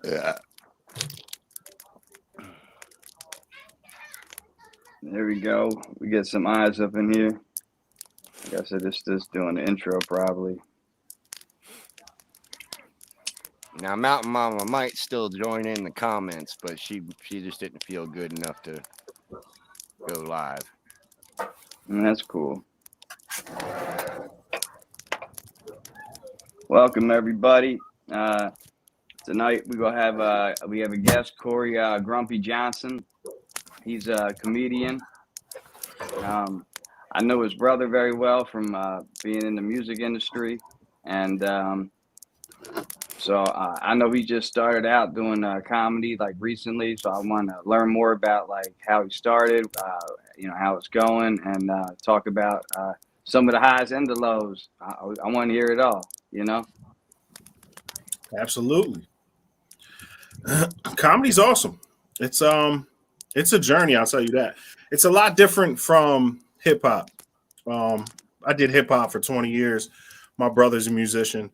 Yeah. There we go. We get some eyes up in here. Like I said, it's just doing the intro probably. Now Mountain Mama might still join in the comments, but she just didn't feel good enough to go live. And that's cool. Welcome everybody. Tonight we gonna have we have a guest, Corey Grumpy Johnson. He's a comedian. I know his brother very well from being in the music industry, and so I know he just started out doing comedy like recently. So I want to learn more about like how he started, how it's going, and talk about some of the highs and the lows. I want to hear it all. Absolutely. Comedy's awesome. It's a journey, I'll tell you that. It's a lot different from hip hop. I did hip hop for 20 years. My brother's a musician,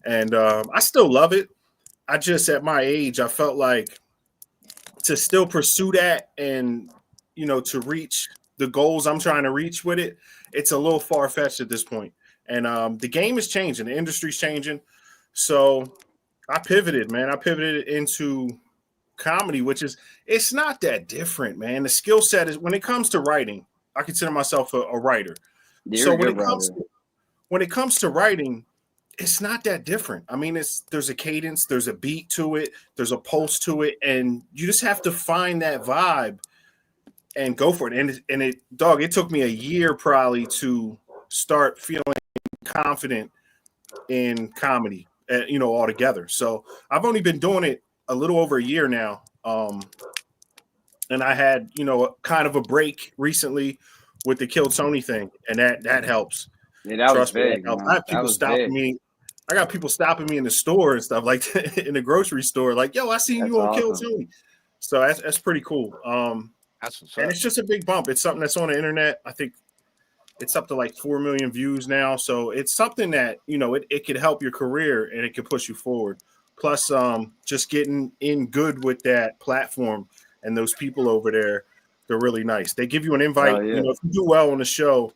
and I still love it. I just, at my age, I felt like to still pursue that and, to reach the goals I'm trying to reach with it, it's a little far-fetched at this point. And the game is changing. The industry's changing. So I pivoted, man. I pivoted into comedy, it's not that different, man. The skill set is, when it comes to writing, I consider myself a writer. So when it comes to writing, it's not that different. I mean, there's a cadence, there's a beat to it, there's a pulse to it, and you just have to find that vibe and go for it. And it took me a year probably to start feeling confident in comedy, altogether. So I've only been doing it a little over a year now. And I had, kind of a break recently with the Kill Tony thing, and that helps. Yeah, that was big. I have people stopping me. I got people stopping me in the store and stuff, like in the grocery store, like, yo, I seen you on Kill Tony. So that's pretty cool. That's what's up. And it's just a big bump. It's something that's on the internet. I think it's up to like 4 million views now. So it's something that, it could help your career and it could push you forward. Plus, just getting in good with that platform and those people over there, they're really nice. They give you an invite. Oh, yeah. If you do well on the show,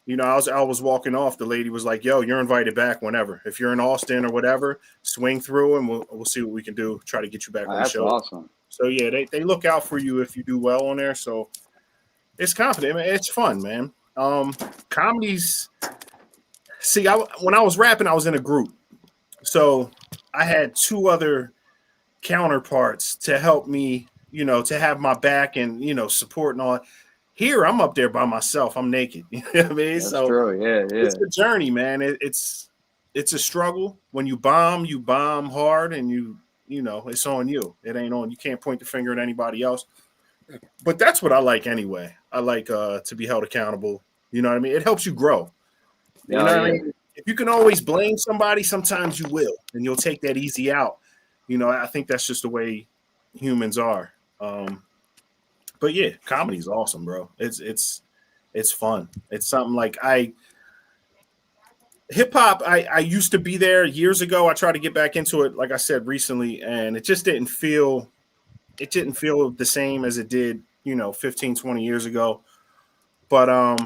I was walking off. The lady was like, yo, you're invited back whenever. If you're in Austin or whatever, swing through and we'll see what we can do. Try to get you back on the show. That's awesome. So, yeah, they look out for you if you do well on there. So it's confident. It's fun, man. Comedies. See, when I was rapping, I was in a group. So I had two other counterparts to help me, to have my back and, support and all that. Here, I'm up there by myself. I'm naked. You know what I mean? That's true. Yeah. It's a journey, man. It's a struggle. When you bomb hard, and it's on you. It ain't on. You can't point the finger at anybody else. But that's what I like anyway. I like to be held accountable. You know what I mean? It helps you grow. You know what I mean? If you can always blame somebody, sometimes you will, and you'll take that easy out. I think that's just the way humans are. But yeah, comedy is awesome, bro. It's fun. It's something like hip hop. I used to be there years ago. I tried to get back into it, like I said recently, and it just didn't feel the same as it did, 15, 20 years ago. But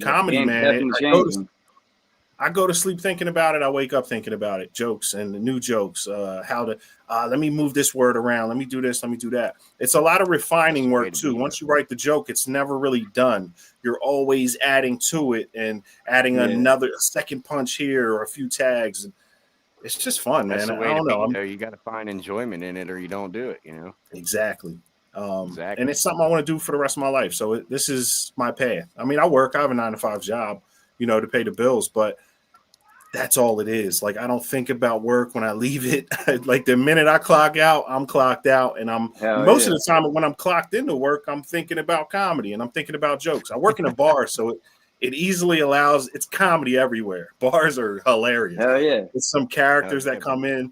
comedy, man, I go to sleep thinking about it. I wake up thinking about it. Jokes and the new jokes. Let me move this word around. Let me do this. Let me do that. It's a lot of refining work too. Once you write the joke, it's never really done. You're always adding to it and adding a second punch here or a few tags. It's just fun, man. I don't know. You got to find enjoyment in it, or you don't do it. Exactly. And it's something I want to do for the rest of my life. So this is my path. I mean, I have a 9-to-5 job, to pay the bills, but that's all it is. Like, I don't think about work when I leave it. Like, the minute I clock out, I'm clocked out. And most of the time when I'm clocked into work, I'm thinking about comedy and I'm thinking about jokes. I work in a bar, so it easily allows, it's comedy everywhere. Bars are hilarious. Hell yeah. It's some characters that come in.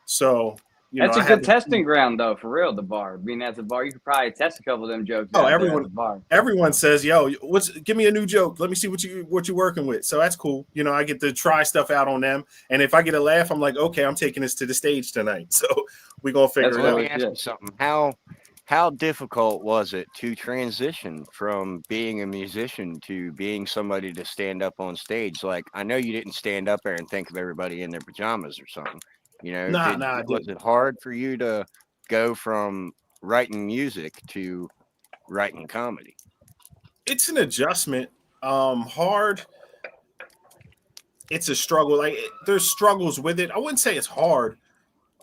So, that's a good testing ground, though, for real, the bar. Being at the bar, you could probably test a couple of them jokes. Everyone says, yo, give me a new joke. Let me see what you're working with. So that's cool. I get to try stuff out on them. And if I get a laugh, I'm like, okay, I'm taking this to the stage tonight. So We gonna figure That's it Let out. me ask you something. How difficult was it to transition from being a musician to being somebody to stand up on stage? Like, I know you didn't stand up there and think of everybody in their pajamas or something. You know, Nah, I was didn't. it hard for you to go from writing music to writing comedy? It's an adjustment. Hard. It's a struggle. Like there's struggles with it. I wouldn't say it's hard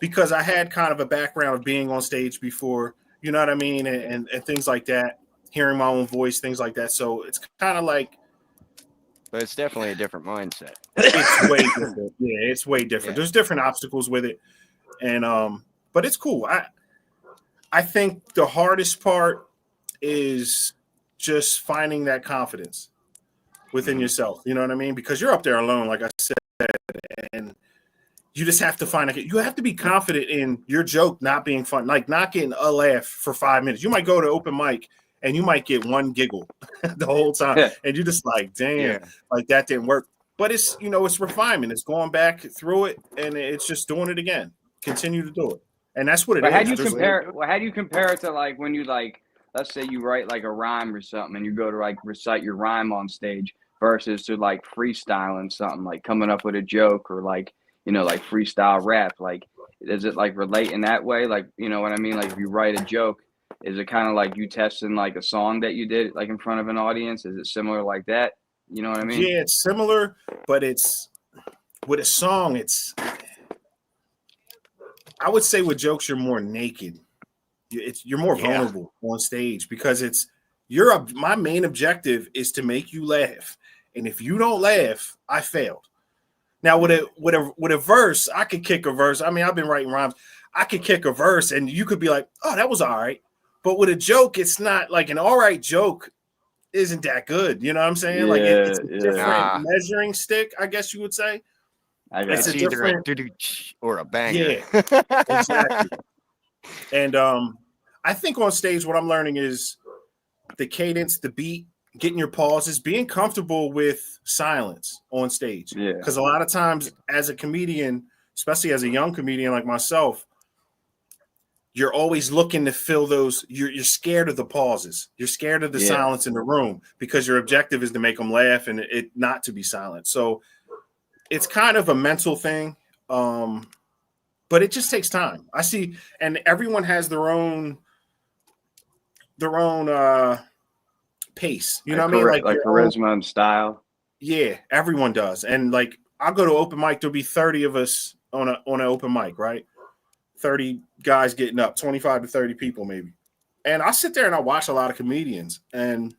because I had kind of a background of being on stage before. You know what I mean, and things like that. Hearing my own voice, things like that. So it's kind of like But it's definitely a different mindset. it's way different. Yeah, it's way different. Yeah. There's different obstacles with it, and but it's cool. I think the hardest part is just finding that confidence within yourself. You know what I mean? Because you're up there alone, like I said, and you just have to you have to be confident in your joke not being fun, like not getting a laugh for 5 minutes. You might go to open mic and you might get one giggle the whole time, and you're just like, damn, like that didn't work. But it's it's refinement. It's going back through it, and it's just doing it again. Continue to do it, and that's what it But is. how do you compare? Well, how do you compare it to like when you like, let's say you write like a rhyme or something, and you go to like recite your rhyme on stage versus to like freestyling something, like coming up with a joke or like like freestyle rap. Like, does it like relate in that way? Like, you know what I mean? Like, if you write a joke, is it kind of like you testing like a song that you did like in front of an audience? Is it similar like that? You know what I mean? Yeah, it's similar, but it's with a song. I would say with jokes, you're more naked. You're more vulnerable on stage because my main objective is to make you laugh, and if you don't laugh, I failed. Now with a verse, I could kick a verse. I mean, I've been writing rhymes. I could kick a verse, and you could be like, "Oh, that was all right." But with a joke, it's not like an all right joke isn't that good. You know what I'm saying? Yeah, like it's a different Nah. measuring stick, I guess you would say. It's a either different, a doo-doo or a banger. yeah, exactly. And I think on stage, what I'm learning is the cadence, the beat, getting your pauses, being comfortable with silence on stage. Yeah. Because a lot of times, as a comedian, especially as a young comedian like myself, you're always looking to fill those. You're scared of the pauses. You're scared of the silence in the room because your objective is to make them laugh and it not to be silent. So it's kind of a mental thing, but it just takes time. I see, and everyone has their own pace. You know what I mean? Like charisma and style. Yeah, everyone does. And like I'll go to open mic, there'll be 30 of us on an open mic, right? 30 guys getting up, 25 to 30 people maybe. And I sit there and I watch a lot of comedians and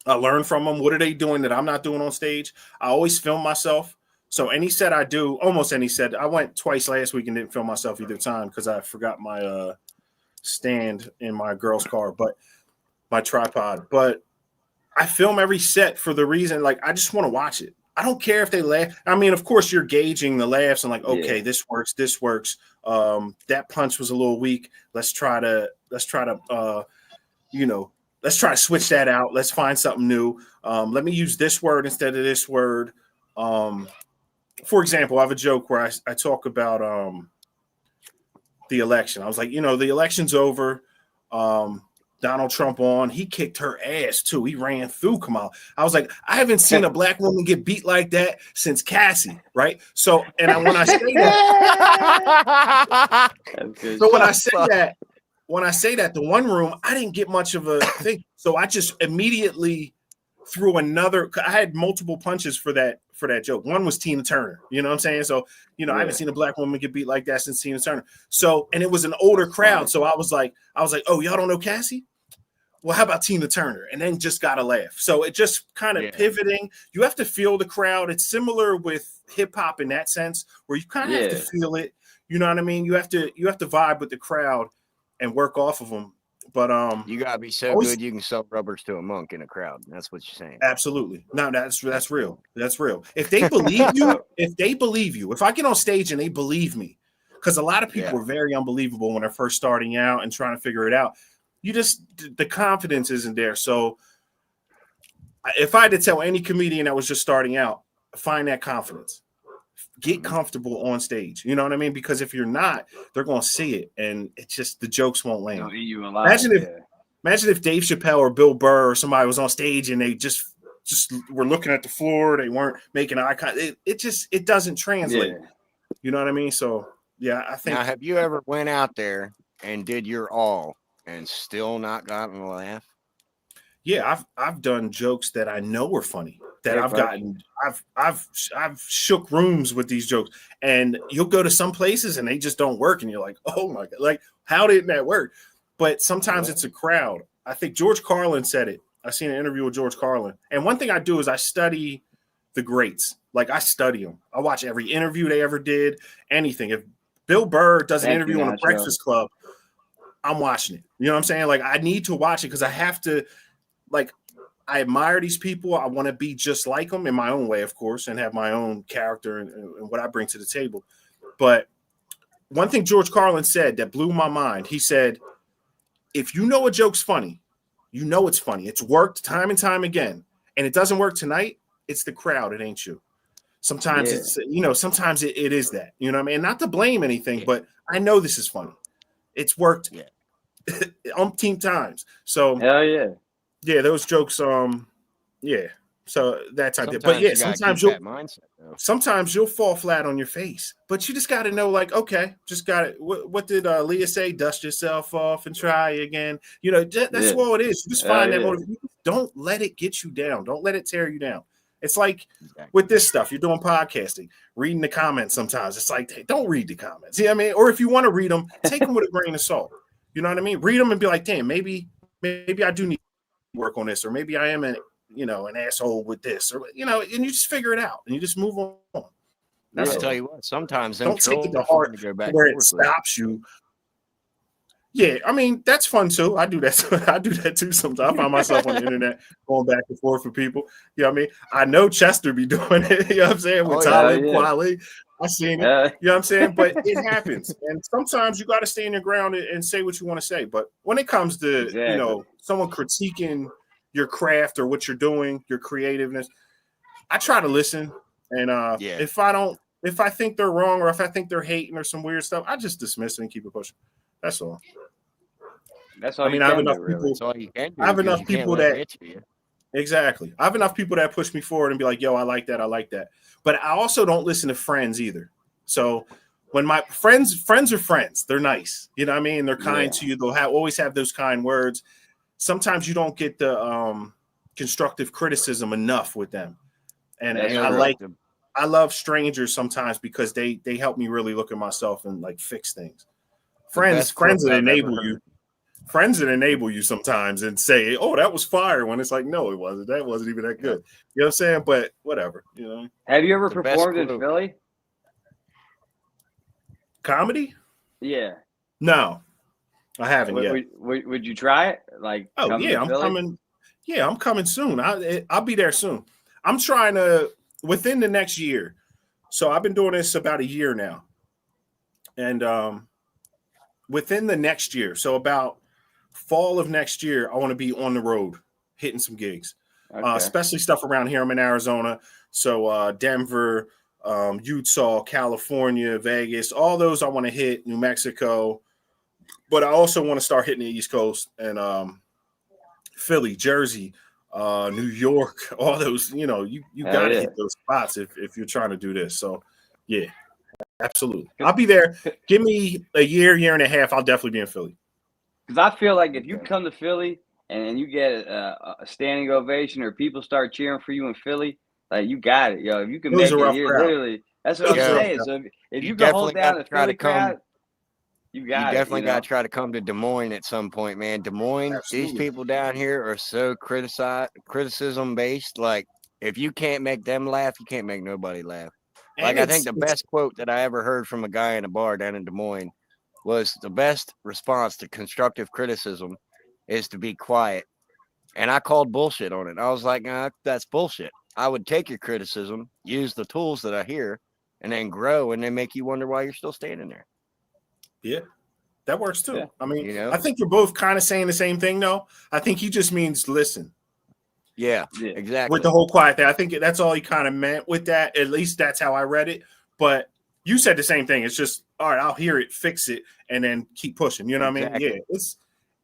I learn from them. What are they doing that I'm not doing on stage? I always film myself. So any set I do, almost any set, I went twice last week and didn't film myself either time because I forgot my stand in my girl's car, but my tripod. But I film every set for the reason, like, I just want to watch it. I don't care if they laugh. I mean, of course, you're gauging the laughs and like, okay, this works. That punch was a little weak. Let's try to switch that out. Let's find something new. Let me use this word instead of this word. For example, I have a joke where I talk about the election. I was like, the election's over. Donald Trump on. He kicked her ass too. He ran through Kamala. I was like, I haven't seen a black woman get beat like that since Cassie, right? So, when I say that, when I say that, the one room, I didn't get much of a thing. So I just immediately threw another. I had multiple punches for that joke. One was Tina Turner. You know what I'm saying? So, I haven't seen a black woman get beat like that since Tina Turner. So, and it was an older crowd. So I was like, oh, y'all don't know Cassie? Well, how about Tina Turner? And then just got a laugh. So it just kind of pivoting. You have to feel the crowd. It's similar with hip hop in that sense, where you kind of have to feel it. You know what I mean? You have to vibe with the crowd and work off of them. But you gotta be so good you can sell rubbers to a monk in a crowd. That's what you're saying. Absolutely. No, that's real. That's real. If they believe you, if I get on stage and they believe me, because a lot of people are very unbelievable when they're first starting out and trying to figure it out. The confidence isn't there. So if I had to tell any comedian that was just starting out, find that confidence. get comfortable on stage. You know what I mean? Because if you're not, they're going to see it, and it's just the jokes won't land. They'll eat you alive. Imagine if Dave Chappelle or Bill Burr or somebody was on stage and they just were looking at the floor. They weren't making eye contact. It doesn't translate. Yeah. You know what I mean? So yeah, I think. Now, have you ever went out there and did your all and still not gotten a laugh? Yeah, I've done jokes that I know were funny that Yeah, I've gotten. I've shook rooms with these jokes, and you'll go to some places and they just don't work, and you're like, oh my god, like how didn't that work? But sometimes it's a crowd. I think George Carlin said it. I seen an interview with George Carlin, and one thing I do is I study the greats. Like I study them. I watch every interview they ever did. Anything. If Bill Burr does an interview on the Breakfast Club, I'm watching it. You know what I'm saying? Like I need to watch it because I have to. Like, I admire these people. I want to be just like them in my own way, of course, and have my own character and what I bring to the table. But one thing George Carlin said that blew my mind, he said, if you know a joke's funny, you know it's funny. It's worked time and time again. And it doesn't work tonight. It's the crowd. It ain't you. Sometimes it's, sometimes it is that. You know what I mean? Not to blame anything, but I know this is funny. It's worked umpteen times. So, hell yeah. Yeah, those jokes. Yeah. So that type of. But yeah, sometimes you'll fall flat on your face. But you just got to know, like, okay, just got it. What did Leah say? Dust yourself off and try again. You know, that's all it is. You just find that motivation. Don't let it get you down. Don't let it tear you down. It's like with this stuff. You're doing podcasting, reading the comments. Sometimes it's like, hey, don't read the comments. Yeah, I mean, or if you want to read them, take them with a grain of salt. You know what I mean? Read them and be like, damn, maybe I do need work on this, or maybe I am an asshole with this, or and you just figure it out and you just move on. I'll tell you what, sometimes don't take it to heart where it stops you. Yeah, I mean that's fun too. I do that. I do that too sometimes. I find myself on the internet going back and forth with people. You know what I mean? I know Chester be doing it. You know what I'm saying? With Talib Kweli. I seen it. You know what I'm saying? But it happens. And sometimes you got to stay in your ground and say what you want to say. But when it comes to, someone critiquing your craft or what you're doing, your creativeness, I try to listen. And if I think they're wrong or if I think they're hating or some weird stuff, I just dismiss it and keep it pushing. That's all. That's all. I mean, I have enough people. That's all you can do. I have enough people that. Exactly. I have enough people that push me forward and be like, yo, I like that. I like that. But I also don't listen to friends either. So when my friends are friends, they're nice. You know what I mean? They're kind to you. They'll always have those kind words. Sometimes you don't get the constructive criticism enough with them. And I love strangers sometimes because they help me really look at myself and like fix things. Friends that enable you. Friends that enable you sometimes and say, oh, that was fire, when it's like, no, it wasn't. That wasn't even that good. You know what I'm saying? But whatever, Have you ever performed in Philly? Comedy? Yeah. No, I haven't yet. Would you try it? Like, oh yeah, I'm coming. Yeah, I'm coming soon. I'll be there soon. I'm trying to within the next year. So I've been doing this about a year now, and within the next year, so about fall of next year, I want to be on the road hitting some gigs, especially stuff around here. I'm in Arizona, so Denver, Utah, California, Vegas, all those I want to hit, New Mexico, but I also want to start hitting the East Coast and Philly, Jersey, New York, all those, you got to hit those spots if you're trying to do this. So yeah, absolutely. I'll be there. Give me a year and a half. I'll definitely be in Philly. Because I feel like if you come to Philly and you get a standing ovation or people start cheering for you in Philly, like you got it, yo. If you can make it here, literally, that's what I'm saying. So if you can hold down the Philly crowd, you definitely got to try to come to Des Moines at some point, man. Des Moines, these people down here are so criticism based. Like if you can't make them laugh, you can't make nobody laugh. Like I think the best quote that I ever heard from a guy in a bar down in Des Moines was the best response to constructive criticism is to be quiet. And I called bullshit on it. I was like, nah, that's bullshit. I would take your criticism, use the tools that I hear, and then grow and then make you wonder why you're still standing there. Yeah, that works too. Yeah. I mean, I think you're both kind of saying the same thing, though. I think he just means listen. Yeah, exactly. With the whole quiet thing. I think that's all he kind of meant with that. At least that's how I read it. But you said the same thing. It's just, all right, I'll hear it, fix it, and then keep pushing. You know what I mean?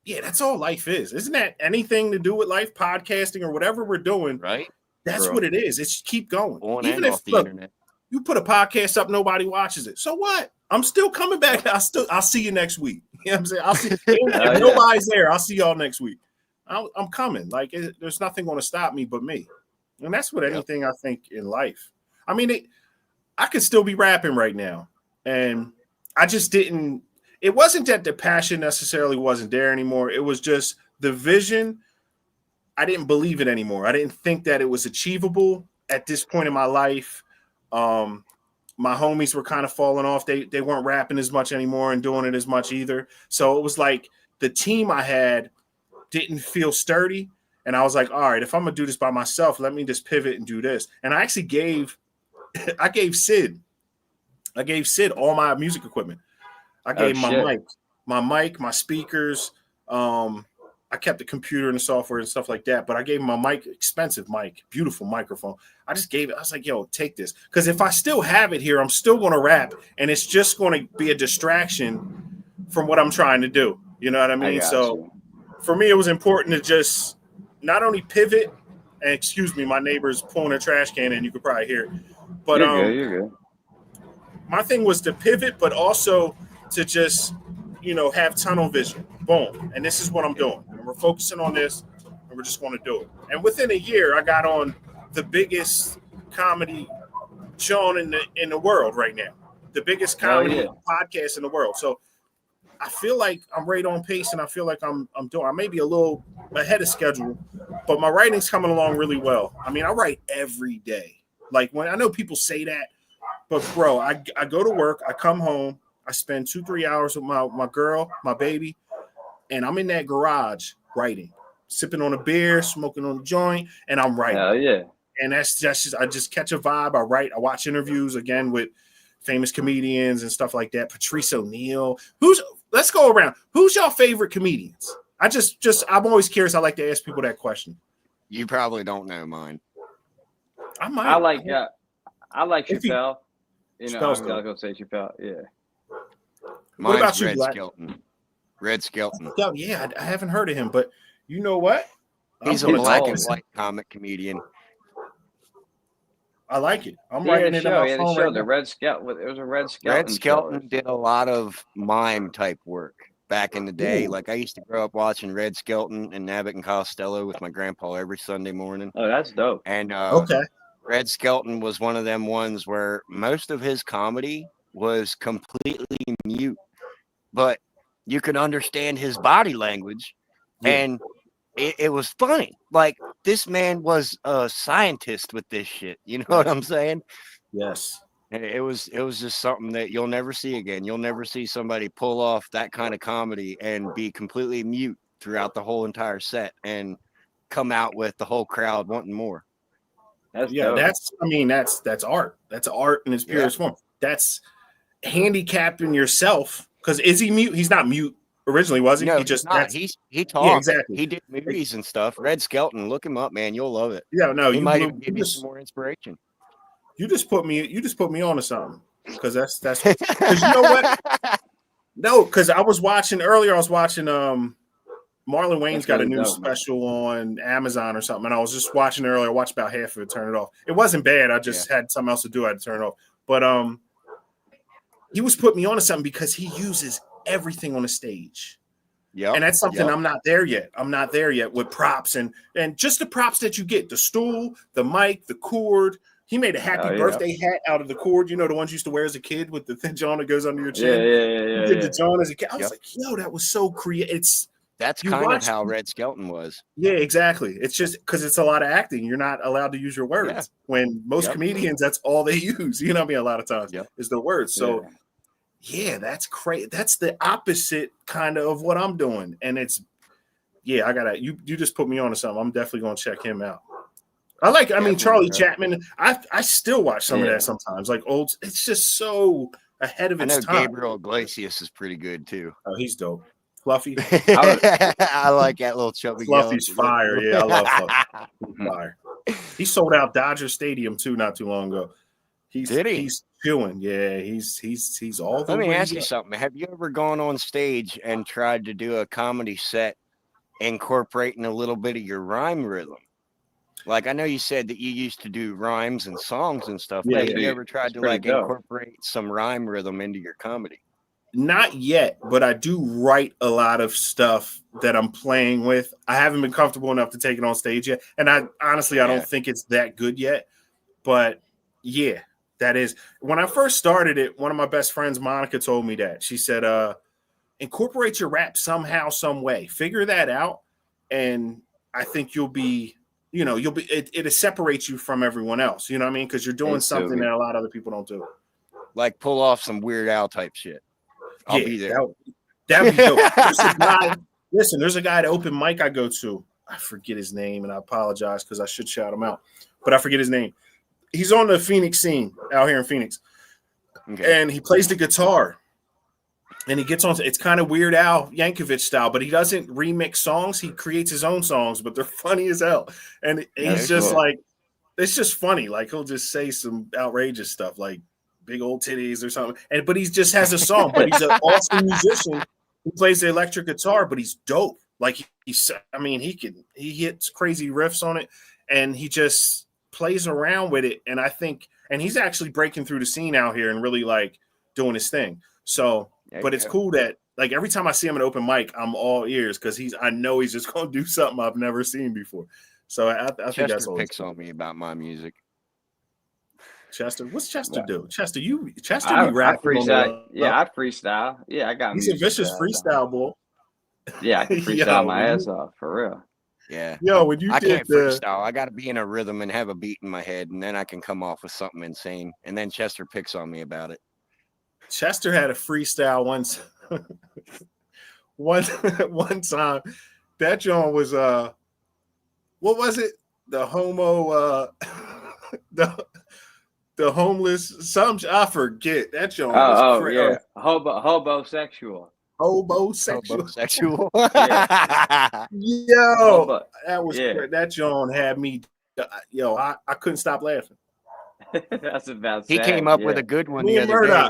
Yeah, that's all life is. Isn't that anything to do with life, podcasting or whatever we're doing? Right. That's what it is. It's keep going. On Even and if off the internet. you put a podcast up, nobody watches it. So what? I'm still coming back. I'll see you next week. You know what I'm saying? I'll see if nobody's there. I'll see y'all next week. I'm coming. Like there's nothing going to stop me but me. And that's what anything I think in life. I mean, I could still be rapping right now. And I just didn't. It wasn't that the passion necessarily wasn't there anymore. It was just the vision. I didn't believe it anymore. I didn't think that it was achievable at this point in my life. My homies were kind of falling off. They weren't rapping as much anymore and doing it as much either. So it was like the team I had didn't feel sturdy. And I was like, all right, if I'm going to do this by myself, let me just pivot and do this. And I actually gave Sid all my music equipment. I gave my mic, my speakers. I kept the computer and the software and stuff like that, but I gave him my mic, expensive mic, beautiful microphone. I just gave it. I was like, yo, take this. Because if I still have it here, I'm still going to rap, and it's just going to be a distraction from what I'm trying to do. You know what I mean? So for me, it was important to just not only pivot, and excuse me, my neighbor's pulling a trash can in, you could probably hear it. But you're good. My thing was to pivot, but also to just, have tunnel vision. Boom. And this is what I'm doing. And we're focusing on this, and we're just going to do it. And within a year, I got on the biggest comedy show in the world right now. The biggest comedy podcast in the world. So I feel like I'm right on pace, and I feel like I'm doing. I may be a little ahead of schedule, but my writing's coming along really well. I mean, I write every day. Like when I know people say that, but bro, I go to work, I come home, I spend 2-3 hours with my girl, my baby, and I'm in that garage writing, sipping on a beer, smoking on a joint, and I'm writing. Hell yeah. And that's just I just catch a vibe. I write. I watch interviews again with famous comedians and stuff like that. Patrice O'Neal. Let's go around. Who's your favorite comedians? I'm always curious. I like to ask people that question. You probably don't know mine. I like Chappelle. I was gonna say Chappelle. Yeah. Mine's what about you, Red Black? Skelton. Red Skelton. Yeah, I haven't heard of him, but you know what? He's a black and white comic comedian. I like it. I'm writing it on my phone right now. The Red Skelton. It was a Red Skelton. Red Skelton did a lot of mime type work back in the day. Ooh. Like I used to grow up watching Red Skelton and Abbott and Costello with my grandpa every Sunday morning. Oh, that's dope. And okay. Red Skelton was one of them ones where most of his comedy was completely mute, but you could understand his body language, and it was funny. Like this man was a scientist with this shit. You know what I'm saying? Yes. And it was just something that you'll never see again. You'll never see somebody pull off that kind of comedy and be completely mute throughout the whole entire set and come out with the whole crowd wanting more. That's art. That's art in its purest form. That's handicapping yourself. Because is he mute? He's not mute originally, was he? No, he just not. He talked. Yeah, exactly. He did movies and stuff. Red Skelton, look him up, man. You'll love it. Yeah, no, he might even give you some more inspiration. You just put me on to something. Because that's because you know what? No, because I was watching Marlon Wayne's got a new special on Amazon or something, and I was just watching it earlier. I watched about half of it, turn it off. It wasn't bad. I just had something else to do. I had to turn it off. But he was putting me on to something because he uses everything on the stage. Yeah. And that's something I'm not there yet. I'm not there yet with props and just the props that you get, the stool, the mic, the cord. He made a happy birthday hat out of the cord. You know, the ones you used to wear as a kid with the thin John that goes under your chin. Yeah. He did the John as a kid. I was like, yo, that was so creative. That's kind of how Red Skelton was. Yeah, exactly. It's just because it's a lot of acting. You're not allowed to use your words. When most comedians, that's all they use. You know what I mean? A lot of times is the words. So, that's crazy. That's the opposite kind of what I'm doing. And it's, I gotta, you just put me on to something. I'm definitely going to check him out. I mean, Charlie Chapman, I still watch some of that sometimes. Like old, it's just so ahead of its time. I know Gabriel Iglesias is pretty good too. Oh, he's dope. Fluffy. I like that little chubby. Fluffy's fire. Yeah, I love Fluffy. Fire. He sold out Dodger Stadium too not too long ago. Did he? He's chewing. Yeah, he's all the Let me way ask you up. something. Have you ever gone on stage and tried to do a comedy set incorporating a little bit of your rhyme rhythm? Like, I know you said that you used to do rhymes and songs and stuff, Yeah, but That's yeah. have you pretty, ever that's tried to pretty like dope. incorporate some rhyme rhythm into your comedy? Not yet, but I do write a lot of stuff that I'm playing with. I haven't been comfortable enough to take it on stage yet, and I honestly I Yeah. don't think it's that good yet. But yeah, that is when I first started it. One of my best friends, Monica, told me that. She said, incorporate your rap somehow, some way. Figure that out, and I think you'll be, you'll be. It separates you from everyone else. You know what I mean? Because you're doing It's so something good. that a lot of other people don't do. Like pull off some Weird Al type shit. I'll Yeah, be there. that'd be dope. There's a guy. Listen, there's a guy at open mic I go to. I forget his name, and I apologize because I should shout him out, but I forget his name. He's on the Phoenix scene out here in Phoenix, Okay. and he plays the guitar. And he gets on. It's kind of Weird Al Yankovic style, but he doesn't remix songs. He creates his own songs, but they're funny as hell. And That's he's just cool. like, it's just funny. Like he'll just say some outrageous stuff, like big old titties or something. But he just has a song. But he's an awesome musician. He plays the electric guitar, but he's dope. Like he hits crazy riffs on it, and he just plays around with it. And I think, and he's actually breaking through the scene out here and really like doing his thing. So, but it's cool that like every time I see him at open mic, I'm all ears because I know he's just gonna do something I've never seen before. So I think that's Chester always picks cool. on me about my music. Chester, what's Chester Yeah. do? Chester be I rapping on freestyle. the Yeah, I freestyle. Yeah, I got He's a music. vicious freestyle boy. Yeah, I can freestyle my ass off for real. Yeah. When you I did can't freestyle. I got to be in a rhythm and have a beat in my head, and then I can come off with something insane. And then Chester picks on me about it. Chester had a freestyle once. one time, that John was what was it? The homo the homeless I forget. That John was Yeah, hobosexual. Homosexual. Homosexual. Yo, that was that John had me. I couldn't stop laughing. That's about. He came up with a good one the other day.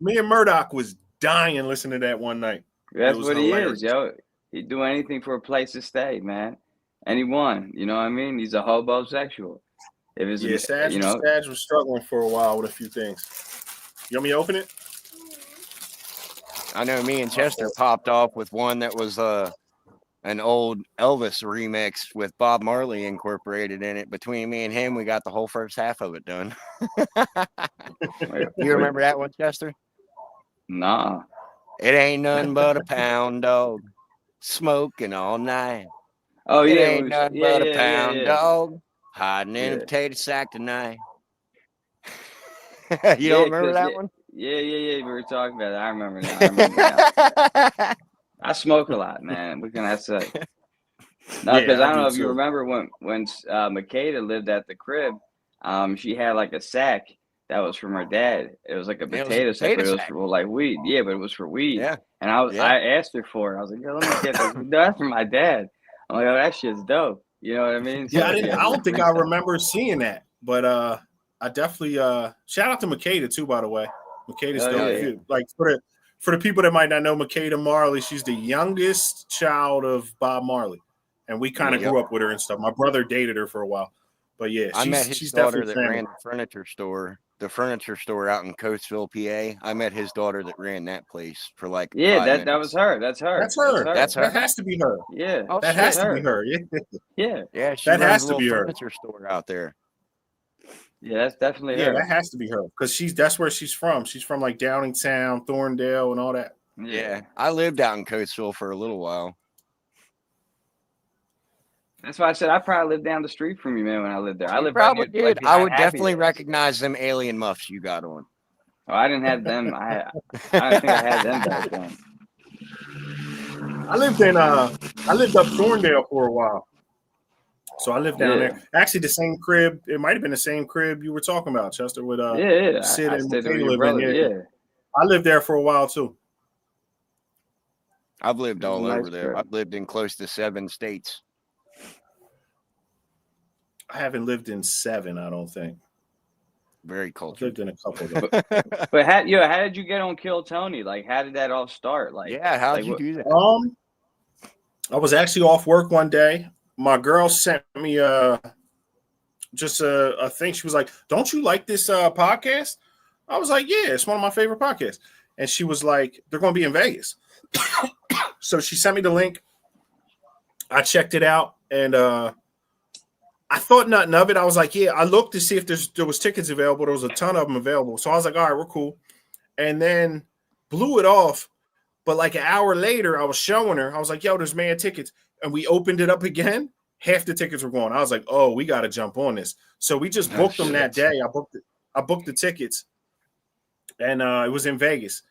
Me and Murdoch was dying listening to that one night. That's what hilarious. He is, yo. He'd do anything for a place to stay, man. Anyone, you know what I mean? He's a hobosexual. If it's Staj was struggling for a while with a few things. You want me to open it? I know me and Chester popped off with one that was an old Elvis remix with Bob Marley incorporated in it. Between me and him, we got the whole first half of it done. You remember that one, Chester? Nah. It ain't nothing but a pound dog smoking all night. Oh, it yeah. Ain't nothing but a pound dog hiding in a potato sack tonight. You don't remember that one? Yeah. We were talking about it. I remember now. I smoke a lot, man. What can I say? No, because I don't know if you remember when Makeda lived at the crib. She had like a sack that was from her dad. It was like a potato sack, but it was for like weed. Yeah, but it was for weed. Yeah. And I asked her for it. I was like, yo, let me get this. No, that's for my dad. I'm like, oh, that shit's dope. You know what I mean? So, I don't think I remember seeing that, but I definitely shout out to Makeda too, by the way. Makeda's dope. Like for the people that might not know Makeda Marley, she's the youngest child of Bob Marley, and we kind of grew up with her and stuff. My brother dated her for a while, but yeah, I met his daughter that ran the furniture store out in Coatesville, PA. I met his daughter that ran that place for like 5 minutes. That was her. That's her. That has to be her. Yeah, that has to be her. Yeah. She that has to be her. Furniture store out there. Yeah, that's definitely her. Yeah, that has to be her because that's where she's from. She's from like Downingtown, Thorndale, and all that. Yeah, I lived out in Coatesville for a little while. That's why I said I probably lived down the street from you, man. When I lived there, I lived probably did. I would definitely recognize them alien muffs you got on. Oh, I didn't have them. I don't think I had them back then. I lived up Thorndale for a while. So I lived down there. Actually, the same crib. It might have been the same crib you were talking about, Chester, with Sid and Caleb living. Yeah. I lived there for a while too. I've lived all over there. I've lived in close to 7 states. I haven't lived in 7, I don't think. Very I've cultured. lived in a couple of them. But how did you get on Kill Tony? Like, how did that all start? Yeah, how'd Like you what? do that? I was actually off work one day. My girl sent me just a thing. She was like, "Don't you like this podcast?" I was like, "Yeah, it's one of my favorite podcasts." And she was like, "They're going to be in Vegas." So she sent me the link. I checked it out, and I thought nothing of it. I was like, "Yeah." I looked to see if there was tickets available. There was a ton of them available. So I was like, "All right, we're cool." And then blew it off. But like an hour later, I was showing her. I was like, "Yo, there's man tickets," and we opened it up again. Half the tickets were gone. I was like, "Oh, we got to jump on this." So we just Oh booked them that shit! day. I booked the tickets, and it was in Vegas.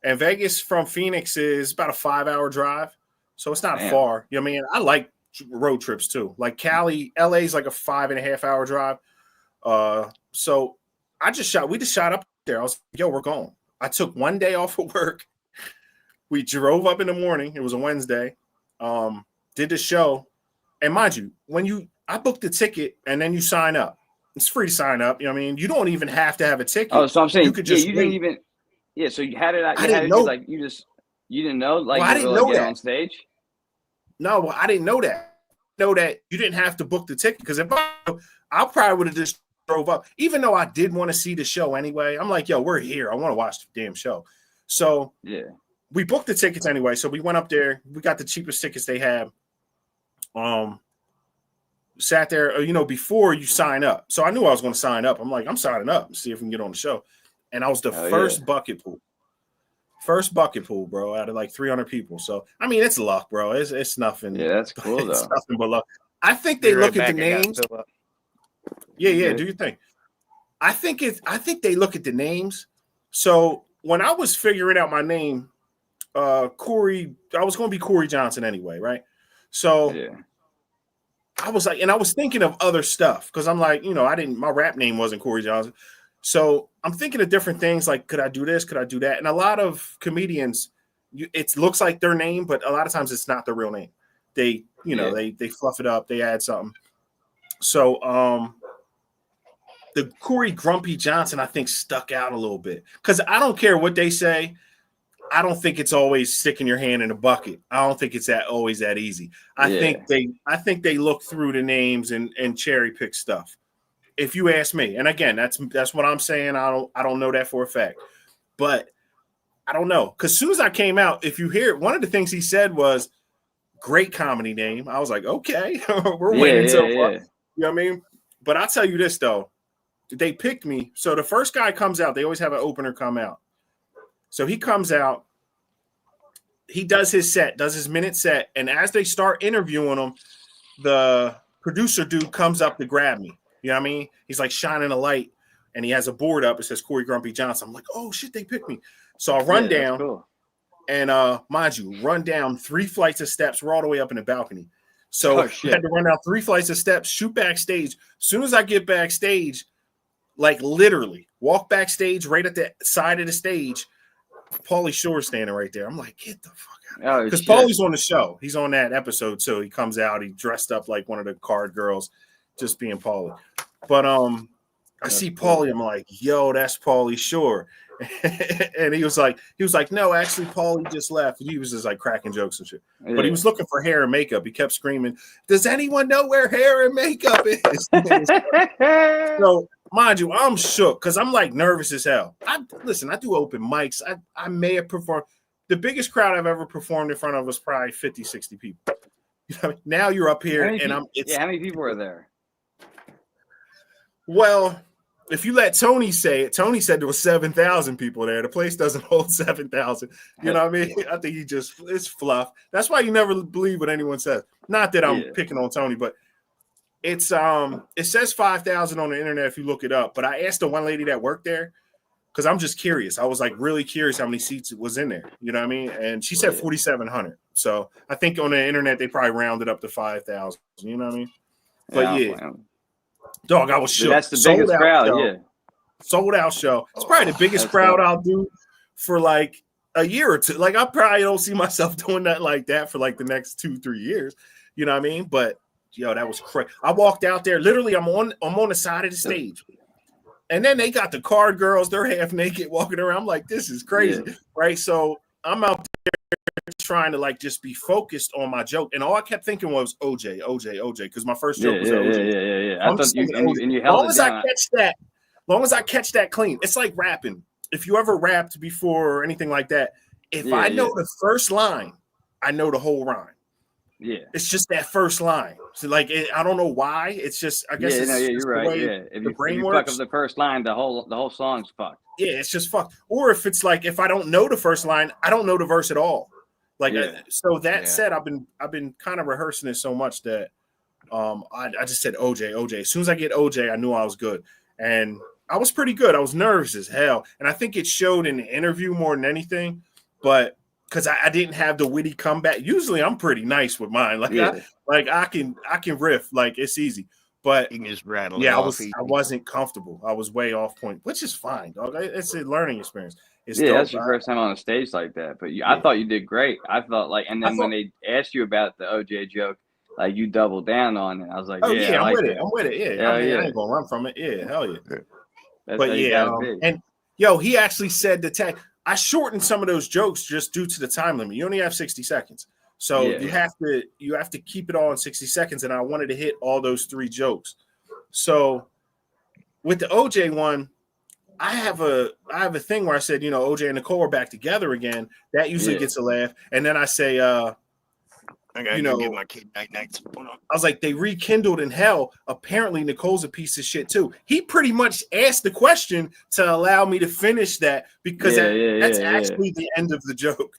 And Vegas from Phoenix is about a 5-hour drive, so it's not Damn. far. You know what I mean? I like road trips too. Like Cali, LA is like a 5.5-hour drive. So we just shot up there. I was like, "Yo, we're going." I took one day off of work. We drove up in the morning. It was a Wednesday. Did the show, and mind you, I booked the ticket and then you sign up. It's free to sign up. You know what I mean? You don't even have to have a Oh, ticket. so I'm You saying, could yeah, just you didn't wait. even. Yeah, so I how didn't did you know. like you didn't know like Well, I you were didn't like know get that. on stage? No, well, I didn't know that. Know that you didn't have to book the ticket because I probably would have just drove up. Even though I did want to see the show anyway, I'm like, "Yo, we're here. I want to watch the damn show." So Yeah. we booked the tickets anyway. So we went up there. We got the cheapest tickets they had. Sat there, before you sign up. So I knew I was going to sign up. I'm like, I'm signing up and see if we can get on the show. And I was the Oh yeah. first bucket pool, bro, out of like 300 people. So I mean, it's luck, bro. It's nothing. Yeah, that's cool It's though. nothing but luck. I think Be they right look at the back. I got to names. fill up. Yeah, You yeah. good? Do your thing. I think they look at the names. So when I was figuring out my name, Corey, I was going to be Corey Johnson anyway, right? So Yeah. I was like, and I was thinking of other stuff because I'm like, my rap name wasn't Corey Johnson. So I'm thinking of different things like, could I do this? Could I do that? And a lot of comedians, it looks like their name, but a lot of times it's not their real name. They, Yeah. they fluff it up, they add something. So the Corey Grumpy Johnson, I think, stuck out a little bit because I don't care what they say. I don't think it's always sticking your hand in a bucket. I don't think it's always that easy. I Yeah. think they look through the names and cherry pick stuff. If you ask me, and again, that's what I'm saying. I don't know that for a fact, but I don't know because as soon as I came out, if you hear one of the things he said was great comedy name. I was like, okay, we're Yeah. winning so Yeah. far. Yeah. You know what I mean? But I'll tell you this though, they picked me. So the first guy comes out. They always have an opener come out. So he comes out, he does his set, does his minute set, and as they start interviewing him, the producer dude comes up to grab me. You know what I mean? He's like shining a light, and he has a board up. It says Corey Grumpy Johnson. I'm like, oh shit, they picked me. So I run Yeah, that's down, cool. and mind you, run down 3 flights of steps. We're all the way up in the balcony. So Oh I shit. had to run down 3 flights of steps, shoot backstage. As soon as I get backstage, like literally walk backstage right at the side of the stage. Pauly Shore standing right there. I'm like, get the fuck out. Oh Because shit. Paulie's on the show. He's on that episode too. He comes out, he dressed up like one of the card girls, just being Paulie. But I see cool. Paulie, I'm like, yo, that's Pauly Shore. And he was like, no, actually, Paulie just left. He was just like cracking jokes and shit. Yeah. But he was looking for hair and makeup. He kept screaming, does anyone know where hair and makeup is? So mind you, I'm shook because I'm like nervous as hell. I do open mics. I may have performed. The biggest crowd I've ever performed in front of was probably 50, 60 people. You know, now you're up here and how many people were there? Well, if you let Tony say it, Tony said there was 7,000 people there. The place doesn't hold 7,000. You know what I mean? I think it's fluff. That's why you never believe what anyone says. Not that I'm picking on Tony, but it says 5,000 on the internet if you look it up. But I asked the one lady that worked there because I'm just curious. I was like really curious how many seats was in there. You know what I mean? And she said 4,700. So I think on the internet they probably rounded up to 5,000. You know what I mean? But yeah. Dog, I was shook. That's the biggest crowd, show. Sold out show. It's probably the biggest crowd I'll do for like a year or two. Like I probably don't see myself doing that like that for like the next 2-3 years. You know what I mean? But yo, that was crazy. I walked out there. Literally, I'm on the side of the stage. And then they got the card girls, they're half naked walking around. I'm like, this is crazy, right? So I'm out there trying to like just be focused on my joke. And all I kept thinking was OJ, because my first joke was OJ. Yeah. I thought you and you held it down. Long as I catch that clean, it's like rapping. If you ever rapped before or anything like that, if I know the first line, I know the whole rhyme. Yeah, it's just that first line. So like, I don't know why. It's just, I guess, you're right. Yeah, if you fuck up the first line, the whole song's fucked. Yeah, it's just fucked. Or if it's like, if I don't know the first line, I don't know the verse at all. Like, so that said, I've been kind of rehearsing it so much that I just said OJ. As soon as I get OJ, I knew I was good, and I was pretty good. I was nervous as hell, and I think it showed in the interview more than anything. But because I didn't have the witty comeback. Usually, I'm pretty nice with mine. Like I can riff. Like, it's easy. But you can just rattle. Yeah, I wasn't comfortable. I was way off point, which is fine, dog. It's a learning experience. It's dope, that's your first time on a stage like that. But I thought you did great. I thought and then when they asked you about the OJ joke, like, you doubled down on it. I was like, I'm with it. Yeah, I ain't gonna run from it. Yeah, hell yeah. But and he actually said the tag. I shortened some of those jokes just due to the time limit. You only have 60 seconds. So you have to keep it all in 60 seconds. And I wanted to hit all those 3 jokes. So with the OJ one, I have a thing where I said, OJ and Nicole are back together again. That usually gets a laugh. And then I say, I gotta give my kid nights. I was like, they rekindled in hell. Apparently, Nicole's a piece of shit too. He pretty much asked the question to allow me to finish that because that's actually the end of the joke.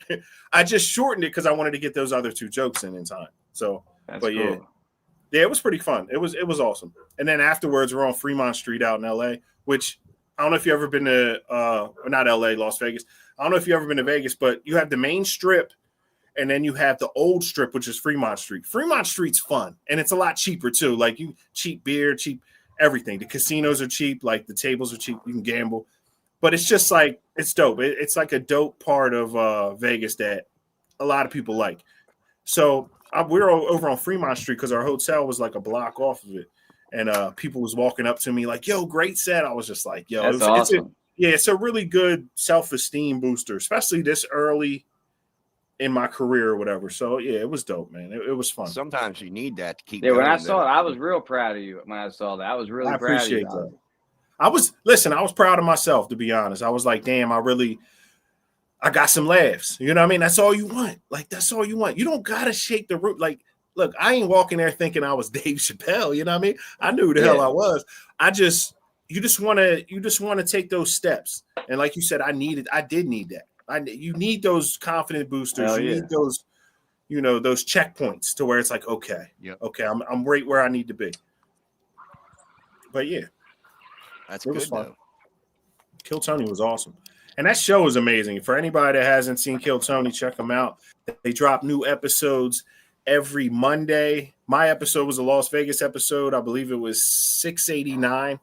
I just shortened it because I wanted to get those other 2 jokes in time. So, that's cool. Yeah, it was pretty fun. It was awesome. And then afterwards, we're on Fremont Street out in LA, which I don't know if you ever been to not LA, Las Vegas. I don't know if you ever been to Vegas, but you have the main strip. And then you have the old strip, which is Fremont Street. Fremont Street's fun, and it's a lot cheaper too. Like, you cheap beer, cheap everything. The casinos are cheap, like the tables are cheap. You can gamble, but it's just like, it's dope. It's like a dope part of Vegas that a lot of people like. So we were over on Fremont Street because our hotel was like a block off of it, and people was walking up to me like, "Yo, great set." I was just like, "Yo, that's awesome." It's a really good self-esteem booster, especially this early in my career or whatever. So it was dope, man. It was fun. Sometimes you need that to keep. Yeah, when I saw it, I was real proud of you. When I saw that, I was really proud of you. That. I was proud of myself, to be honest. I was like, damn, I got some laughs. You know what I mean? That's all you want. Like, that's all you want. You don't gotta shake the root. Like, look, I ain't walking there thinking I was Dave Chappelle. You know what I mean? I knew who the hell I was. You just want to take those steps. And like you said, I did need that. You need those confident boosters. You need those, those checkpoints to where it's like, okay, I'm right where I need to be. But that's it good. Was fun. Though. Kill Tony was awesome, and that show is amazing. For anybody that hasn't seen Kill Tony, check them out. They drop new episodes every Monday. My episode was a Las Vegas episode. I believe it was 689,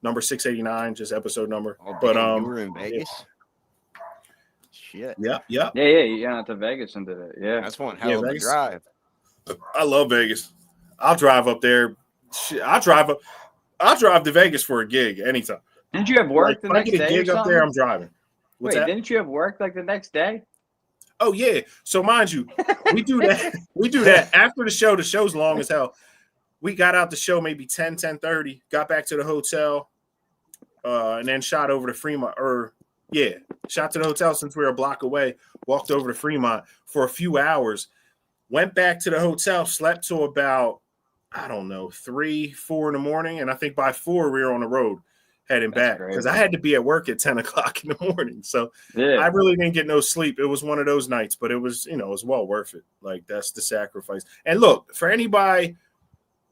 number 689, just episode number. But you were in Vegas. Shit. Yeah. Yeah. You went out to Vegas and did it. Yeah. That's one hell of a drive. I love Vegas. I'll drive up there. I'll drive to Vegas for a gig anytime. Didn't you have work the next day? When I get a gig up there, I'm driving. Wait, didn't you have work like the next day? Oh yeah. So mind you, we do that. We do that after the show. The show's long as hell. We got out the show maybe 10:30, got back to the hotel, and then shot over to Fremont shot to the hotel since we were a block away, walked over to Fremont for a few hours, went back to the hotel, slept till about, 3, 4 in the morning. And I think by 4 we were on the road heading back because I had to be at work at 10 o'clock in the morning. So I really didn't get no sleep. It was one of those nights, but it was, it was well worth it. Like, that's the sacrifice. And look, for anybody,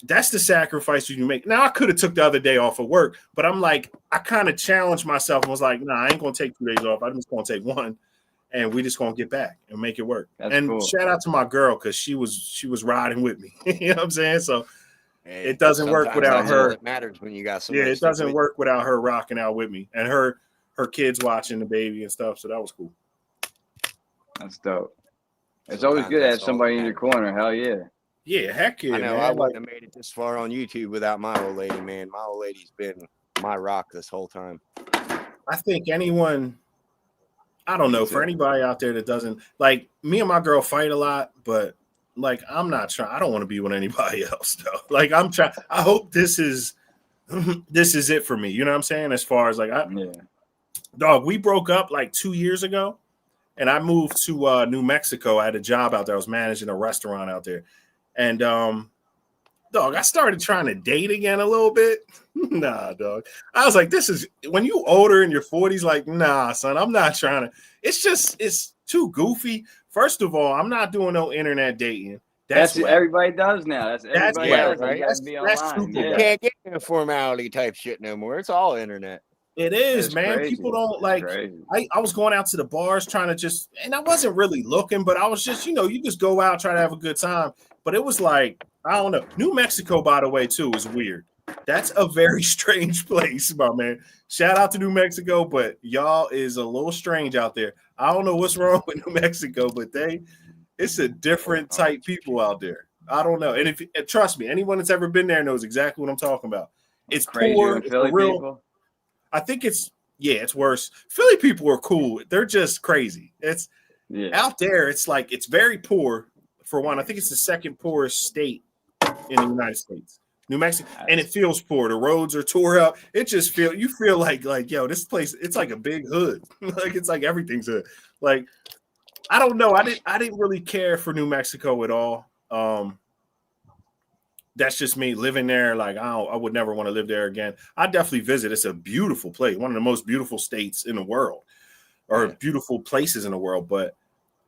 that's the sacrifice you make. Now, I could have took the other day off of work, but I'm like, I kind of challenged myself and was like, nah, I ain't going to take 2 days off. I'm just going to take 1, and we just going to get back and make it work. That's cool. Shout out to my girl, because she was riding with me. You know what I'm saying? So it doesn't work without her. It matters when you got somebody. Yeah, it doesn't work without her rocking out with me and her kids watching the baby and stuff. So that was cool. That's dope. It's always good to have somebody in your corner. Hell yeah. Yeah, heck yeah. I know, man. I wouldn't have made it this far on YouTube without my old lady, man. My old lady's been my rock this whole time. I think anyone, I don't know, for anybody out there that doesn't like me and my girl fight a lot, but like I'm not trying. I don't want to be with anybody else though. Like I'm trying. I hope this is it for me. You know what I'm saying? As far as like, dog, we broke up like 2 years ago, and I moved to New Mexico. I had a job out there. I was managing a restaurant out there, and dog, I started trying to date again a little bit. Nah, dog. I was like, this is when you older in your 40s, like, nah, son, I'm not trying to. It's too goofy. First of all, I'm not doing no internet dating. That's what everybody does now. That's everybody does. Right? You gotta be online. You can't get no formality type shit no more. It's all internet. It is, That's man. crazy. People don't like. I was going out to the bars trying to just, and I wasn't really looking, but I was just, you just go out try to have a good time. But it was like, I don't know. New Mexico, by the way, too, is weird. That's a very strange place, my man. Shout out to New Mexico, but y'all is a little strange out there. I don't know what's wrong with New Mexico, but it's a different type people out there. I don't know. And trust me, anyone that's ever been there knows exactly what I'm talking about. It's poor. It's Philly people. I think it's worse. Philly people are cool. They're just crazy. It's out there. It's like it's very poor. For one, I think it's the second poorest state in the United States, New Mexico, and it feels poor. The roads are tore up. It just you feel like yo, this place. It's like a big hood. Like it's like everything's hood. Like I don't know. I didn't really care for New Mexico at all. That's just me living there. Like I would never want to live there again. I definitely visit. It's a beautiful place, one of the most beautiful states in the world, or beautiful places in the world. But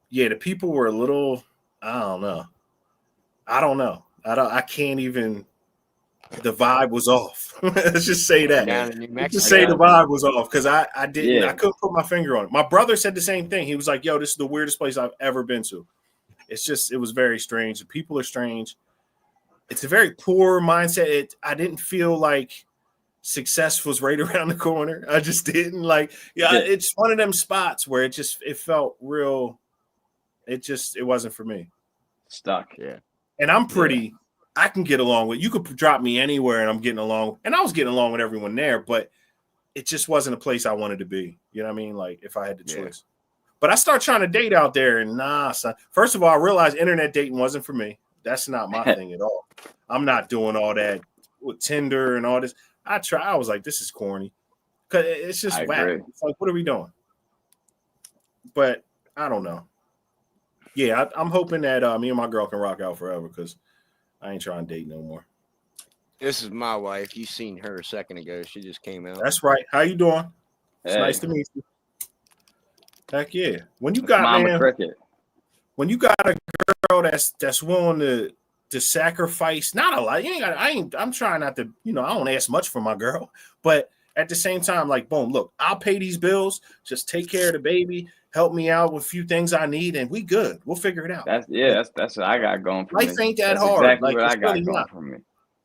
yeah, the people were a little. I don't know. I can't even. The vibe was off. Let's just say that. Let's just say the vibe was off because I didn't. I couldn't put my finger on it. My brother said the same thing. He was like, "Yo, this is the weirdest place I've ever been to." It was very strange. The people are strange. It's a very poor mindset. I didn't feel like success was right around the corner. I just didn't like. It's one of them spots where it felt real. It wasn't for me. Stuck. And I'm pretty. I can get along with. You could drop me anywhere, and I'm getting along. And I was getting along with everyone there, but it just wasn't a place I wanted to be. You know what I mean? Like if I had the choice. But I started trying to date out there, and nah, son. First of all, I realized internet dating wasn't for me. That's not my thing at all. I'm not doing all that with Tinder and all this. I was like, this is corny. Cause it's just whack. It's like, what are we doing? But I don't know. Yeah, I'm hoping that me and my girl can rock out forever because I ain't trying to date no more. This is my wife. You seen her a second ago. She just came out. That's right. How you doing? It's nice to meet you. Heck yeah. When you got when you got a girl that's willing to sacrifice, not a lot. I'm trying not to, I don't ask much for my girl, but at the same time, like, boom, look, I'll pay these bills, just take care of the baby, help me out with a few things I need, and we good. We'll figure it out. That's what I got going for me. Life ain't that hard. Exactly like, what I got really going for me.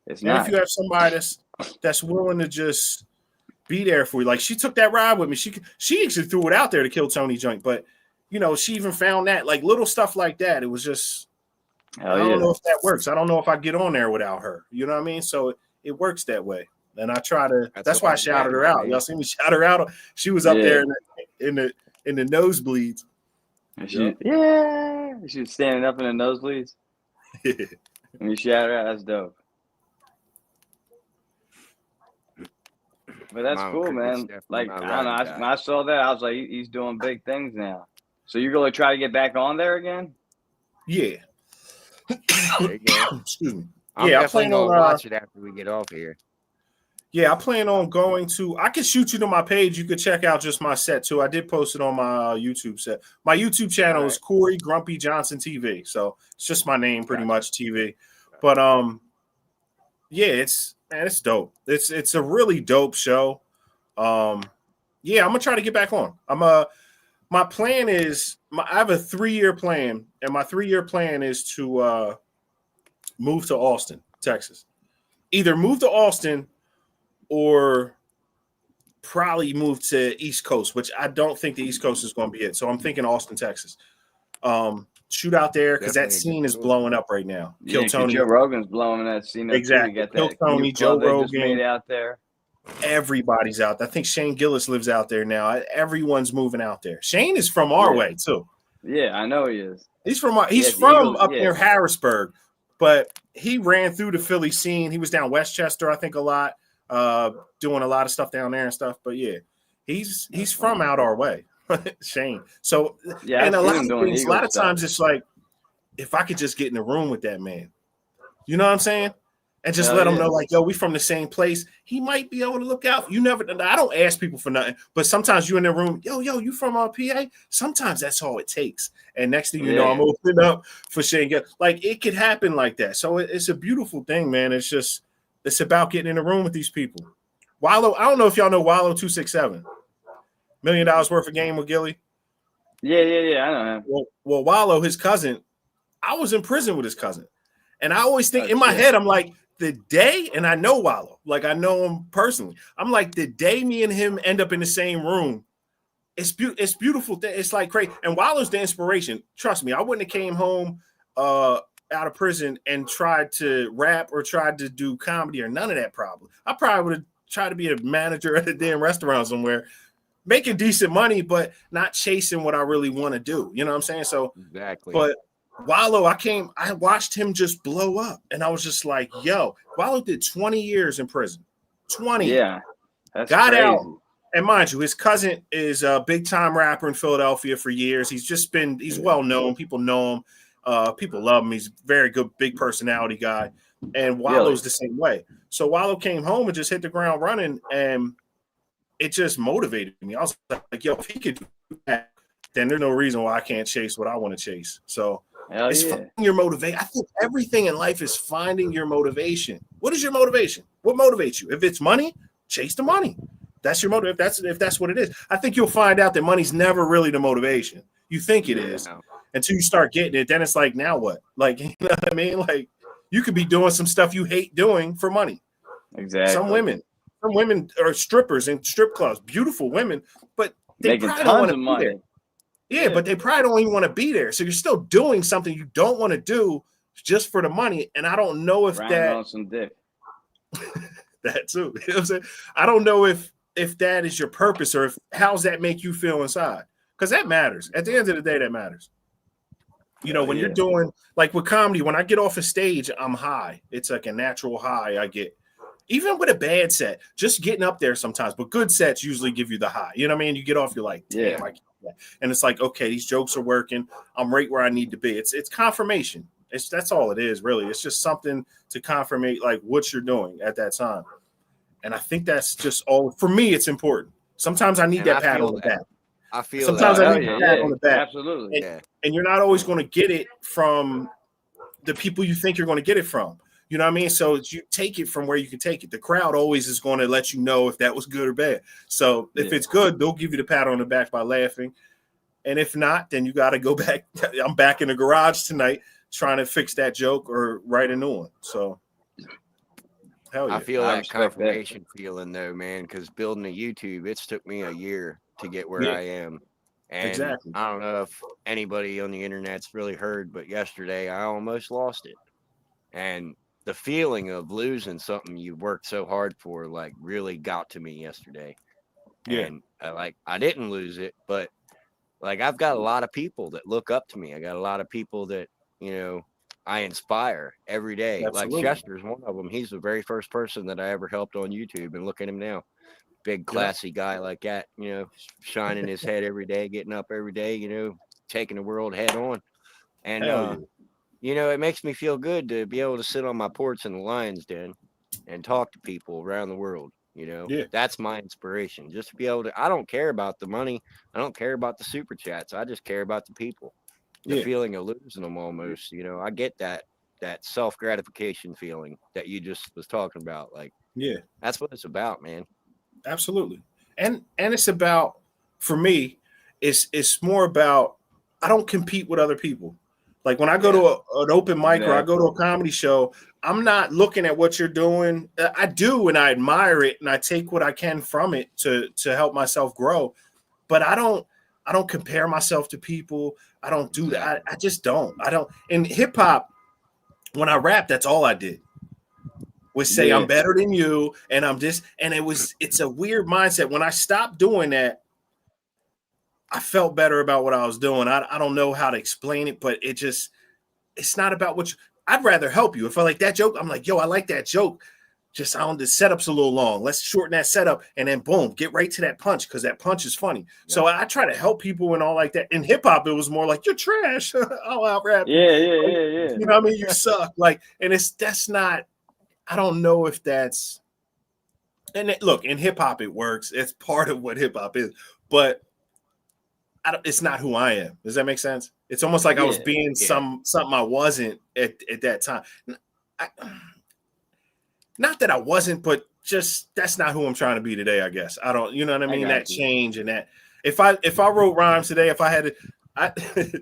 It's and not. If you have somebody that's willing to just be there for you, like she took that ride with me. She actually threw it out there to kill Tony Joint, but she even found that, like little stuff like that. It was just, I don't know if that works. I don't know if I get on there without her. You know what I mean? So it works that way. And I try to. That's why I shouted her out. Y'all see me shout her out? She was up there in the nosebleeds. She was standing up in the nosebleeds. And you shout her out. That's dope. But that's cool, man. Like I don't know. When I saw that, I was like, he's doing big things now. So you're going to try to get back on there again? Yeah. There you go. Excuse me. I plan on watch it after we get off here. Yeah, I plan on going to. I can shoot you to my page. You could check out just my set too. I did post it on my YouTube set. My YouTube channel is Corey Grumpy Johnson TV. So it's just my name, pretty much TV. But it's dope. It's a really dope show. I'm gonna try to get back on. My plan is I have a 3-year plan, and my 3-year plan is to move to Austin, Texas. Either move to Austin or probably move to East Coast, which I don't think the East Coast is going to be it. So I'm thinking Austin, Texas. Shoot out there because that scene is blowing up right now. Kill Tony. Joe Rogan's blowing that scene up. Exactly. Too. Kill Tony, Joe Rogan. Just made out there. Everybody's out there. I think Shane Gillis lives out there now. Everyone's moving out there. Shane is from our way too. Yeah, I know he is. He's from up near Harrisburg, but he ran through the Philly scene. He was down Westchester, I think, a lot, doing a lot of stuff down there and stuff. But yeah, he's from out our way, Shane. So and a lot of times it's like, if I could just get in the room with that man, you know what I'm saying? And just let him know, like, yo, we from the same place. He might be able to look out. You never. I don't ask people for nothing, but sometimes you in the room, yo, you from PA? Sometimes that's all it takes. And next thing you know, I'm opening up for Shane. Like, it could happen like that. So it's a beautiful thing, man. It's about getting in the room with these people. Wallow, I don't know if y'all know Wallow 267, $1 million worth of game with Gilly. Yeah, I know him. Well, Wallow, his cousin, I was in prison with his cousin, and I always think in my head, I'm like, the day, and I know Wallow, like I know him personally. I'm like, the day me and him end up in the same room, it's beautiful. It's like crazy. And Wallow's the inspiration. Trust me, I wouldn't have came home out of prison and tried to rap or tried to do comedy or none of that problem. I probably would have tried to be a manager at a damn restaurant somewhere, making decent money, but not chasing what I really want to do. You know what I'm saying? So exactly. But Wallow, I watched him just blow up, and I was just like, yo, Wallow did 20 years in prison. 20. Yeah. That's got crazy. Out. And mind you, his cousin is a big time rapper in Philadelphia for years. He's well known. People know him. People love him. He's a very good, big personality guy. And Wallow's the same way. So Wallow came home and just hit the ground running, and it just motivated me. I was like, yo, if he could do that, then there's no reason why I can't chase what I want to chase. So it's finding your motivation. I think everything in life is finding your motivation. What is your motivation? What motivates you? If it's money, chase the money. That's your motive. If that's what it is. I think you'll find out that money's never really the motivation. You think it is until you start getting it. Then it's like, now what? Like, you know what I mean? Like, you could be doing some stuff you hate doing for money. Exactly. Some women are strippers in strip clubs, beautiful women, but they making probably don't tons want of to be money. there. Yeah, but they probably don't even want to be there. So you're still doing something you don't want to do just for the money. And I don't know if on some dick. That too. You know what I'm saying? I don't know if that is your purpose, or how's that make you feel inside? Because that matters. At the end of the day, that matters. You know, when you're doing, like with comedy, when I get off a stage, I'm high. It's like a natural high I get. Even with a bad set, just getting up there sometimes, but good sets usually give you the high. You know what I mean? You get off, you're like, damn, I can't. And it's like, okay, these jokes are working. I'm right where I need to be. It's confirmation. That's all it is, really. It's just something to confirm like what you're doing at that time. And I think that's just all for me. It's important. Sometimes I need that pat on the back. I feel sometimes that. I need that pat on the back. Absolutely. And you're not always going to get it from the people you think you're going to get it from. You know what I mean? So you take it from where you can take it. The crowd always is going to let you know if that was good or bad. So if it's good, they'll give you the pat on the back by laughing. And if not, then you got to go back. I'm back in the garage tonight trying to fix that joke or write a new one. So hell yeah. I feel that confirmation feeling though, man, because building a YouTube, it's took me a year to get where I am. And I don't know if anybody on the internet's really heard, but yesterday I almost lost it. And the feeling of losing something you worked so hard for, like, really got to me yesterday. Yeah. And I didn't lose it, but like, I've got a lot of people that look up to me. I got a lot of people that, you know, I inspire every day. Absolutely. Like Chester's one of them. He's the very first person that I ever helped on YouTube, and look at him now. Big, classy guy like that, you know, shining his head every day, getting up every day, you know, taking the world head on. And, you know, it makes me feel good to be able to sit on my porch in the Lion's Den and talk to people around the world. You know, that's my inspiration. Just to be able to, I don't care about the money. I don't care about the super chats. I just care about the people. The feeling of losing them almost, you know, I get that self-gratification feeling that you just was talking about. Like, that's what it's about, man. Absolutely. And it's about, for me, it's more about, I don't compete with other people. Like when I go to an open mic or I go to a comedy show, I'm not looking at what you're doing. I do, and I admire it, and I take what I can from it to help myself grow. But I don't compare myself to people. I don't do that. I just don't. I don't. In hip hop, when I rap, that's all I did. would say Yeah. I'm better than you, and it's a weird mindset. When I stopped doing that, I felt better about what I was doing. I don't know how to explain it, but it's not about I'd rather help you. If I like that joke, I'm like, yo, I like that joke. Just the setup's a little long. Let's shorten that setup and then boom, get right to that punch because that punch is funny. Yeah. So I try to help people and all like that. In hip hop, it was more like you're trash. I'll out rap. Yeah. You know what I mean? You suck. Like, and that's not. I don't know if that's. And look, in hip hop, it works. It's part of what hip hop is, but it's not who I am. Does that make sense? It's almost like I was being something I wasn't at that time. Not that I wasn't, but just that's not who I'm trying to be today, I guess. I don't, you know what I mean? That change and that if I wrote rhymes today, if I had to,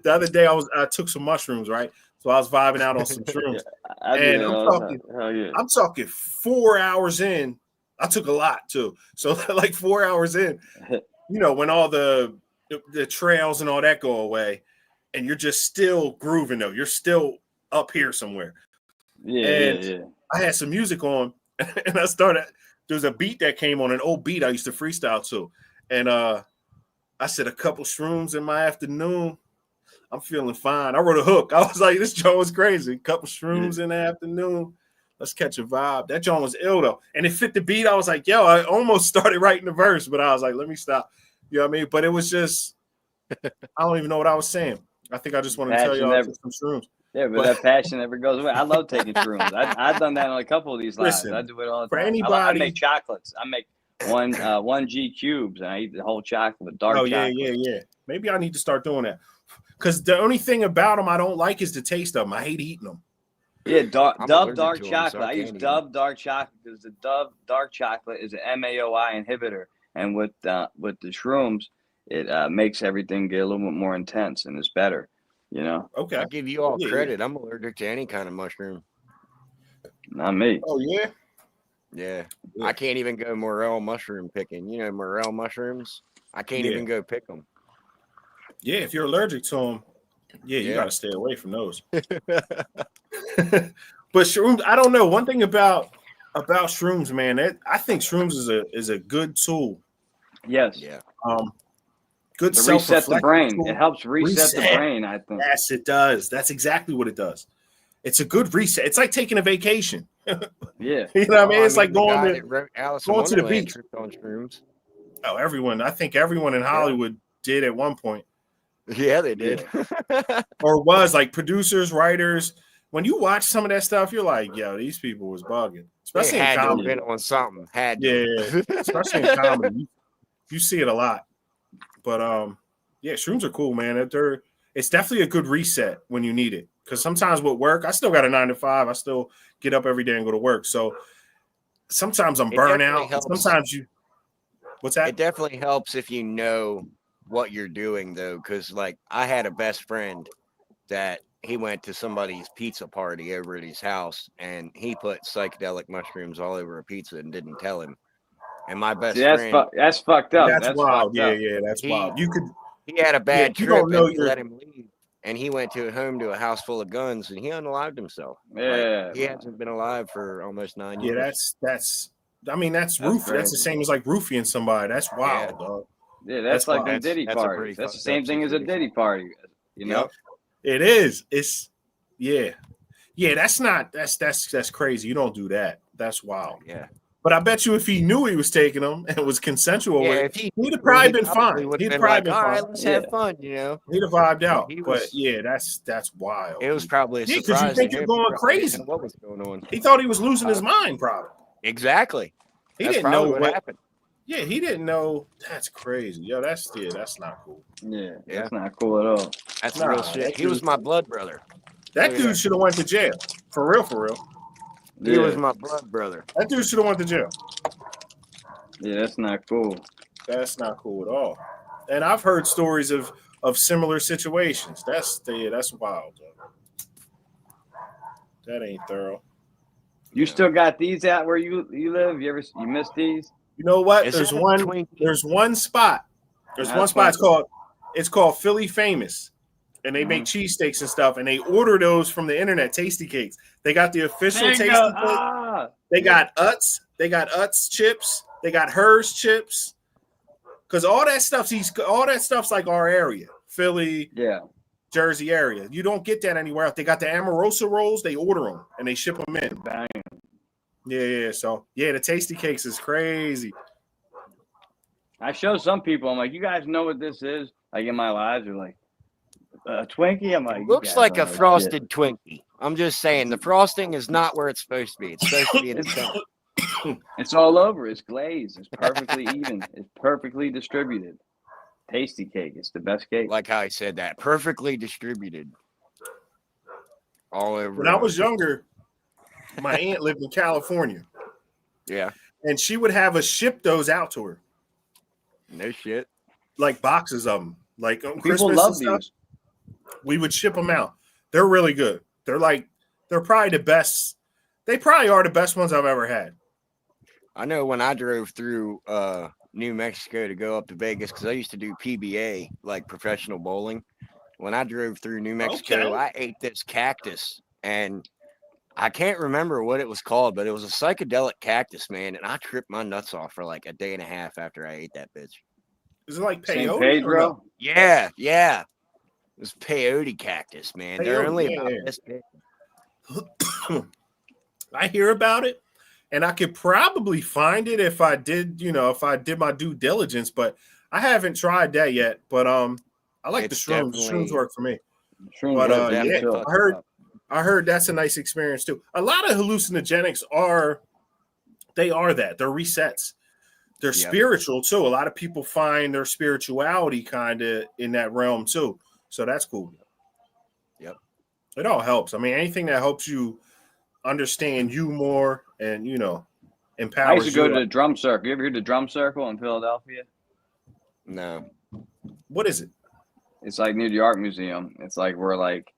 the other day I took some mushrooms, right? So I was vibing out on some shrooms. And I'm talking 4 hours in. I took a lot too. So like 4 hours in, you know, when all the trails and all that go away, and you're just still grooving though. You're still up here somewhere. I had some music on, and I started. There's a beat that came on, an old beat I used to freestyle to, and I said a couple shrooms in my afternoon. I'm feeling fine. I wrote a hook. I was like, this joint was crazy. Couple shrooms in the afternoon. Let's catch a vibe. That joint was ill though, and it fit the beat. I was like, yo, I almost started writing the verse, but I was like, let me stop. You know what I mean? But it was just, I don't even know what I was saying. I think I just wanted to tell y'all I took some shrooms. Yeah, but that passion never goes away. I love taking shrooms. I've done that on a couple of these lives. I do it all the time. For anybody, I make chocolates. I make one G cubes, and I eat the whole chocolate, dark chocolate. Yeah. Maybe I need to start doing that. Because the only thing about them I don't like is the taste of them. I hate eating them. Yeah, Dove dark chocolate. I use Dove dark chocolate because the Dove dark chocolate is an MAOI inhibitor, and with the shrooms, it makes everything get a little bit more intense, and it's better. You know. Okay. I give you all credit. I'm allergic to any kind of mushroom. Not me. Oh yeah. Yeah. I can't even go morel mushroom picking. You know, morel mushrooms. I can't even go pick them. Yeah, if you're allergic to them, you got to stay away from those. But shrooms, I don't know. One thing about shrooms, man, I think shrooms is a good tool. Yes. Yeah. Good to reset the brain. Tool. It helps reset the brain, I think. Yes, it does. That's exactly what it does. It's a good reset. It's like taking a vacation. Yeah. You know what I mean? It's like going to the beach. On shrooms. Oh, I think everyone in Hollywood did at one point. Yeah, they did. Or was like producers, writers. When you watch some of that stuff, you're like, yo, these people was bugging. Especially in comedy. Been on something. Especially in comedy. You see it a lot. But shrooms are cool, man. It's definitely a good reset when you need it. Because sometimes with work, I still got a 9 to 5. I still get up every day and go to work. So sometimes I'm burnt out. Sometimes what's that? It definitely helps if you know what you're doing though. Because like I had a best friend that he went to somebody's pizza party over at his house and he put psychedelic mushrooms all over a pizza and didn't tell him. And my best friend, that's fucked up. That's wild. That's wild. He had a bad trip and he let him leave. And he went home to a house full of guns and he unalived himself. Yeah. Like, he hasn't been alive for almost 9 years. Yeah, that's roofie. That's the same as like roofing somebody. That's wild, dog. Yeah, that's like a Diddy party. That's the same thing as a Diddy party. You know? It is. It's that's crazy. You don't do that. That's wild. Yeah. But I bet you if he knew he was taking them and it was consensual, he'd have probably been fine. He'd probably been all fine. right, let's have fun, you know. He'd have vibed out. That's wild. It was probably a surprise. Because you think you're going crazy. What was going on? He thought he was losing his mind, probably. Exactly. He didn't know what happened. Yeah, he didn't know. That's crazy. Yo, that's not cool. Yeah, that's not cool at all. That's real shit. He was my blood brother. That dude should have went to jail. For real. He was my blood brother. That dude should have went to jail. Yeah, that's not cool. That's not cool at all. And I've heard stories of similar situations. That's wild, though. That ain't thorough. You still got these out where you live? You miss these? You know what? There's one spot. It's called Philly Famous. And they make cheesesteaks and stuff, and they order those from the internet, Tasty Cakes. They got the official Tasty Cake. They got Utz. They got Utz chips. They got Hers chips. Because all that stuff's like our area, Philly, Jersey area. You don't get that anywhere else. They got the Amorosa rolls. They order them and they ship them in. Bang. Yeah. So the tasty cakes is crazy. I show some people. I'm like, you guys know what this is? Like in my lives, they're like, a Twinkie. I'm like, Looks like a frosted Twinkie. I'm just saying the frosting is not where it's supposed to be. It's supposed to be in the center. It's all over. It's glazed. It's perfectly even. It's perfectly distributed. Tasty cake. It's the best cake. Like how I said that. Perfectly distributed. All over. When I was younger, my aunt lived in California. Yeah. And she would have us ship those out to her. No shit. Like boxes of them. Like on People Christmas love and stuff, these. we would ship them out. They're really good. They're probably the best. They probably are the best ones I've ever had. I know when I drove through New Mexico to go up to Vegas, because I used to do PBA, like professional bowling. When I drove through New Mexico, I ate this cactus, and I can't remember what it was called, but it was a psychedelic cactus, man, and I tripped my nuts off for like a day and a half after I ate that bitch. Is it like San peyote? Pedro? Yeah. It was peyote cactus, man. Peyote, They're only about this big. I hear about it, and I could probably find it if I did my due diligence, but I haven't tried that yet. But I like the shrooms. Shrooms work for me. Shrooms but I heard that's a nice experience too. A lot of hallucinogenics are that. They're resets. They're spiritual too. A lot of people find their spirituality kind of in that realm too. So that's cool. Yep. It all helps. I mean, anything that helps you understand you more and, empowers you. I used to go to the drum circle. You ever heard the drum circle in Philadelphia? No. What is it? It's like near the art museum. It's like where like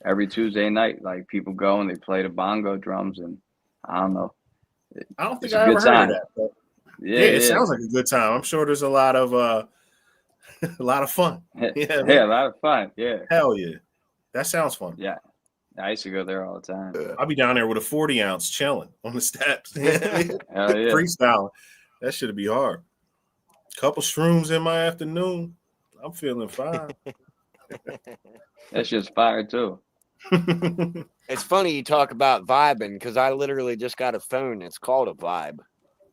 every Tuesday night, like people go and they play the bongo drums, and I don't know. I don't think I ever heard of that. But it sounds like a good time. I'm sure there's a lot of fun. Yeah, a lot of fun. Yeah. Hell yeah. That sounds fun. Yeah. I used to go there all the time. I'll be down there with a 40 ounce chilling on the steps. Hell yeah. Freestyling. That should be hard. Couple shrooms in my afternoon. I'm feeling fine. That shit's fire too. It's funny you talk about vibing, because I literally just got a phone. It's called a Vibe.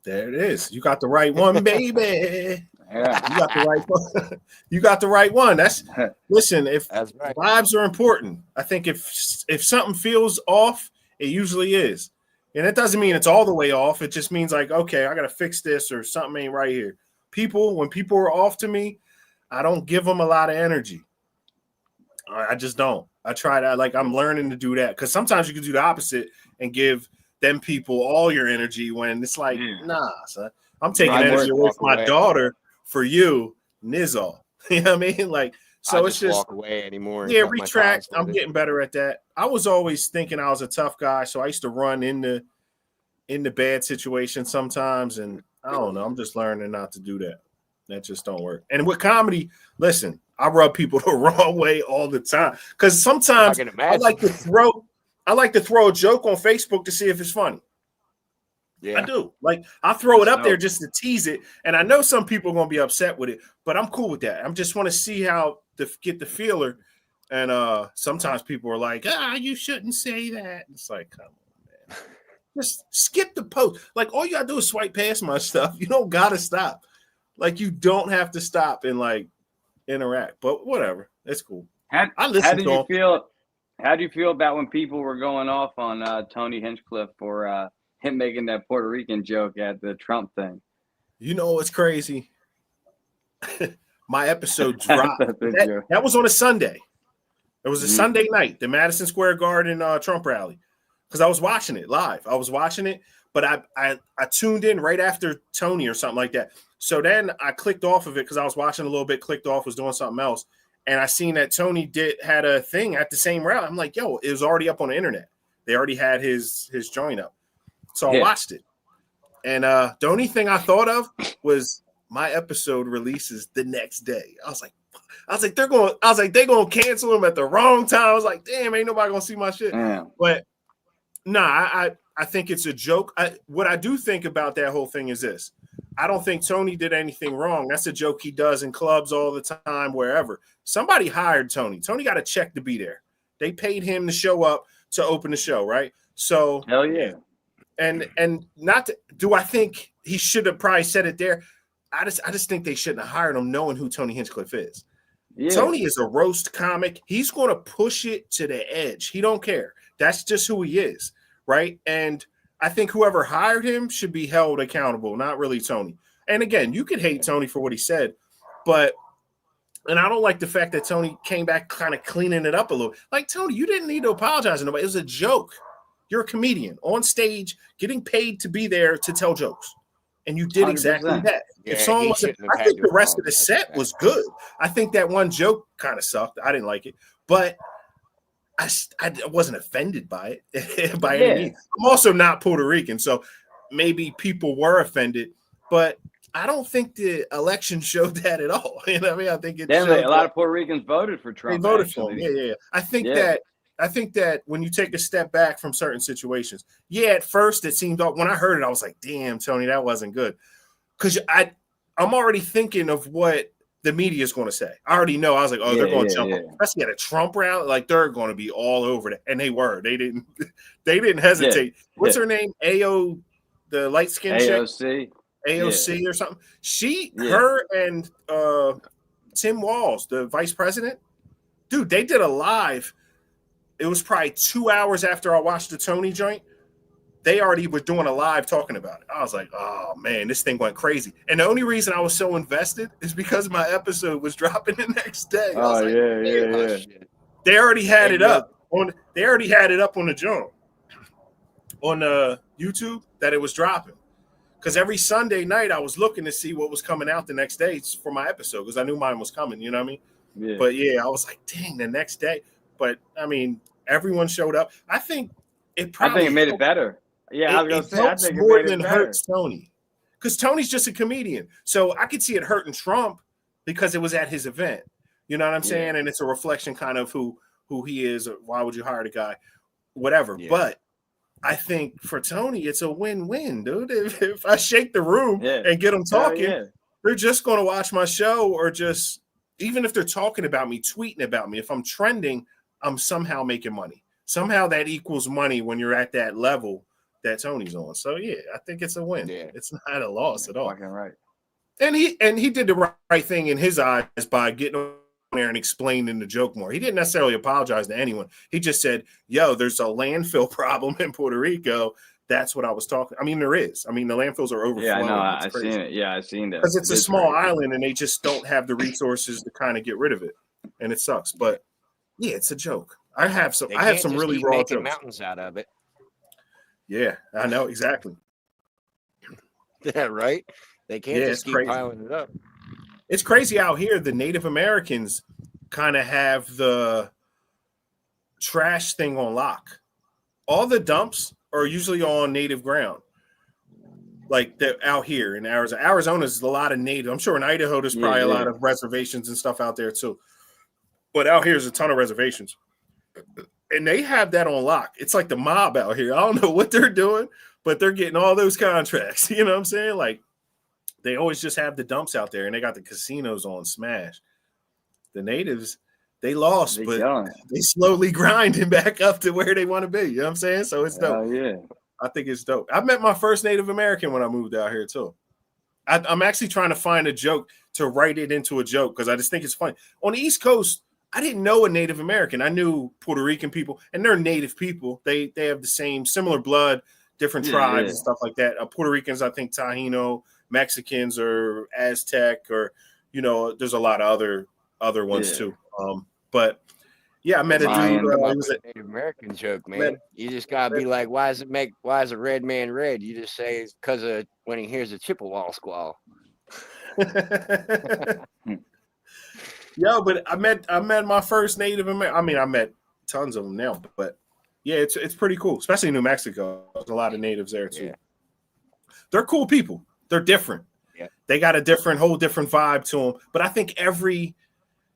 There it is. You got the right one, baby. Yeah. You got the right one. You got the right one. Listen, That's right. Vibes are important. I think if something feels off, it usually is. And it doesn't mean it's all the way off. It just means like, okay, I got to fix this or something ain't right here. When people are off to me, I don't give them a lot of energy. I just don't. I try to, like, I'm learning to do that, because sometimes you can do the opposite and give them people all your energy when it's like, nah, son. I'm taking energy away from my daughter for you, Nizzle. You know what I mean? Like, so it's just walk away anymore. Yeah, retract. I'm getting better at that. I was always thinking I was a tough guy, so I used to run into bad situations sometimes, and I don't know. I'm just learning not to do that. That just don't work. And with comedy, listen, I rub people the wrong way all the time, because sometimes I like to throw a joke on Facebook to see if it's funny. Yeah, I do. Like, I throw it up there just to tease it, and I know some people are gonna be upset with it, but I'm cool with that. I just want to see how to get the feeler. And sometimes people are like, you shouldn't say that. It's like, come on, man. Just skip the post. Like, all you gotta do is swipe past my stuff. You don't gotta stop. Like, you don't have to stop and like interact. But whatever, it's cool. How do you feel about when people were going off on Tony Hinchcliffe for him making that Puerto Rican joke at the Trump thing? You know what's crazy? My episode dropped. That was on a Sunday. It was a Sunday night, the Madison Square Garden Trump rally, because I was watching it live. I was watching it, but I tuned in right after Tony or something like that. So then I clicked off of it because I was watching a little bit, clicked off, was doing something else. And I seen that Tony had a thing at the same rally. I'm like, yo, it was already up on the internet. They already had his joint up. So I watched it. And the only thing I thought of was my episode releases the next day. I was like, they're gonna cancel him at the wrong time. I was like, damn, ain't nobody gonna see my shit. Damn. But nah, I I think it's a joke. What I do think about that whole thing is this. I don't think Tony did anything wrong. That's a joke he does in clubs all the time, wherever. Somebody hired Tony. Tony got a check to be there. They paid him to show up to open the show, right? So Hell yeah. And not to, do I think he should have probably said it there? I just think they shouldn't have hired him knowing who Tony Hinchcliffe is. Yeah. Tony is a roast comic. He's going to push it to the edge. He don't care. That's just who he is, right? And I think whoever hired him should be held accountable, not really Tony. And again, you could hate Tony for what he said, but and I don't like the fact that Tony came back kind of cleaning it up a little. Like, Tony, you didn't need to apologize to nobody. It was a joke. You're a comedian on stage getting paid to be there to tell jokes. And you did exactly 100%. that. Yeah, if someone was, I think the rest of the set was good. I think that one joke kind of sucked. I didn't like it, but I wasn't offended by it by any means. I'm also not Puerto Rican, so maybe people were offended, but I don't think the election showed that at all. You know what I mean? I think it showed a lot of Puerto Ricans voted for Trump. They voted for him. Yeah. I think that when you take a step back from certain situations, at first it seemed, when I heard it, I was like, damn, Tony, that wasn't good. Because I'm already thinking of what the media is going to say. I already know. I was like, they're going to jump, especially at a Trump rally. Like, they're going to be all over it. And they were. They didn't hesitate. What's her name? AO, the light skin chick? AOC or something. Her and Tim Walz, the vice president, dude, they did a live. It was probably 2 hours after I watched the Tony joint. They already were doing a live talking about it. I was like, oh man, this thing went crazy. And the only reason I was so invested is because my episode was dropping the next day. Oh, yeah. They already had it up on. They already had it up on the joint on YouTube that it was dropping. Because every Sunday night I was looking to see what was coming out the next day for my episode because I knew mine was coming. You know what I mean? Yeah. But I was like, dang, the next day. But I mean, everyone showed up. I think it made it better. Yeah, I was gonna say, I think it more made than it better. hurts Tony, because Tony's just a comedian. So I could see it hurting Trump because it was at his event. You know what I'm saying? And it's a reflection kind of who he is. Or why would you hire the guy? Whatever. Yeah. But I think for Tony, it's a win-win, dude. If I shake the room and get them talking, they're just going to watch my show, or just even if they're talking about me, tweeting about me. If I'm trending, I'm somehow making money. Somehow that equals money when you're at that level that Tony's on. So I think it's a win. Yeah. It's not a loss at all. Fucking right. And he did the right thing in his eyes by getting on there and explaining the joke more. He didn't necessarily apologize to anyone. He just said, yo, there's a landfill problem in Puerto Rico. That's what I was talking. I mean, there is. I mean, the landfills are overflowing. Yeah, I know. I've seen it. Yeah, I've seen that. Because it's a small island and they just don't have the resources to kind of get rid of it. And it sucks. But it's a joke. I have some really raw jokes. Mountains out of it. Yeah, I know exactly. Yeah, right. They can't just keep piling it up. It's crazy out here. The Native Americans kind of have the trash thing on lock. All the dumps are usually on native ground. Like they're out here in Arizona. Arizona's a lot of native. I'm sure in Idaho there's probably a lot of reservations and stuff out there too. But out here's a ton of reservations. And they have that on lock. It's like the mob out here. I don't know what they're doing, but they're getting all those contracts. You know what I'm saying? Like, they always just have the dumps out there, and they got the casinos on smash. The natives, they lost, but they slowly grinding back up to where they want to be. You know what I'm saying? So it's dope. I think it's dope. I met my first Native American when I moved out here, too. I'm actually trying to find a joke to write it into a joke because I just think it's funny. On the East Coast, I didn't know a Native American. I knew Puerto Rican people, and they're Native people. They have the same similar blood, different tribes and stuff like that. Puerto Ricans, I think Taino, Mexicans or Aztec, or there's a lot of other ones too. But I met a dude. It was a Native American joke, man. You just gotta be like, why is a red man red? You just say it's because of when he hears a Chippewa squall. Yo, but I met my first Native American. I mean, I met tons of them now, but it's pretty cool, especially in New Mexico. There's a lot of natives there too. Yeah. They're cool people. They're different. Yeah. They got a whole different vibe to them. But I think every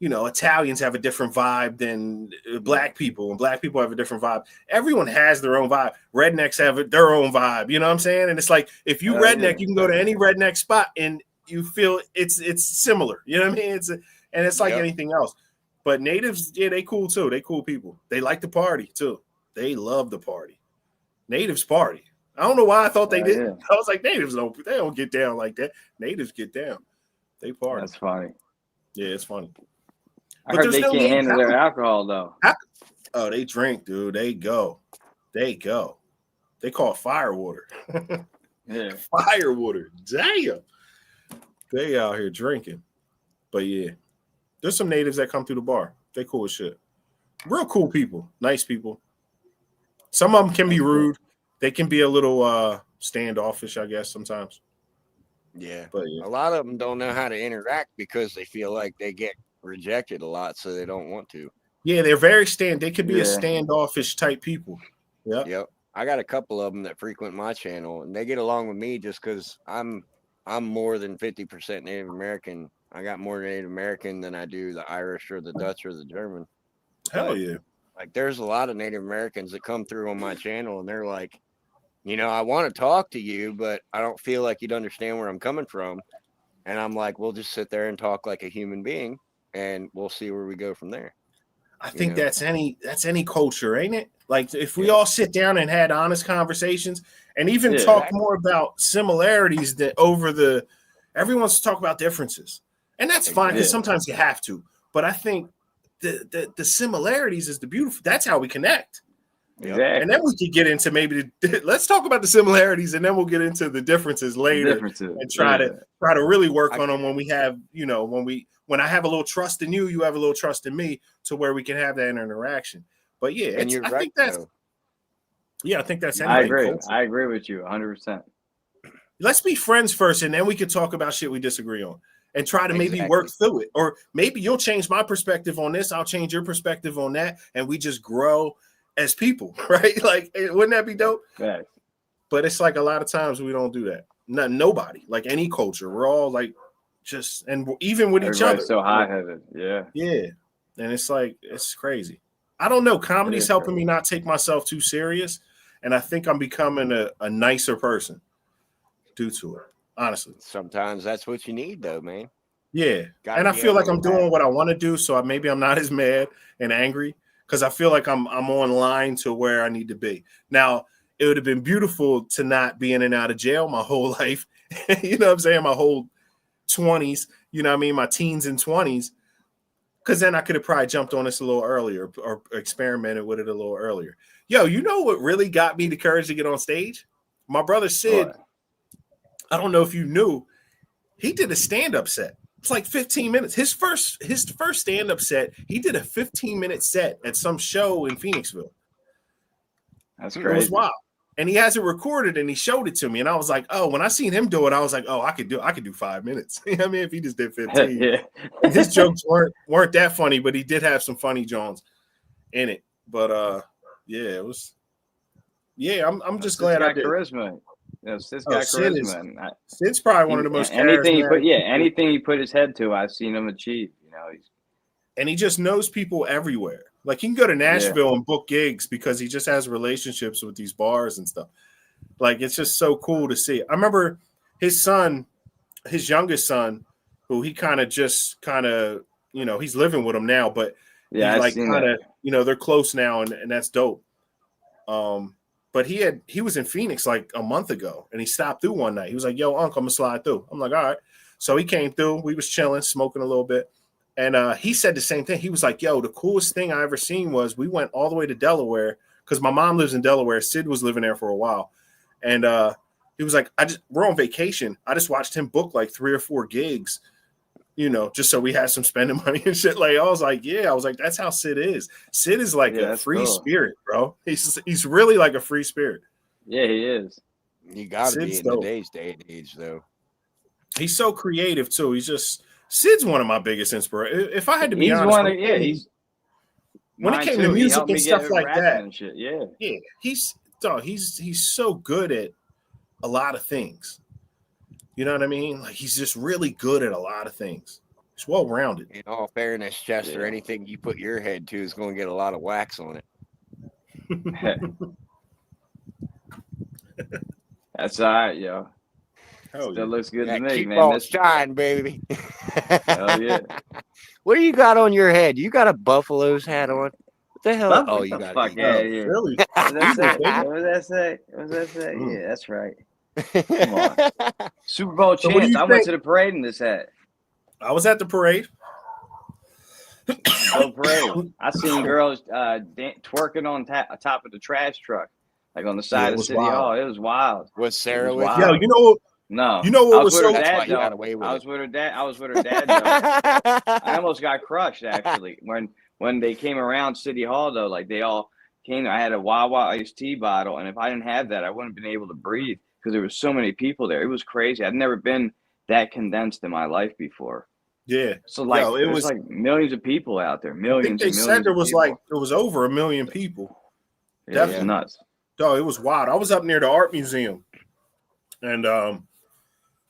Italians have a different vibe than black people, and black people have a different vibe. Everyone has their own vibe. Rednecks have their own vibe. You know what I'm saying? And it's like, if you redneck, you can go to any redneck spot and you feel it's similar. You know what I mean? It's like anything else. But natives, yeah, they cool too. They cool people. They like to party too. They love the party. Natives party. I don't know why I thought they didn't. Yeah. I was like, natives don't get down like that. Natives get down. They party. That's funny. Yeah, it's funny. I heard they can't handle their alcohol though. Oh, they drink, dude. They go. They call it firewater. Yeah, firewater. Damn. They out here drinking. But yeah, there's some natives that come through the bar. They cool as shit. Real cool people. Nice people. Some of them can be rude. They can be a little standoffish, I guess, sometimes. Yeah. But yeah. A lot of them don't know how to interact because they feel like they get rejected a lot, so they don't want to. Yeah, they're very they could be a standoffish type people. Yep. I got a couple of them that frequent my channel, and they get along with me just because I'm more than 50% Native American. I got more Native American than I do the Irish or the Dutch or the German. Hell yeah. Like, there's a lot of Native Americans that come through on my channel, and they're like, I want to talk to you, but I don't feel like you'd understand where I'm coming from. And I'm like, we'll just sit there and talk like a human being, and we'll see where we go from there. I think that's any culture, ain't it? Like, if we all sit down and had honest conversations and even talk more about similarities everyone wants to talk about differences. And that's fine, because sometimes you have to. But I think the similarities is the beautiful. That's how we connect. Exactly. And then we could get into let's talk about the similarities, and then we'll get into the differences later and try to really work on them when we have, when I have a little trust in you, you have a little trust in me, to where we can have that interaction. But yeah, and you're right. I think that's. I agree. Culture. I agree with you 100%. Let's be friends first, and then we can talk about shit we disagree on, and try to maybe work through it. Or maybe you'll change my perspective on this, I'll change your perspective on that, and we just grow as people, right? Like, wouldn't that be dope? Yeah. But it's like a lot of times we don't do that. Nobody, like any culture, we're all like and even with each other. So high-headed, yeah. And it's like, it's crazy. I don't know. Comedy's helping me not take myself too serious, and I think I'm becoming a nicer person due to it. Honestly, sometimes that's what you need, though, man. Yeah, and I feel like I'm doing what I want to do, so maybe I'm not as mad and angry, because I feel like I'm on line to where I need to be. Now, it would have been beautiful to not be in and out of jail my whole life. You know what I'm saying? My whole 20s, you know what I mean? My teens and 20s. Because then I could have probably jumped on this a little earlier, or experimented with it a little earlier. Yo, you know what really got me the courage to get on stage? My brother Sid, I don't know if you knew, he did a stand-up set. It's like 15 minutes. His first stand-up set, he did a 15-minute set at some show in Phoenixville. That's crazy. It was wild. And he has it recorded, and he showed it to me. And I was like, oh, when I seen him do it, I was like, oh, I could do 5 minutes. You know what I mean? If he just did 15. His jokes weren't that funny, but he did have some funny Jones in it. But it was. Yeah, I'm just glad I did. Charisma. Sid's got charisma. Sid's probably one of the most anything he put his head to, I've seen him achieve. And he just knows people everywhere. Like, he can go to Nashville and book gigs because he just has relationships with these bars and stuff. Like, it's just so cool to see. I remember his youngest son, who he kind of, he's living with him now, but they're close now, and that's dope. But he was in Phoenix like a month ago, and he stopped through one night. He was like, yo, Unc, I'm gonna slide through. I'm like, all right. So he came through. We was chilling, smoking a little bit. And he said the same thing. He was like, yo, the coolest thing I ever seen was we went all the way to Delaware, because my mom lives in Delaware. Sid was living there for a while. And he was like, we're on vacation. I just watched him book like 3 or 4 gigs, just so we had some spending money and shit. Like, I was like, that's how Sid is. Sid is like a free spirit, bro. He's really like a free spirit. Yeah, he is. You got to be in today's day and age, though. He's so creative, too. Sid's one of my biggest inspirations. If I had to be honest, when it came to music and stuff like that, and shit, he's so good at a lot of things. You know what I mean? Like, he's just really good at a lot of things. It's well rounded. In all fairness, Chester, Yeah. anything you put your head to is going to get a lot of wax on it. That's all right, yo. Hell Still yeah. looks good to That me, keep man. on That's shine, baby. hell yeah. What do you got on your head? You got a Buffalo's hat on? What the hell? Buff, Oh, get you the got fuck an out Oh, of here. Philly. What that Eagles, say? baby. What does that say? What does that say? Mm. Yeah, that's right. Eagle. Come on. Super Bowl So what do champs. you I went think? to the parade in this hat. I was at the parade. Dope parade. I seen girls twerking on top of the trash truck, like on the Yeah, side it of was City wild. Hall. It was wild. Was It Sarah was with Yo, wild. No, you know I what was was with her so That's why dad you got though. away with I it. was with her dad. I was with her dad though. I almost got crushed actually when they came around City Hall though. Like they all came. I had a Wawa iced tea bottle, and if I didn't have that, I wouldn't have been able to breathe because there was so many people there. It was crazy. I'd never been that condensed in my life before. Yeah. So like Yo, it there's was. like millions of people out there, I think millions they and said millions there of was like people. it was over 1 million people. Yeah, it was Definitely. nuts. Yo, it was wild. I was up near the art museum, and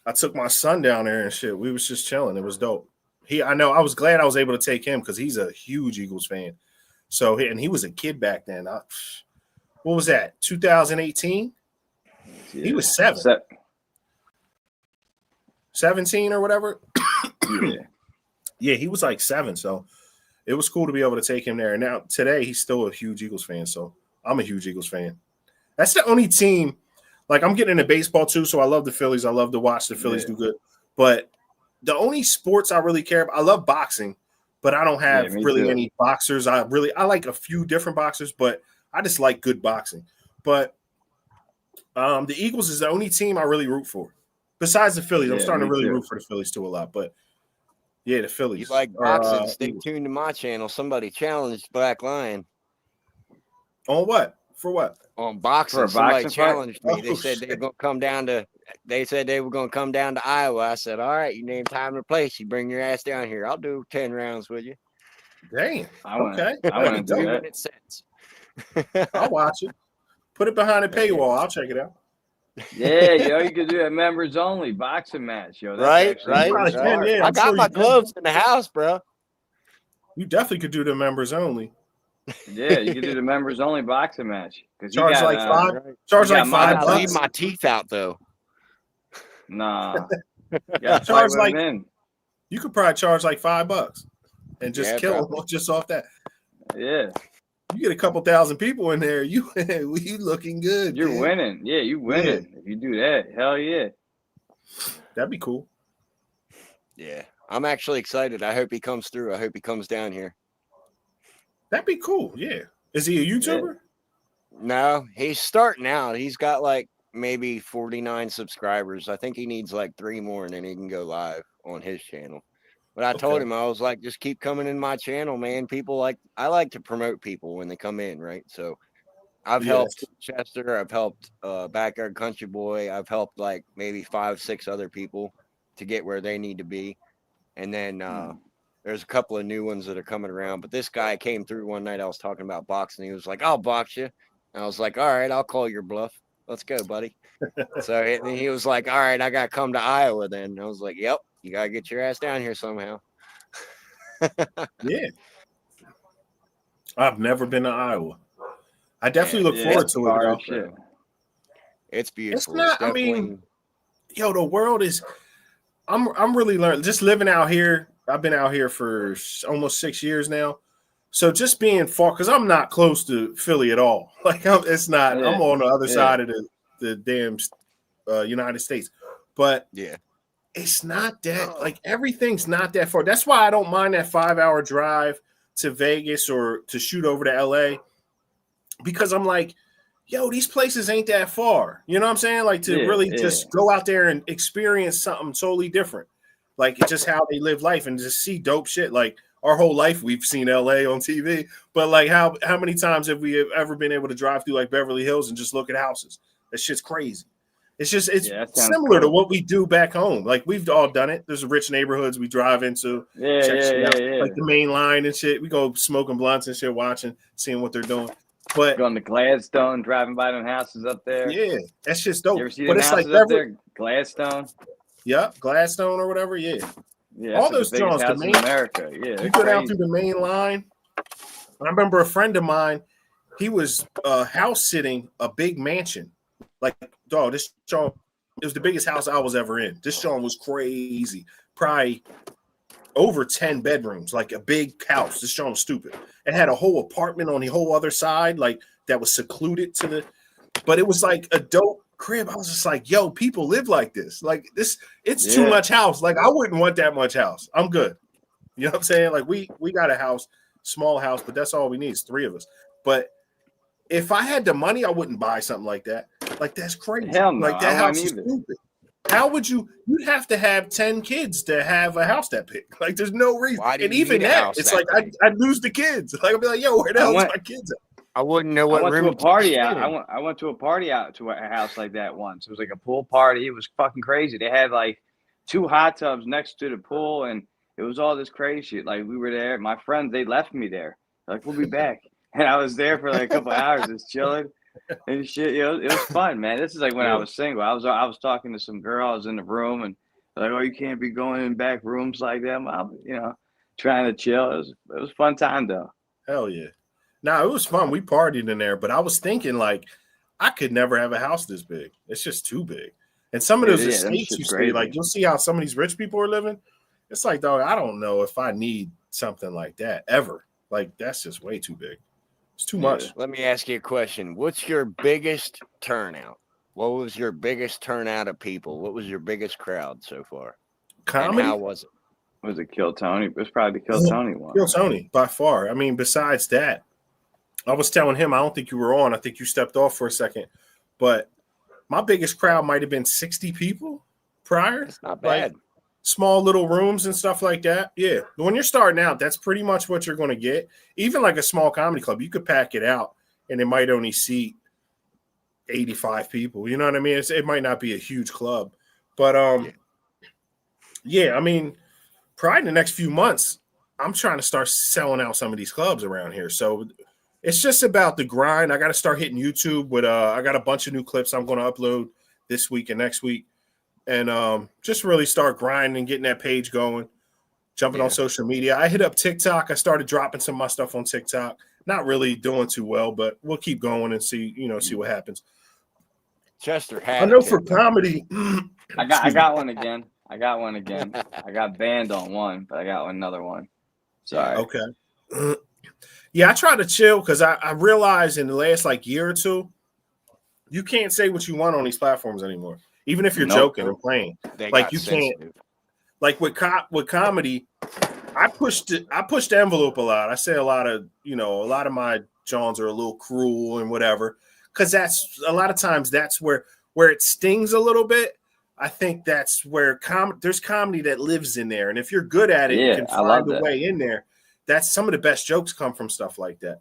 I took my son down there and shit. We was just chilling. It was dope. I know. I was glad I was able to take him because he's a huge Eagles fan. So, and he was a kid back then. What was that? 2018. Yeah. He was 17 or whatever. Yeah. Yeah, he was like 7. So it was cool to be able to take him there. And now today he's still a huge Eagles fan. So I'm a huge Eagles fan. That's the only team. Like I'm getting into baseball too, so I love the Phillies. I love to watch the Phillies do good. But the only sports I really care about, I love boxing, but I don't have me really too. any boxers. I like a few different boxers, but I just like good boxing. But the Eagles is the only team I really root for. Besides the Phillies, I'm Yeah, starting to me really too. root for the Phillies too a lot. But yeah, the Phillies. You like are, boxing? Stay Eagles. tuned to my channel. Somebody challenged Black Lion On what? For what? on boxing. For a Somebody boxing fight? challenged me. They Oh, said they shit. were gonna come down to. They said they were gonna come down to Iowa. I said, all right, you name time and place. You bring your ass down here. I'll do 10 rounds with you. Damn. I want Okay. I want to do 2 that. minute sets. I'll watch it. Put it behind a paywall. I'll check it out. Yeah, yo, you could do a members only boxing match, yo. That's Right, actually right, pretty right. smart. Yeah, I I'm got sure my you can. gloves in the house, bro. You definitely could do the members only. Yeah, you could do the members only boxing match because you Charge got like five. Right. Charge you like got I $5 gotta leave bucks. my teeth out though. Nah, you got to fight Charge with like men. you could probably charge like $5 and just Yeah, kill probably. them just off that. Yeah, You get a couple thousand people in there. You looking good. you're kid. winning. Yeah, you winning if you do that. Hell yeah. That'd be cool. Yeah, I'm actually excited. I hope he comes through. I hope he comes down here. That'd be cool. Yeah. Is he a YouTuber? No, he's starting out. He's got like maybe 49 subscribers. I think he needs like 3 more and then he can go live on his channel. But I told Okay. him, I was like, just keep coming in my channel, man. I like to promote people when they come in, right? So I've Yeah, helped Chester, I've helped Backyard Country Boy, I've helped like maybe 5, 6 other people to get where they need to be. And then there's a couple of new ones that are coming around. But this guy came through one night. I was talking about boxing. He was like, I'll box you. And I was like, all right, I'll call your bluff. Let's go, buddy. So and he was like, all right, I got to come to Iowa then. And I was like, yep, you got to get your ass down here somehow. Yeah. I've never been to Iowa. I definitely look Yeah, forward it's to it. far Though. as shit. It's beautiful. not- I mean, Yo, the world is. I'm really learning. Just living out here. I've been out here for almost 6 years now. So just being far, because I'm not close to Philly at all. Like it's not. Yeah, I'm on the other yeah. side of the damn United States. But yeah. it's not that. Like everything's not that far. That's why I don't mind that 5-hour drive to Vegas or to shoot over to LA. Because I'm like, yo, these places ain't that far. You know what I'm saying? Like to really just go out there and experience something totally different. Like it's just how they live life and just see dope shit. Like our whole life we've seen LA on TV, but like how many times have we ever been able to drive through like Beverly Hills and just look at houses? That shit's crazy. It's just it's similar to what we do back home. Like we've all done it. There's rich neighborhoods we drive into, check shit out, like the main line and shit. We go smoking blunts and shit, watching, seeing what they're doing. But going to Gladstone, driving by them houses up there. Yeah, that's just dope. You ever see but them it's houses like up there? Gladstone. Yeah, Gladstone or whatever. Yeah, Yeah, All that's those the biggest Johns, the house in main, America. Yeah, they're you go down through crazy. the main line. I remember a friend of mine, he was house sitting a big mansion. Like, dog, this John, it was the biggest house I was ever in. This John was crazy. Probably over 10 bedrooms, like a big house. This John was stupid. It had a whole apartment on the whole other side, like that was secluded to the, but it was like a dope crib. I was just like, yo, people live like this. Like this, it's too Yeah. much house. Like I wouldn't want that much house. I'm good. You know what I'm saying? Like we got a house, small house, but that's all we need is 3 of us. But if I had the money, I wouldn't buy something like that. Like that's crazy. Hell no, Like that I house wouldn't is either. stupid. How would you? You'd have to have 10 kids to have a house that big. Like there's no reason. Why do And you even need a that, house it's that like big? I'd lose the kids. Like I'd be like, yo, where the I hell's went- my kids at? I wouldn't know I what went room to a to party sit out. in. I went to a party out to a house like that once. It was like a pool party. It was fucking crazy. They had like 2 hot tubs next to the pool, and it was all this crazy shit. Like we were there. My friends, they left me there. Like we'll be back, and I was there for like a couple hours, just chilling and shit. You know, it was fun, man. This is like when I was single. I was talking to some girls in the room, and they're like, oh, you can't be going in back rooms like that. I'm, you know, trying to chill. It was a fun time though. Hell yeah. Now it was fun. We partied in there, but I was thinking like I could never have a house this big. It's just too big. And some of those Yeah, them estates shit's you see, crazy. like you'll see how some of these rich people are living. It's like, dog, I don't know if I need something like that ever. Like that's just way too big. It's too much. Let me ask you a question. What's your biggest turnout? What was your biggest turnout of people? What was your biggest crowd so far? Comedy? And how was it? Was it Kill Tony? It was probably the Kill Tony one. Kill Tony, by far. I mean, besides that, I was telling him, I don't think you were on. I think you stepped off for a second. But my biggest crowd might have been 60 people prior. It's not bad. Like, small little rooms and stuff like that. Yeah. When you're starting out, that's pretty much what you're going to get. Even like a small comedy club, you could pack it out and it might only seat 85 people. You know what I mean? It might not be a huge club. But yeah, I mean, probably in the next few months, I'm trying to start selling out some of these clubs around here. So it's just about the grind. I got to start hitting YouTube with I got a bunch of new clips I'm going to upload this week and next week. And just really start grinding and getting that page going, jumping on social media. I hit up TikTok. I started dropping some of my stuff on TikTok. Not really doing too well, but we'll keep going and see what happens. Chester had I know for comedy. I got one again. I got banned on one, but I got another one. Sorry. Okay. Yeah, I try to chill because I realized in the last like year or two, you can't say what you want on these platforms anymore. Even if you're joking and playing, like you can't. Like with comedy, I pushed the envelope a lot. I say a lot of my Johns are a little cruel and whatever, because that's a lot of times that's where it stings a little bit. I think that's where there's comedy that lives in there, and if you're good at it, you can find a way in there. That's some of the best jokes come from stuff like that.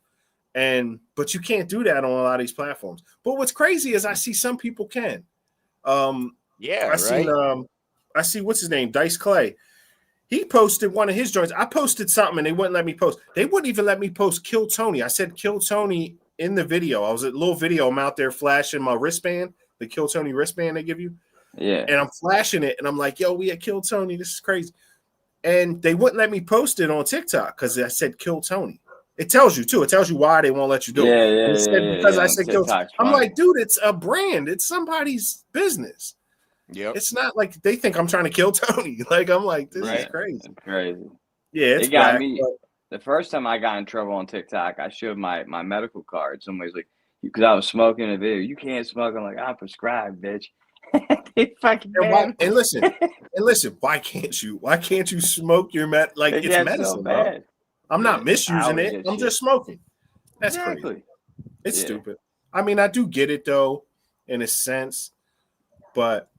But you can't do that on a lot of these platforms. But what's crazy is I see some people can. I see what's his name, Dice Clay. He posted one of his joints. I posted something and they wouldn't let me post. They wouldn't even let me post Kill Tony. I said Kill Tony in the video. I was a little video. I'm out there flashing my wristband, the Kill Tony wristband they give you. Yeah. And I'm flashing it and I'm like, yo, we at Kill Tony. This is crazy. And they wouldn't let me post it on TikTok because I said Kill Tony. It tells you too. It tells you why they won't let you do it. Because I said Kill Tony. I'm like, dude, it's a brand. It's somebody's business. Yep. It's not like they think I'm trying to kill Tony. Like I'm like, this is crazy. It's crazy. Yeah, it's it got me. The first time I got in trouble on TikTok, I showed my medical card. Somebody's like, because I was smoking a video. You can't smoke. I'm like, I'm prescribed, bitch. They fucking and listen, why can't you? Why can't you smoke your like it's medicine, so bro. I'm not misusing it. I'm just smoking. That's crazy. It's stupid. I mean, I do get it though, in a sense, but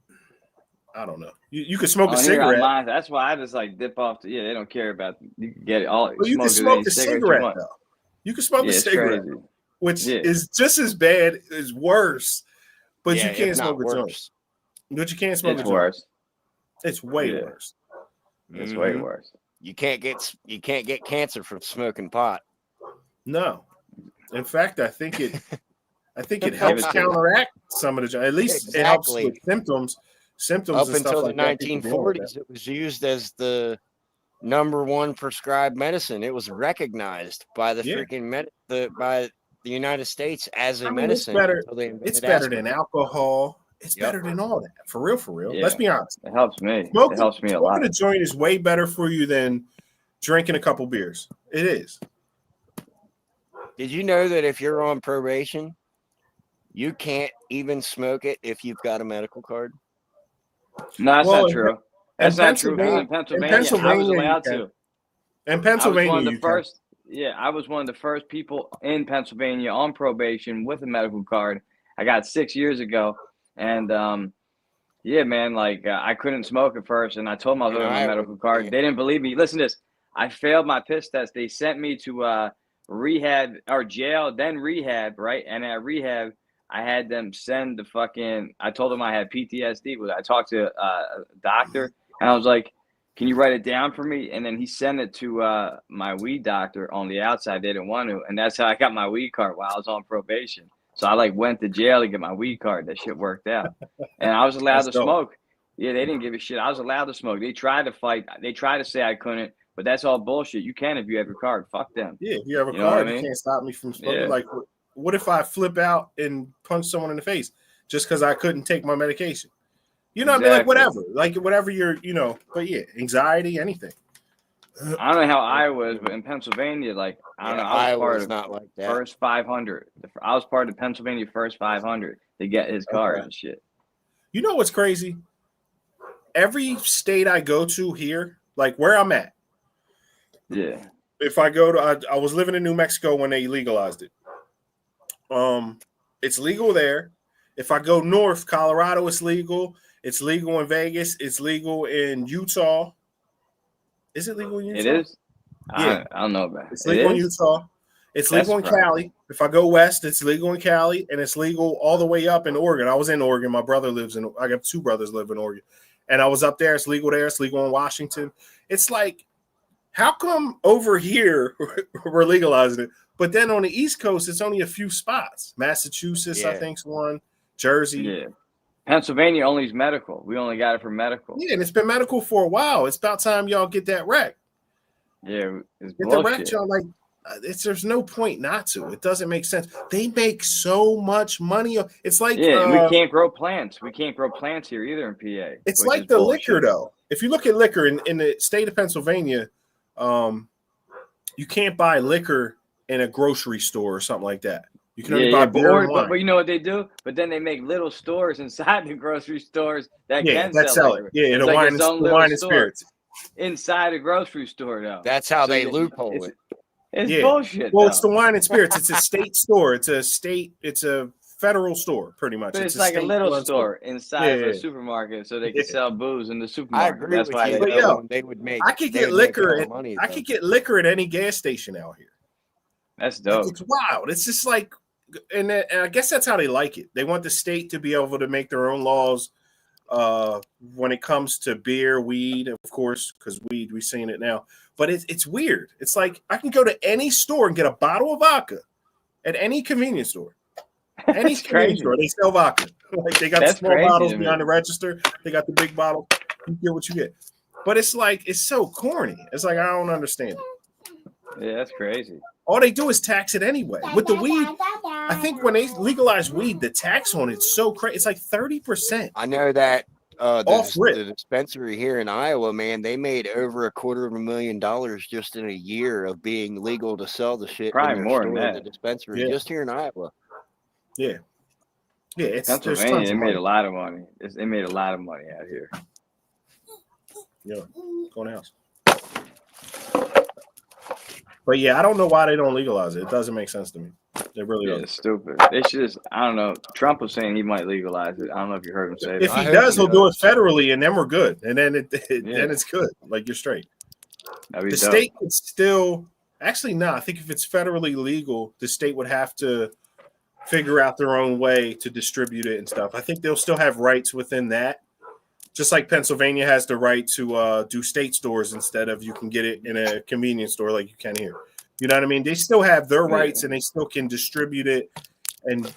I don't know. You could smoke a cigarette. That's why I just like dip off. They don't care about. You can get it all. Well, you can smoke a cigarette though. You can smoke a cigarette, which is just as bad, is worse. But you can't smoke a joint. But you can't smoke a joint. Worse. It's way worse. It's way worse. You can't get cancer from smoking pot. No. In fact, I think it helps counteract some of the. At least it helps with symptoms. Up until the 1940s, it was used as the #1 prescribed medicine. It was recognized by the Yeah. freaking by the United States as a I mean, it's medicine better. until they It's invented better than aspirin. alcohol. It's Yep. better than all that. For real, for real. Let's Yeah, be honest. it helps me. It Smoking, helps me a smoking lot. a joint is way better for you than drinking a couple beers. It is. Did you know that if you're on probation, you can't even smoke it if you've got a medical card? No, that's Well, not true. in That's not true because Pennsylvania, in in Pennsylvania, I was Pennsylvania, you allowed can. to. In I was one Pennsylvania, of the you can. first. Yeah, I was one of the first people in Pennsylvania on probation with a medical card. I got 6 years ago, and yeah, man, like I couldn't smoke at first, and I told them I was and on my I would. medical card. They didn't believe me. Listen to this. I failed my piss test. They sent me to rehab or jail, then rehab, right? And at rehab, I had them send the fucking. I told them I had PTSD. But I talked to a doctor, and I was like, "Can you write it down for me?" And then he sent it to my weed doctor on the outside. They didn't want to, and that's how I got my weed card while I was on probation. So I like went to jail to get my weed card. That shit worked out, and I was allowed That's to dope. smoke. Yeah, they didn't give a shit. I was allowed to smoke. They tried to fight. They tried to say I couldn't, but that's all bullshit. You can if you have your card. Fuck them. Yeah, if you have a You know what I card, you mean? can't stop me from smoking. Yeah. Like, what if I flip out and punch someone in the face just because I couldn't take my medication? You know what I mean? Like, Exactly. whatever you're, but yeah, anxiety, anything. I don't know how Iowa is, but in Pennsylvania, like I don't Yeah, know. I was part Iowa's of not like that. first 500. I was part of the Pennsylvania first 500 to get his card Okay. and shit. You know what's crazy? Every state I go to here, like where I'm at, Yeah. if I go to, I was living in New Mexico when they legalized it. It's legal there. If I go north, Colorado, it's legal. It's legal in Vegas. It's legal in Utah. Is it legal in Utah? It is. Yeah. I don't know about it. It's legal in Utah. It's That's legal in surprising. Cali. If I go west, it's legal in Cali, and it's legal all the way up in Oregon. I was in Oregon. My brother lives in. I got 2 brothers live in Oregon, and I was up there. It's legal there. It's legal in Washington. It's like, how come over here we're legalizing it, but then on the East Coast it's only a few spots? Massachusetts, I Yeah. think, is one. Jersey. Yeah. Pennsylvania only is medical. We only got it for medical. Yeah, and it's been medical for a while. It's about time y'all get that rec. Yeah, it's Get the bullshit. rec, y'all. Like, there's no point not to. It doesn't make sense. They make so much money. It's like Yeah, and we can't grow plants. We can't grow plants here either in PA. it's which like is the bullshit. liquor though. If you look at liquor in the state of Pennsylvania, you can't buy liquor in a grocery store or something like that. You can only buy beer and wine. But you know what they do? But then they make little stores inside the grocery stores that can that sell it. liquor. Yeah, It's the like wine, its own the little wine and store spirits. inside a grocery store, though. That's how So they you- loophole it. It's Yeah. bullshit. Well, though. it's the wine and spirits. It's a state store. It's a federal store, pretty much. But it's like a little state-run store inside of Yeah. a supermarket, so they can Yeah. sell booze in the I supermarket. agree That's with why you. But they. yo, They would make. I could they get would make liquor. all the At, money. I though. could get liquor at any gas station out here. That's Like, dope. it's wild. It's just like, and I guess that's how they like it. They want the state to be able to make their own laws when it comes to beer, weed, of course, because we've seen it now. But it's weird. It's like I can go to any store and get a bottle of vodka at any convenience store. Any That's convenience crazy. store, they sell vodka. Like they got That's the small crazy bottles to me. behind the register. They got the big bottle. You get what you get. But it's like it's so corny. It's like I don't understand it. Yeah, that's crazy. All they do is tax it anyway. With the weed, I think when they legalize weed, the tax on it's so crazy. It's like 30%. I know that Off rip. the dispensary here in Iowa, man, they made over $250,000 just in a year of being legal to sell the shit Probably in their more than store in that. the dispensary, Yeah. just here in Iowa. Yeah. Yeah, it's there's Pennsylvania, tons they of made money. a lot of money. They made a lot of money out here. Yeah, go in the house. But yeah, I don't know why they don't legalize it. It doesn't make sense to me. It really Yeah, doesn't. it's stupid. They should just, I don't know. Trump was saying he might legalize it. I don't know if you heard him say If that. he hope does, he he'll do it does. federally, and then we're good. And then then Yeah. it's good. Like you're straight. That'd be The dope. state could still actually no. I think if it's federally legal, the state would have to figure out their own way to distribute it and stuff. I think they'll still have rights within that. Just like Pennsylvania has the right to do state stores instead of you can get it in a convenience store like you can here. You know what I mean? They still have their rights and they still can distribute it and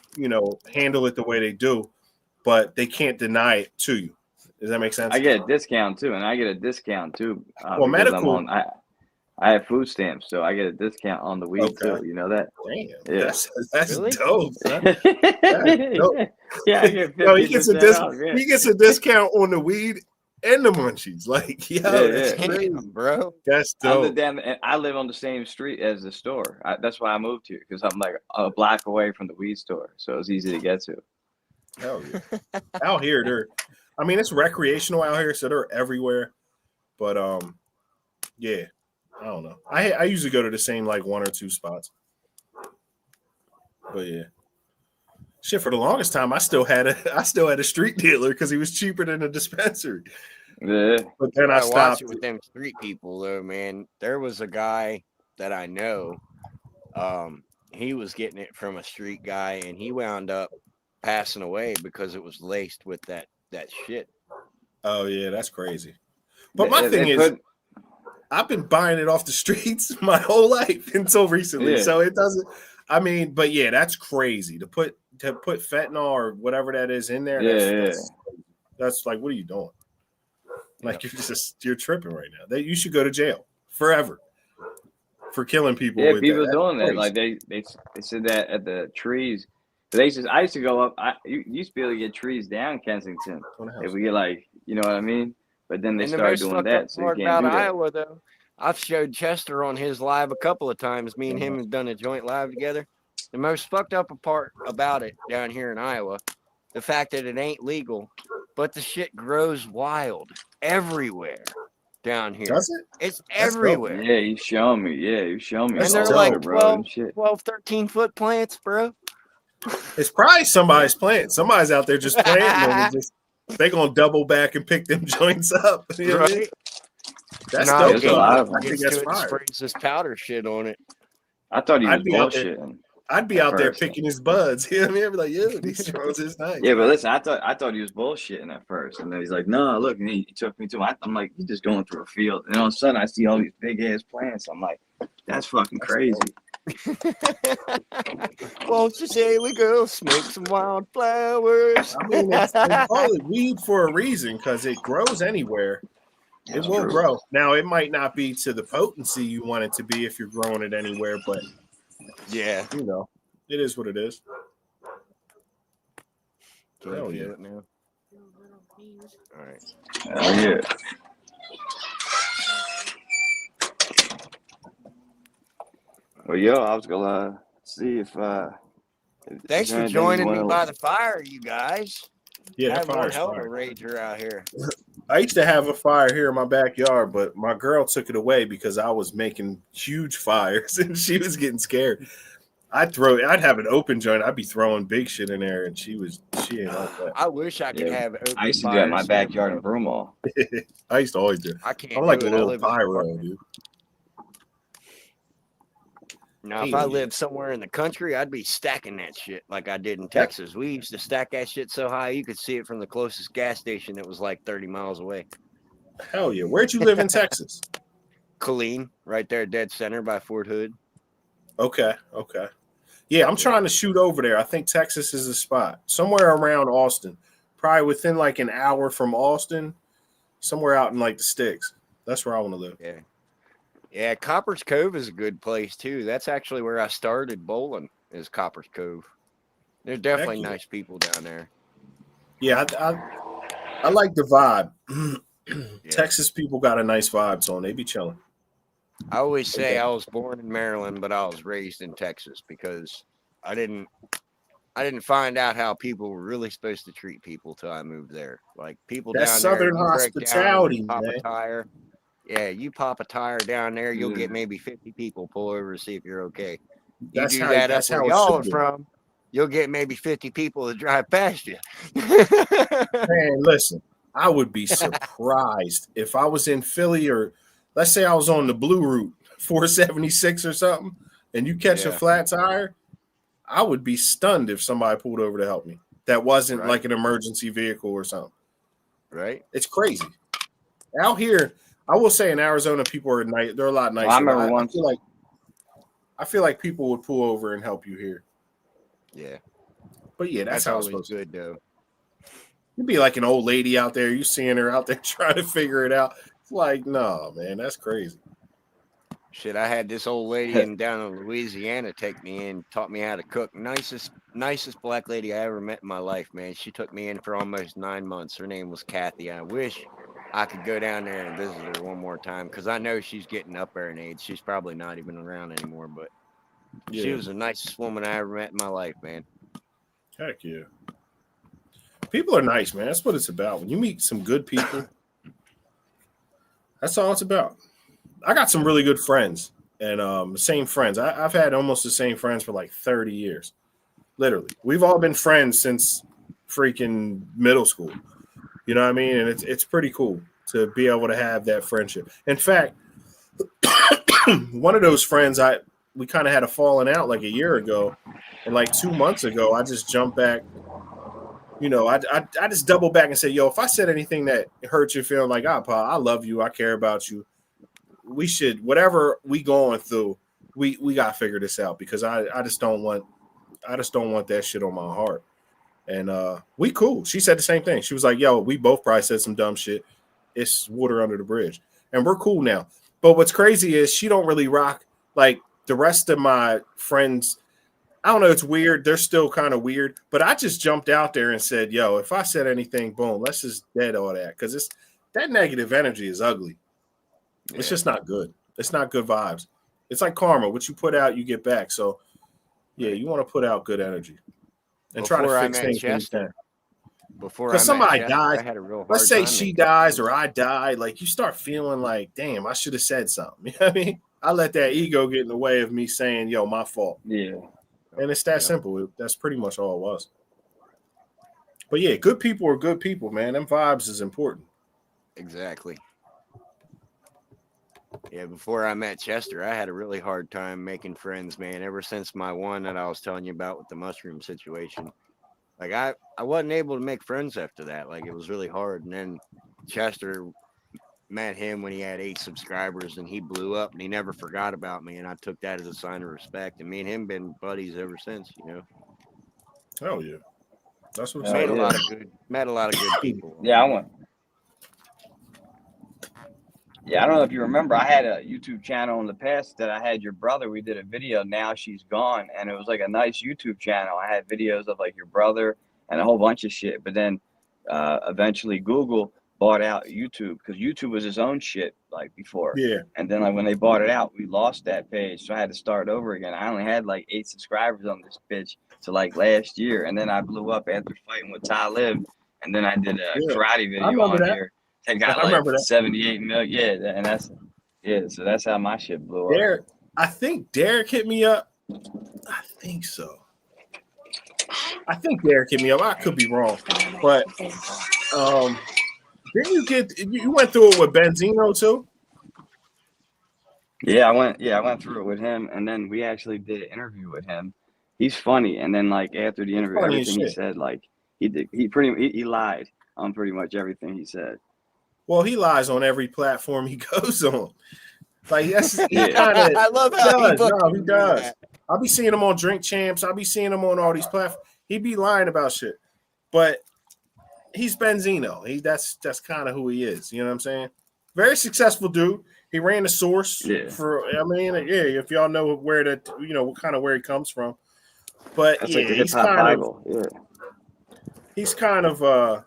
handle it the way they do, but they can't deny it to you. Does that make sense? I get a discount too, and I get a discount too Well, because medical. I have food stamps, so I get a discount on the weed Okay. too. You know that? Damn, Yeah. that's Really? dope. That's dope. Yeah, I get Yo, he 50% off. Yeah. he gets a discount on the weed and the munchies. Like, yo, Yeah, that's yeah. crazy. Damn, bro. That's dope. I live on the same street as the store. That's why I moved here because I'm like a block away from the weed store, so it's easy to get to. Hell yeah. Out here, I mean, it's recreational out here, so they're everywhere. But yeah, I don't know. I usually go to the same like one or two spots. But yeah. Shit, for the longest time, I still had a street dealer because he was cheaper than a dispensary. Yeah. But then I I watch stopped. it with them street people though, man. There was a guy that I know. He was getting it from a street guy, and he wound up passing away because it was laced with that shit. Oh yeah, that's crazy. But They- my they thing is, put- I've been buying it off the streets my whole life until recently. Yeah. So it doesn't. I mean, but yeah, that's crazy to put fentanyl or whatever that is in there. Yeah, That's like, what are you doing? Like you're tripping right now. You should go to jail forever for killing people. yeah, with people that. doing that. Crazy. Like they said that at the trees. I used to go up. You used to be able to get trees down Kensington if we get like, you know what I mean. But then they And the started most doing fucked that, up so you part can't about do that. Iowa, though, I've showed Chester on his live a couple of times. Me and him have done a joint live together. The most fucked up part about it down here in Iowa, the fact that it ain't legal, but the shit grows wild everywhere down here. Does it? It's dope. everywhere. Yeah, you showed me. Yeah, you showed me. That's And they're dope. like bro, 12, and shit. 12, 13-foot plants, bro. It's probably somebody's planting. Somebody's out there just planting them and just they gonna double back and pick them joints up. You know what I mean? Right? That's Nah, dope. There's a though. lot of I them. think gets that's to it and fire. sprays this powder shit on it. I thought he was I'd be out there. bullshitting. I'd be At out there first. picking his buds. You know what I mean? I'd be like, yo, these drones is nice. Yeah, but listen, I thought he was bullshitting at first, and then he's like, "No, look," and he took me to. I'm like, "He's just going through a field," and all of a sudden, I see all these big ass plants. I'm like, "That's fucking crazy." Won't you say we go smoke some wildflowers? I mean, they call it weed for a reason because it grows anywhere. It will true. grow. Now, it might not be to the potency you want it to be if you're growing it anywhere, but Yeah. you know, it is what it is. Can I Hell feel yeah. it now? All right. Oh yeah. Well, yo, I was gonna see if. Thanks for joining me by the fire, you guys. Yeah, I that have one fire's hell of a fire. rager out here. I used to have a fire here in my backyard, but my girl took it away because I was making huge fires and she was getting scared. I'd have an open joint. I'd be throwing big shit in there, and she ain't like that. I wish I could Yeah, have open I used to do that in my fires backyard here, in Broomall. I used to always do. I can't I'm like do a it. I little live in an pyro, apartment. dude. Now, if I lived somewhere in the country, I'd be stacking that shit like I did in Texas. We used to stack that shit so high you could see it from the closest gas station that was like 30 miles away. Hell yeah. Where'd you live in Texas? Colleen, right there, dead center by Fort Hood. Okay. Yeah, I'm trying to shoot over there. I think Texas is a spot. Somewhere around Austin. Probably within like an hour from Austin. Somewhere out in like the sticks. That's where I want to live. Yeah. Yeah, Copper's Cove is a good place too. That's actually where I started bowling, is Copper's Cove. There's definitely Heck yeah. nice people down there. Yeah, I like the vibe. Yeah. Texas people got a nice vibe, so they be chilling. I always say I was born in Maryland, but I was raised in Texas because I didn't find out how people were really supposed to treat people till I moved there. Like people That's down Southern there, you break down, hospitality, you pop man. a tire. Yeah, you pop a tire down there, you'll Yeah. get maybe 50 people pull over to see if you're okay. You That's do how that that's up how where it y'all should are be. from, you'll get maybe 50 people to drive past you. Man, listen, I would be surprised if I was in Philly or let's say I was on the Blue Route 476 or something, and you catch a Yeah. flat tire. I would be stunned if somebody pulled over to help me. That wasn't Right. like an emergency vehicle or something. Right? It's crazy. Out here, I will say in Arizona, people are nice. They're a lot nicer. Well, I remember once. I feel like people would pull over and help you here. Yeah. But yeah, that's That's how it's always supposed to be. good though. You'd be like an old lady out there. You seeing her out there trying to figure it out. It's like, no, man, that's crazy. Shit, I had this old lady down in Louisiana take me in, taught me how to cook. Nicest black lady I ever met in my life, man. She took me in for almost 9 months. Her name was Kathy. I wish I could go down there and visit her one more time because I know she's getting up there in age. She's probably not even around anymore, but she was the nicest woman I ever met in my life, man. Heck yeah. People are nice, man. That's what it's about. When you meet some good people, that's all it's about. I got some really good friends, and the same friends. I've had almost the same friends for like 30 years. Literally. We've all been friends since freaking middle school. You know what I mean? And it's pretty cool to be able to have that friendship. In fact, one of those friends, we kind of had a falling out like a year ago, and like 2 months ago, I just jumped back. You know, I just double back and say, yo, if I said anything that hurt you feeling like, Pa, I love you, I care about you, we should, whatever we going through, we got to figure this out because I just don't want that shit on my heart. And we cool. She said the same thing. She was like, yo, we both probably said some dumb shit. It's water under the bridge. And we're cool now. But what's crazy is she don't really rock like the rest of my friends. I don't know. It's weird. They're still kind of weird. But I just jumped out there and said, yo, if I said anything, boom, let's just dead all that. Because that negative energy is ugly. Yeah. It's just not good. It's not good vibes. It's like karma. What you put out, you get back. So, yeah, you want to put out good energy and try to fix things when you can. Because somebody dies, let's say she dies or I die, like you start feeling like, damn, I should have said something. You know what I mean? I let that ego get in the way of me saying, yo, my fault. Yeah. And it's that simple. That's pretty much all it was. But yeah, good people are good people, man. Them vibes is important. Exactly. Yeah, before I met Chester, I had a really hard time making friends, man. Ever since my one that I was telling you about with the mushroom situation. Like I wasn't able to make friends after that. Like it was really hard. And then Chester met him when he had 8 subscribers and he blew up and he never forgot about me. And I took that as a sign of respect. And me and him been buddies ever since, you know. Hell yeah. That's what met a lot of good people. Yeah, I don't know if you remember, I had a YouTube channel in the past that I had your brother. We did a video, Now She's Gone, and it was like a nice YouTube channel. I had videos of like your brother and a whole bunch of shit. But then eventually Google bought out YouTube because YouTube was his own shit like before. Yeah. And then like when they bought it out, we lost that page. So I had to start over again. I only had like 8 subscribers on this bitch to like last year. And then I blew up after fighting with Ty Liv. And then I did a karate video on here. It got like 78 million. Yeah, and so that's how my shit blew up. I think Derek hit me up. I think so. I think Derek hit me up. I could be wrong. But didn't you went through it with Benzino too? Yeah, I went through it with him, and then we actually did an interview with him. He's funny, and then like after the interview, everything he said, like he lied on pretty much everything he said. Well, he lies on every platform he goes on. Like that's I love how he does. I'll be seeing him on Drink Champs. I'll be seeing him on all these platforms. He be lying about shit, but he's Benzino. That's kind of who he is. You know what I'm saying? Very successful dude. He ran the source for. I mean, if y'all know where where he comes from, but that's like the hip hop Bible. He's kind of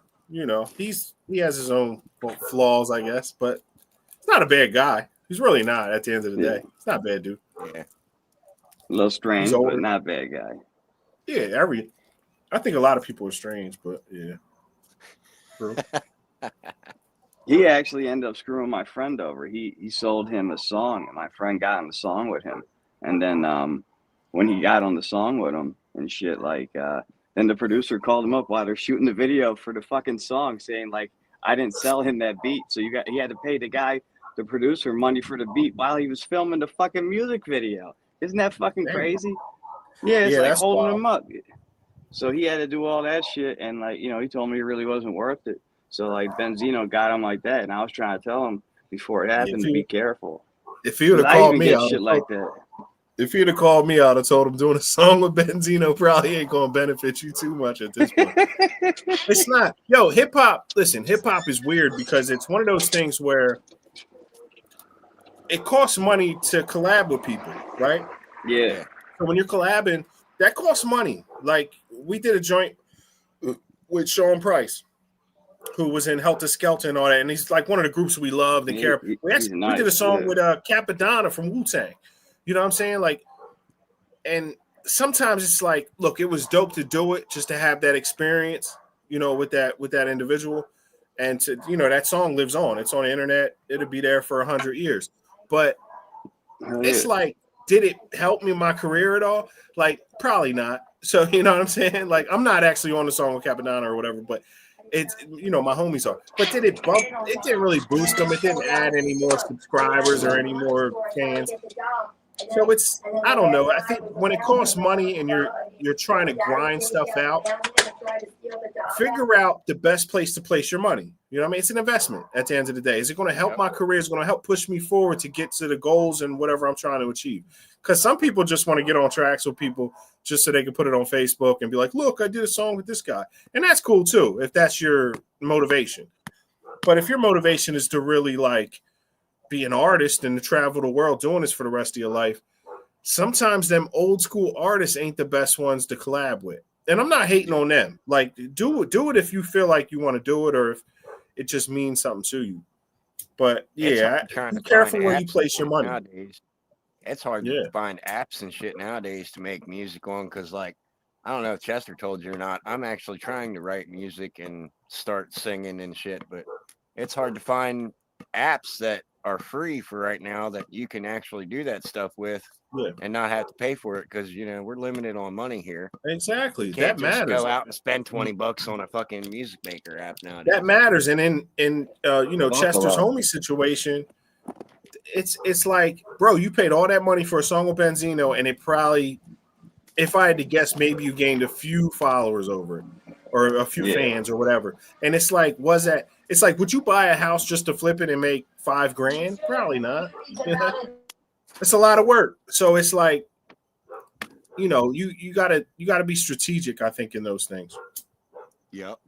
he has his own flaws, I guess, but he's not a bad guy. He's really not. At the end of the day, he's not a bad dude. Yeah, a little strange, but not a bad guy. Yeah, I think a lot of people are strange, but yeah. True. He actually ended up screwing my friend over. He sold him a song, and my friend got on the song with him. And then when he got on the song with him and shit, like then the producer called him up while they're shooting the video for the fucking song, saying like, I didn't sell him that beat, so he had to pay the producer, money for the beat while he was filming the fucking music video. Isn't that fucking crazy? Yeah, it's like holding him up. So he had to do all that shit, and like he told me it really wasn't worth it. So like Benzino got him like that, and I was trying to tell him before it happened to be careful. If he would have called me, shit like that. If he'd have called me out, I told him doing a song with Benzino probably ain't gonna benefit you too much at this point. It's not. Yo, hip hop. Listen, hip hop is weird because it's one of those things where it costs money to collab with people, right? Yeah. So when you're collabing, that costs money. Like we did a joint with Sean Price, who was in Helter Skelter and all that, and he's like one of the groups we loved and care. We did a song with Capadonna from Wu-Tang. You know what I'm saying? Like, and sometimes it's like, look, it was dope to do it just to have that experience, you know, with that individual, and to, you know, that song lives on. It's on the internet. It'll be there for 100 years. But it's like, did it help me in my career at all? Like, probably not. So, you know what I'm saying? Like, I'm not actually on the song with Capadonna or whatever, but it's, you know, my homies are. But did it bump? It didn't really boost them. It didn't add any more subscribers or any more fans. So it's, I don't know. I think when it costs money and you're trying to grind stuff out, figure out the best place to place your money. You know what I mean? It's an investment at the end of the day. Is it going to help my career? Is it going to help push me forward to get to the goals and whatever I'm trying to achieve? Because some people just want to get on tracks with people just so they can put it on Facebook and be like, look, I did a song with this guy. And that's cool too, if that's your motivation. But if your motivation is to really like be an artist and to travel the world doing this for the rest of your life, sometimes them old school artists ain't the best ones to collab with. And I'm not hating on them. Like, do it if you feel like you want to do it or if it just means something to you. But yeah, be careful where you place your money. Nowadays. It's hard to find apps and shit nowadays to make music on because, like, I don't know if Chester told you or not, I'm actually trying to write music and start singing and shit, but it's hard to find apps that are free for right now that you can actually do that stuff with and not have to pay for it because, you know, we're limited on money here. Exactly. You can't that just matters. Go out and spend $20 on a fucking music maker app nowadays. That matters. And in you know, Chester's homie situation, it's like, bro, you paid all that money for a song with Benzino, and it probably, if I had to guess, maybe you gained a few followers over it or a few fans or whatever. And it's like, it's like, would you buy a house just to flip it and make $5,000? Probably not. It's a lot of work. So it's like, you know, you gotta be strategic, I think, in those things. Yep.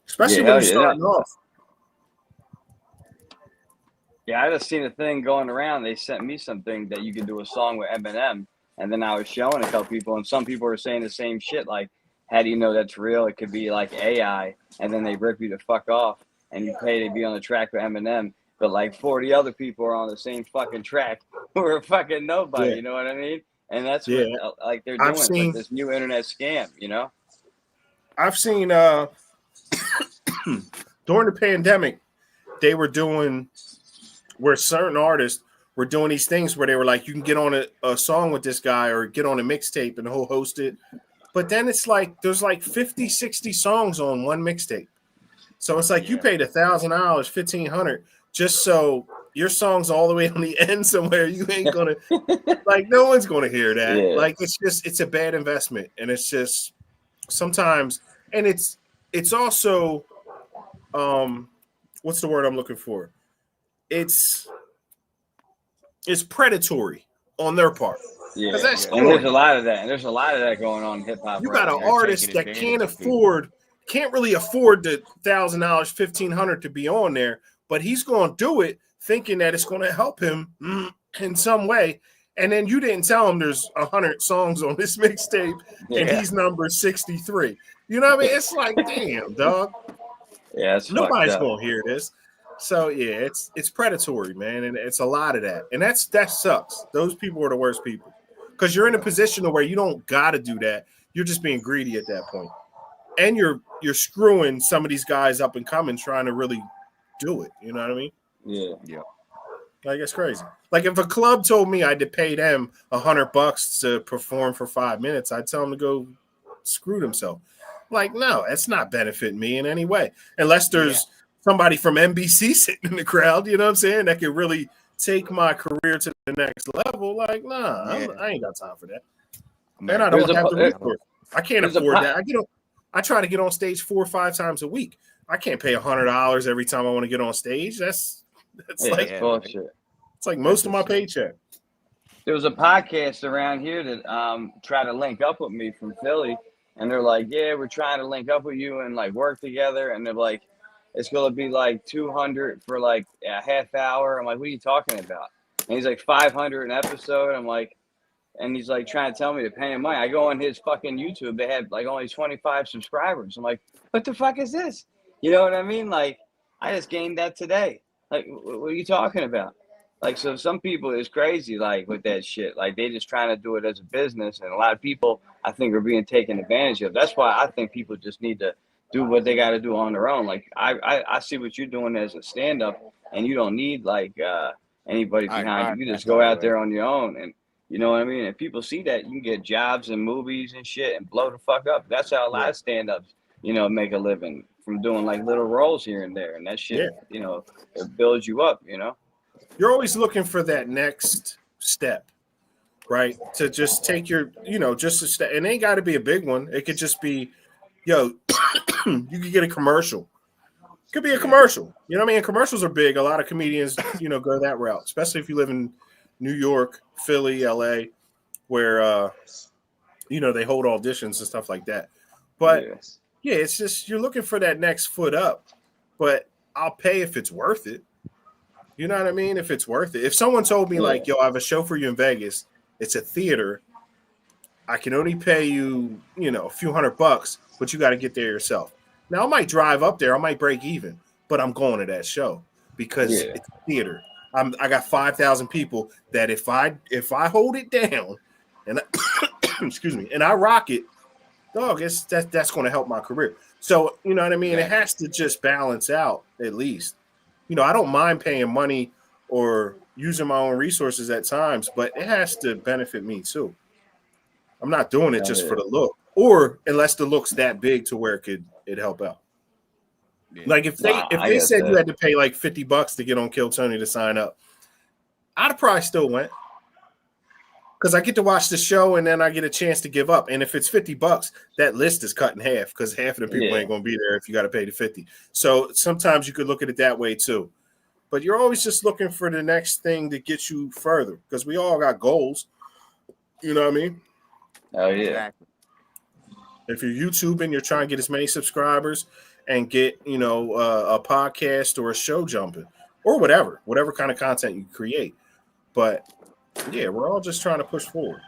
Especially when you're starting off. Yeah, I just seen a thing going around. They sent me something that you could do a song with Eminem, and then I was showing a couple people, and some people were saying the same shit. Like, how do you know that's real? It could be like AI, and then they rip you the fuck off, and you pay to be on the track with Eminem. But like 40 other people are on the same fucking track who are fucking nobody. You know what I mean? And that's what like they're doing with this new internet scam. You know, I've seen during the pandemic, they were doing where certain artists were doing these things where they were like, you can get on a song with this guy or get on a mixtape and he'll host it. But then it's like, there's like 50, 60 songs on one mixtape. So it's like you paid $1,000, $1,500 just so your song's all the way on the end somewhere. You ain't going to, like, no one's going to hear that. Yeah. Like, it's a bad investment. And it's just sometimes, and it's also, what's the word I'm looking for? It's predatory on their part. Yeah, and there's a lot of that. And there's a lot of that going on in hip hop. You got an artist that can't really afford the $1,000, $1,500 to be on there, but he's going to do it thinking that it's going to help him in some way. And then you didn't tell him there's 100 songs on this mixtape, and he's number 63. You know what I mean? It's like, damn, dog. Yeah, nobody's going to hear this. So yeah, it's predatory, man, and it's a lot of that, and that sucks. Those people are the worst people because you're in a position where you don't got to do that. You're just being greedy at that point, and you're screwing some of these guys up and coming trying to really do it. You know what I mean? Yeah. Like, it's crazy. Like, if a club told me I had to pay them $100 to perform for 5 minutes, I'd tell them to go screw themselves. Like, no, that's not benefiting me in any way, unless there's somebody from NBC sitting in the crowd, you know what I'm saying, that could really take my career to the next level. Like, nah, I ain't got time for that. And I don't have the resources. I can't afford that. I try to get on stage 4 or 5 times a week. I can't pay $100 every time I want to get on stage. That's like bullshit. It's like most of my paycheck. there was a podcast around here that tried to link up with me from Philly, and they're like, "Yeah, we're trying to link up with you and like work together." And they're like, "It's gonna be like 200 for like a half hour." I'm like, "What are you talking about?" And he's like, 500 an episode. I'm like, and he's like trying to tell me to pay him money. I go on his fucking YouTube. They had like only 25 subscribers. I'm like, "What the fuck is this?" You know what I mean? Like, I just gained that today. Like, what are you talking about? Like, so some people is crazy, like with that shit. Like, they just trying to do it as a business, and a lot of people, I think, are being taken advantage of. That's why I think people just need to do what they got to do on their own. Like, I see what you're doing as a stand up, and you don't need like anybody behind you. You just go out there on your own, and you know what I mean. And people see that, you can get jobs and movies and shit, and blow the fuck up. That's how a lot of stand ups, make a living from doing like little roles here and there, and that shit, it builds you up. You're always looking for that next step, right? To just take your, just a step. And it ain't got to be a big one. It could just be, yo, you could get a commercial. It could be a commercial. You know what I mean? Commercials are big. A lot of comedians, go that route, especially if you live in New York, Philly, LA, where, they hold auditions and stuff like that. But yeah, it's just, you're looking for that next foot up. But I'll pay if it's worth it. You know what I mean? If it's worth it. If someone told me like, yo, I have a show for you in Vegas, it's a theater, I can only pay you, a few $100, but you got to get there yourself. Now I might drive up there, I might break even, but I'm going to that show because it's a theater. I got 5,000 people that if I hold it down and excuse me, and I rock it, dog, that's going to help my career. So, you know what I mean? It has to just balance out at least. I don't mind paying money or using my own resources at times, but it has to benefit me too. I'm not doing it just for the look, or unless the look's that big to where it help out. Like if they said you had to pay like $50 to get on Kill Tony to sign up, I'd probably still went because I get to watch the show and then I get a chance to give up. And if it's $50, that list is cut in half because half of the people ain't going to be there if you got to pay the 50. So sometimes you could look at it that way too. But you're always just looking for the next thing to get you further because we all got goals. You know what I mean? Oh, yeah. Exactly. If you're YouTubing, you're trying to get as many subscribers and get, a podcast or a show jumping or whatever kind of content you create. But yeah, we're all just trying to push forward,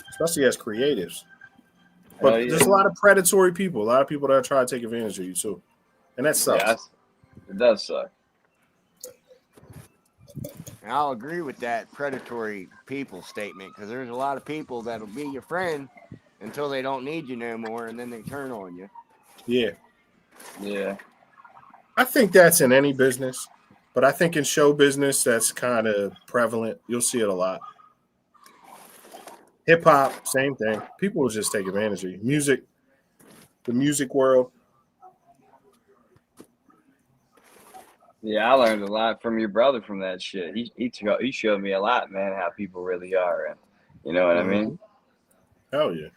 especially as creatives. But there's a lot of predatory people, a lot of people that are trying to take advantage of you too. And that sucks. Yeah, it does suck. And I'll agree with that predatory people statement because there's a lot of people that'll be your friend until they don't need you no more, and then they turn on you. Yeah. Yeah. I think that's in any business, but I think in show business, that's kind of prevalent. You'll see it a lot. Hip hop, same thing. People will just take advantage of you. Music, the music world. Yeah, I learned a lot from your brother from that shit. He showed me a lot, man, how people really are, and you know what I mean? Hell yeah.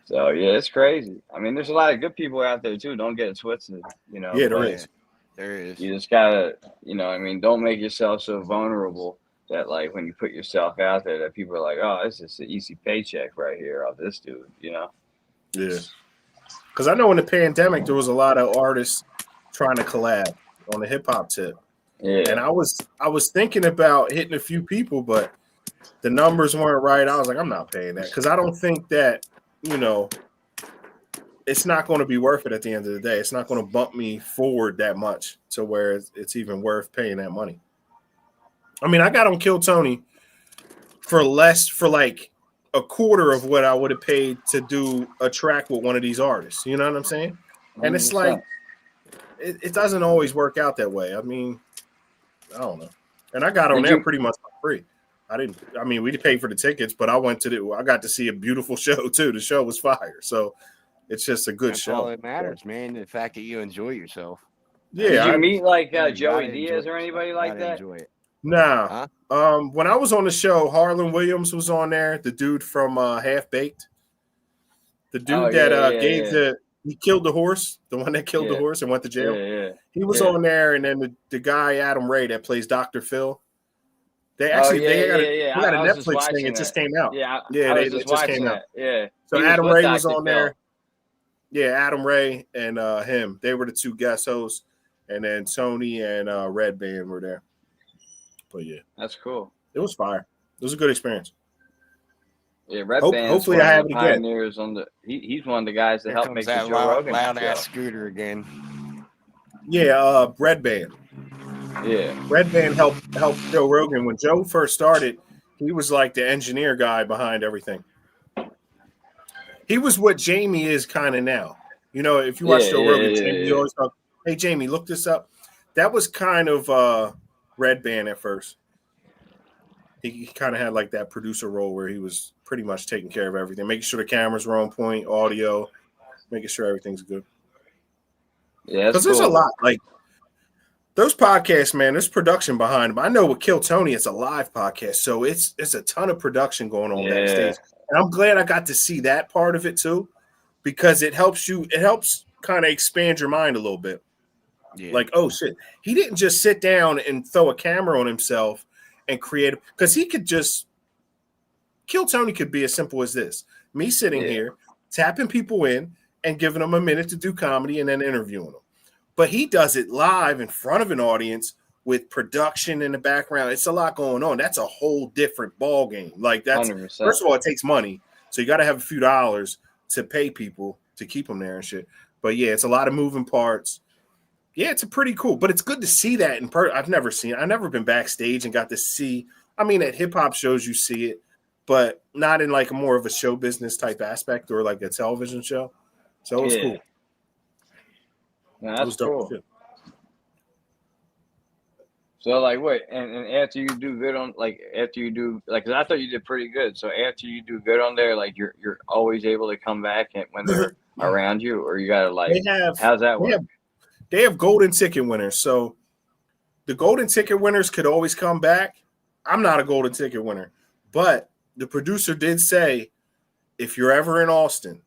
So yeah, it's crazy. I mean, there's a lot of good people out there too. Don't get it twisted, Yeah, there is. There is. You just gotta, don't make yourself so vulnerable that like when you put yourself out there that people are like, oh, it's just an easy paycheck right here off this dude, Yeah. Because I know in the pandemic there was a lot of artists trying to collab on the hip hop tip. Yeah. And I was thinking about hitting a few people, but the numbers weren't right. I was like, I'm not paying that because I don't think that, it's not going to be worth it at the end of the day. It's not going to bump me forward that much to where it's even worth paying that money. I mean, I got on Kill Tony for like a quarter of what I would have paid to do a track with one of these artists. You know what I'm saying? And it's 100%. like, it doesn't always work out that way. I mean, I don't know. And I got on there pretty much for free. We paid for the tickets, but I got to see a beautiful show too. The show was fire. So it's just a good show. That's all that matters, man. The fact that you enjoy yourself. Yeah. Did you meet like Joey Diaz or anybody like that? Enjoy it. Nah. Huh? When I was on the show, Harlan Williams was on there. The dude from Half Baked. The dude he killed the horse, the one that killed the horse and went to jail. Yeah. He was on there, and then the guy Adam Ray that plays Dr. Phil. Oh They yeah, got yeah, yeah. a I was just Netflix thing. watching It just that. came out. Yeah, Yeah, I was it just just came watching out. that. Yeah, So he was Adam with Ray was Dr. on Phil. there. Yeah, Adam Ray and him. They were the two guest hosts, and then Tony and Red Band were there. But yeah, That's cool. it was fire. It was a good experience. Yeah, Red Band's Hopefully, one I of have the it again. pioneers on the. He's one of the guys that Here helped comes make the that Joe Rogan loud show. ass scooter again. Yeah, Red Band. Yeah, Red Band helped Joe Rogan when Joe first started. He was like the engineer guy behind everything. He was what Jamie is kind of now. You know, if you watch Joe Rogan, Jamie yeah. always talk, "Hey Jamie, look this up." That was kind of Red Band at first. He kind of had like that producer role where he was pretty much taking care of everything, making sure the cameras were on point, audio, making sure everything's good. Yeah, that's Because there's a cool. lot like those podcasts, man. There's production behind them. I know with Kill Tony, it's a live podcast, so it's a ton of production going on Yeah, backstage, and I'm glad I got to see that part of it too, because it helps kind of expand your mind a little bit. Yeah. Like, oh shit, he didn't just sit down and throw a camera on himself and create, because he could just Kill Tony could be as simple as this: me sitting yeah, here, tapping people in, and giving them a minute to do comedy, and then interviewing them. But he does it live in front of an audience with production in the background. It's a lot going on. That's a whole different ball game. Like that's 100%. first of all, it takes money, so you got to have a few dollars to pay people to keep them there and shit. But yeah, it's a lot of moving parts. Yeah, it's a pretty cool, but it's good to see that in person. I've never been backstage and got to see. I mean, at hip hop shows you see it, but not in like a more of a show business type aspect or like a television show. So it was Yeah. cool. No, It that's was dope cool. shit. So like, wait, and after you do good on, like, after you do, like, 'cause I thought you did pretty good. So after you do good on there, like, you're always able to come back and when they're around you, or you gotta They like, have how's that they work? have they have golden ticket winners. So the golden ticket winners could always come back. I'm not a golden ticket winner, but the producer did say if you're ever in Austin,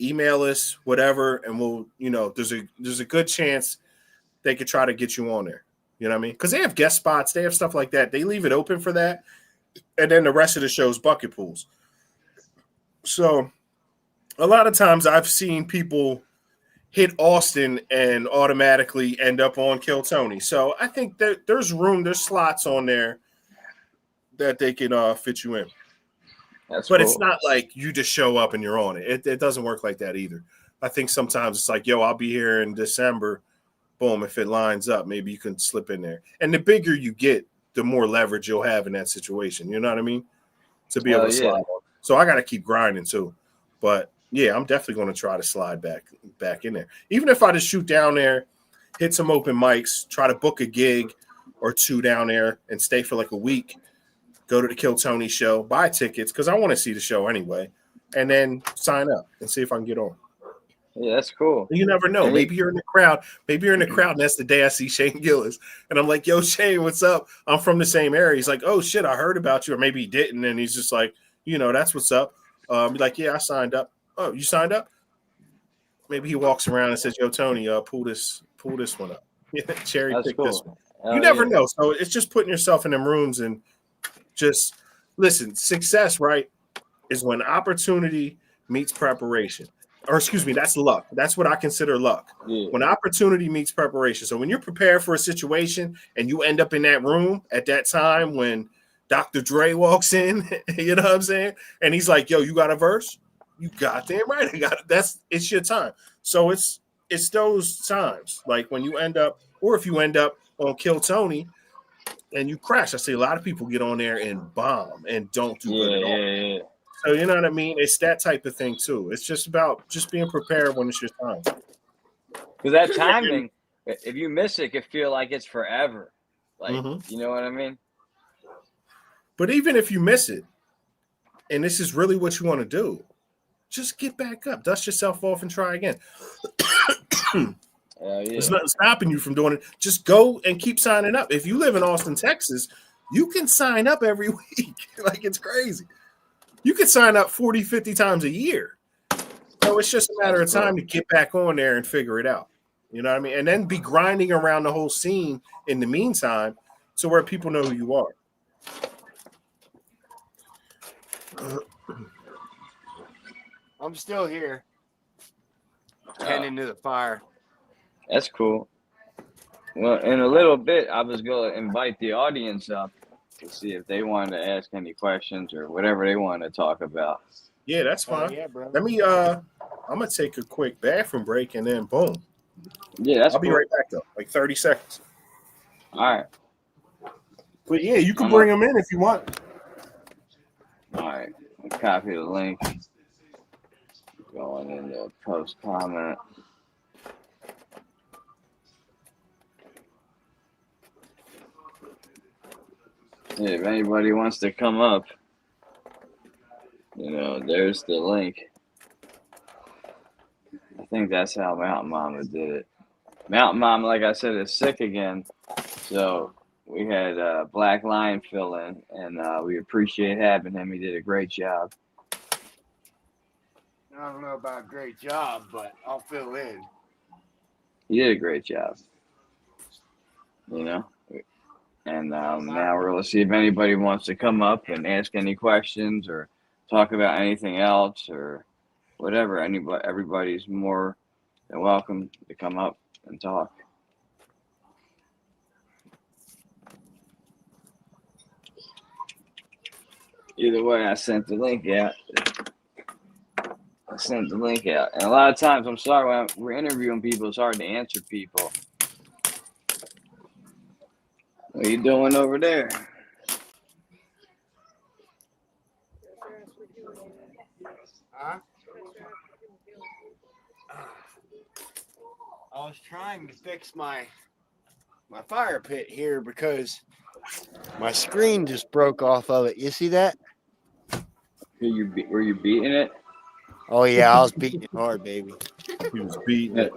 email us, whatever, and we'll, there's a good chance they could try to get you on there. You know what I mean? Because they have guest spots, they have stuff like that. They leave it open for that, and then the rest of the show's bucket pools. So a lot of times I've seen people hit Austin and automatically end up on Kill Tony. So I think that there's slots on there that they can fit you in. That's But it's cool. not like you just show up and you're on it. It doesn't work like that either. I think sometimes it's like, yo, I'll be here in December. Boom, if it lines up, maybe you can slip in there. And the bigger you get, the more leverage you'll have in that situation. You know what I mean? To be able Hell to yeah. slide on. So I got to keep grinding too. But yeah, I'm definitely going to try to slide back in there. Even if I just shoot down there, hit some open mics, try to book a gig or two down there and stay for like a week, go to the Kill Tony show, buy tickets because I want to see the show anyway, and then sign up and see if I can get on. Yeah, that's cool. You never know. And Maybe you're in the crowd. Maybe you're in the crowd, and that's the day I see Shane Gillis. And I'm like, yo, Shane, what's up? I'm from the same area. He's like, oh, shit, I heard about you. Or maybe he didn't. And he's just like, that's what's up. Be like, yeah, I signed up. Oh, you signed up? Maybe he walks around and says, yo, Tony, pull this one up. Cherry that's pick this cool. one. Hell You never yeah. know. So it's just putting yourself in them rooms and just listen. Success, right, is when opportunity meets preparation. Or excuse me, that's luck. That's what I consider luck. Yeah. When opportunity meets preparation. So when you're prepared for a situation and you end up in that room at that time when Dr. Dre walks in, you know what I'm saying? And he's like, yo, you got a verse? You goddamn right. I got it. It's your time. So it's those times. Like when you end up, or if you end up on Kill Tony and you crash. I see a lot of people get on there and bomb and don't do good at all. Yeah. So you know what I mean? It's that type of thing too. It's just about just being prepared when it's your time. Because that timing, if you miss it, it can feel like it's forever. Like, Mm-hmm. you know what I mean? But even if you miss it, and this is really what you want to do, just get back up, dust yourself off, and try again. Yeah. There's nothing stopping you from doing it. Just go and keep signing up. If you live in Austin, Texas, you can sign up every week. Like it's crazy. You could sign up 40, 50 times a year. So it's just a matter of time to get back on there and figure it out. You know what I mean? And then be grinding around the whole scene in the meantime to where people know who you are. I'm still here, tending to the fire. That's cool. Well, in a little bit, I was going to invite the audience up to see if they wanted to ask any questions or whatever they want to talk about. Yeah, that's Oh, fine. yeah, bro. Let me I'm gonna take a quick bathroom break and then boom. Yeah, that's I'll be cool. right back though, like 30 seconds. All right. But yeah, you can I'm bring up. them in if you want. All right. I'll copy the link. Going in the post comment. Yeah, if anybody wants to come up, there's the link. I think that's how Mountain Mama did it. Mountain Mama, like I said, is sick again. So we had Black Lion fill in, and we appreciate having him. He did a great job. I don't know about a great job, but I'll fill in. He did a great job. And now we're going to see if anybody wants to come up and ask any questions or talk about anything else or whatever. Everybody's more than welcome to come up and talk. Either way, I sent the link out. And a lot of times, I'm sorry, when we're interviewing people, it's hard to answer people. What are you doing over there? Huh? I was trying to fix my fire pit here because my screen just broke off of it. You see that? Were you beating it? Oh yeah, I was beating it hard, baby. He was beating it.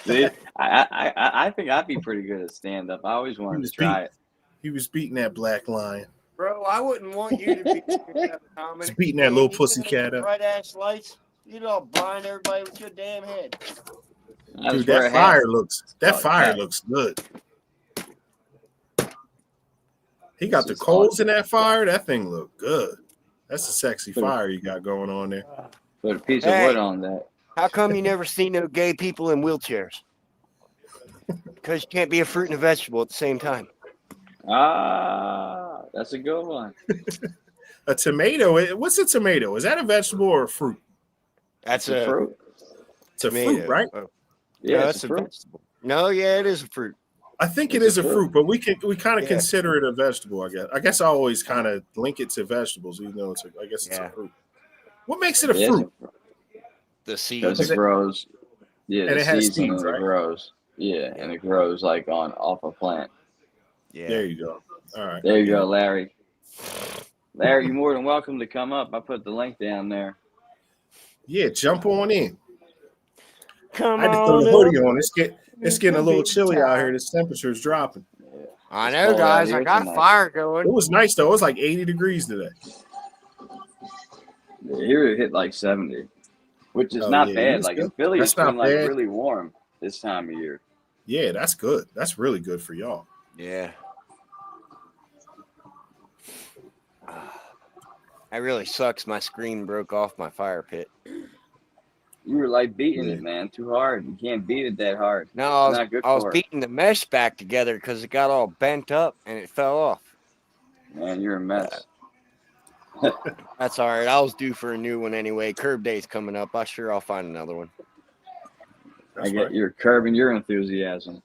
See, I think I'd be pretty good at stand up. I always wanted to try it. He was beating that Black Lion. Bro, I wouldn't want you to be He's beating that little pussycat up. Bright ass lights. You'd all blind everybody with your damn head. Dude, that fire looks good. He got the coals in that fire. That thing look good. That's a sexy fire you got going on there. Put a piece of wood on that. How come you never see no gay people in wheelchairs? Because you can't be a fruit and a vegetable at the same time. Ah, that's a good one. A tomato. What's a tomato? Is that a vegetable or a fruit? That's a fruit. It's a fruit, right? Yeah, no, that's a vegetable. No, yeah, it is a fruit. I think it is a fruit, but we kind of consider it a vegetable. I guess I always kind of link it to vegetables, even though it's a fruit. What makes it a fruit? The seeds. Because it grows. Yeah, and it has seeds, right? It grows. Yeah, and it grows like off a plant. Yeah. There you go. All right. There you go, Larry. Larry, you're more than welcome to come up. I put the link down there. Yeah, jump on in. Come I had to throw the hoodie on. It's getting a little chilly out here. The temperature's dropping. Yeah. I know, guys. I got fire going. It was nice though. It was like 80 degrees today. Yeah, here it hit like 70, which is not bad. Like in Philly, it's been like really warm this time of year. Yeah, that's good. That's really good for y'all. Yeah. That really sucks. My screen broke off my fire pit. You were like beating it, man, too hard. You can't beat it that hard. No, I was beating the mesh back together because it got all bent up and it fell off. Man, you're a mess. That's all right. I was due for a new one anyway. Curb day's coming up. I'll find another one. I get you're curbing your enthusiasm.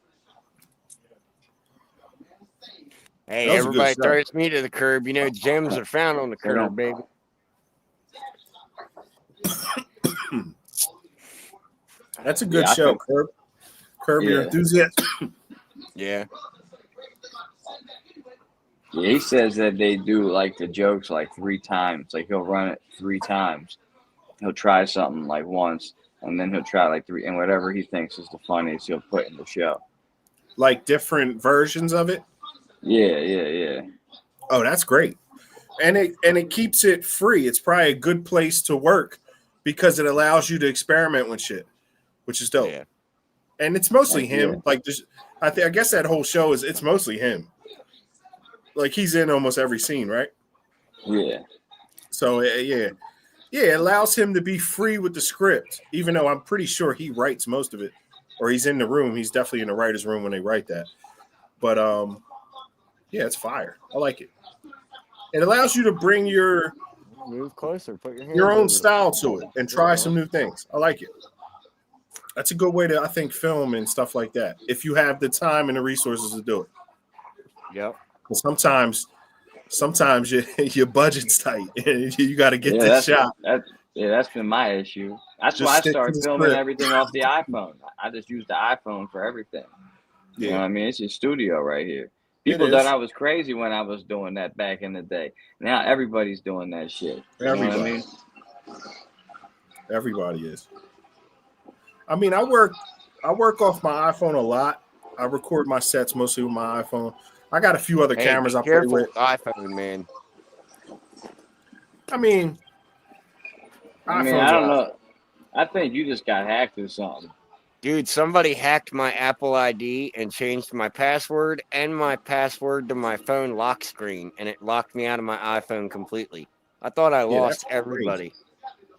Hey, everybody throws me to the curb. You know, gems are found on the curb, baby. That's a good show, Curb your enthusiasm. Yeah. Yeah, he says that they do like the jokes like 3 times. Like he'll run it 3 times. He'll try something like once, and then he'll try like 3, and whatever he thinks is the funniest, he'll put in the show. Like different versions of it. Yeah. Oh, that's great, and it keeps it free. It's probably a good place to work because it allows you to experiment with shit, which is dope. Yeah. and it's mostly Heck yeah. him. Like, I guess that whole show it's mostly him. Like, he's in almost every scene, right? Yeah. So yeah, it allows him to be free with the script, even though I'm pretty sure he writes most of it, or he's in the room. He's definitely in the writer's room when they write that. But yeah, it's fire. I like it. It allows you to bring your Move closer. Put your hands own over style to it and try some new things. I like it. That's a good way to, I think, film and stuff like that. If you have the time and the resources to do it. Yep. Sometimes your budget's tight and you got to get this shot. That's been my issue. That's Just why I stick to started the filming script. everything off the iPhone. I just use the iPhone for everything. You know what I mean? It's your studio right here. People It thought is. I was crazy when I was doing that back in the day. Now everybody's doing that shit. You know what I mean? Everybody is. I mean, I work off my iPhone a lot. I record my sets mostly with my iPhone. I got a few other cameras I play careful with. with iPhone, man. I mean, I don't know. I think you just got hacked or something. Dude, somebody hacked my Apple ID and changed my password and my password to my phone lock screen, and it locked me out of my iPhone completely. I thought I lost everybody. Crazy.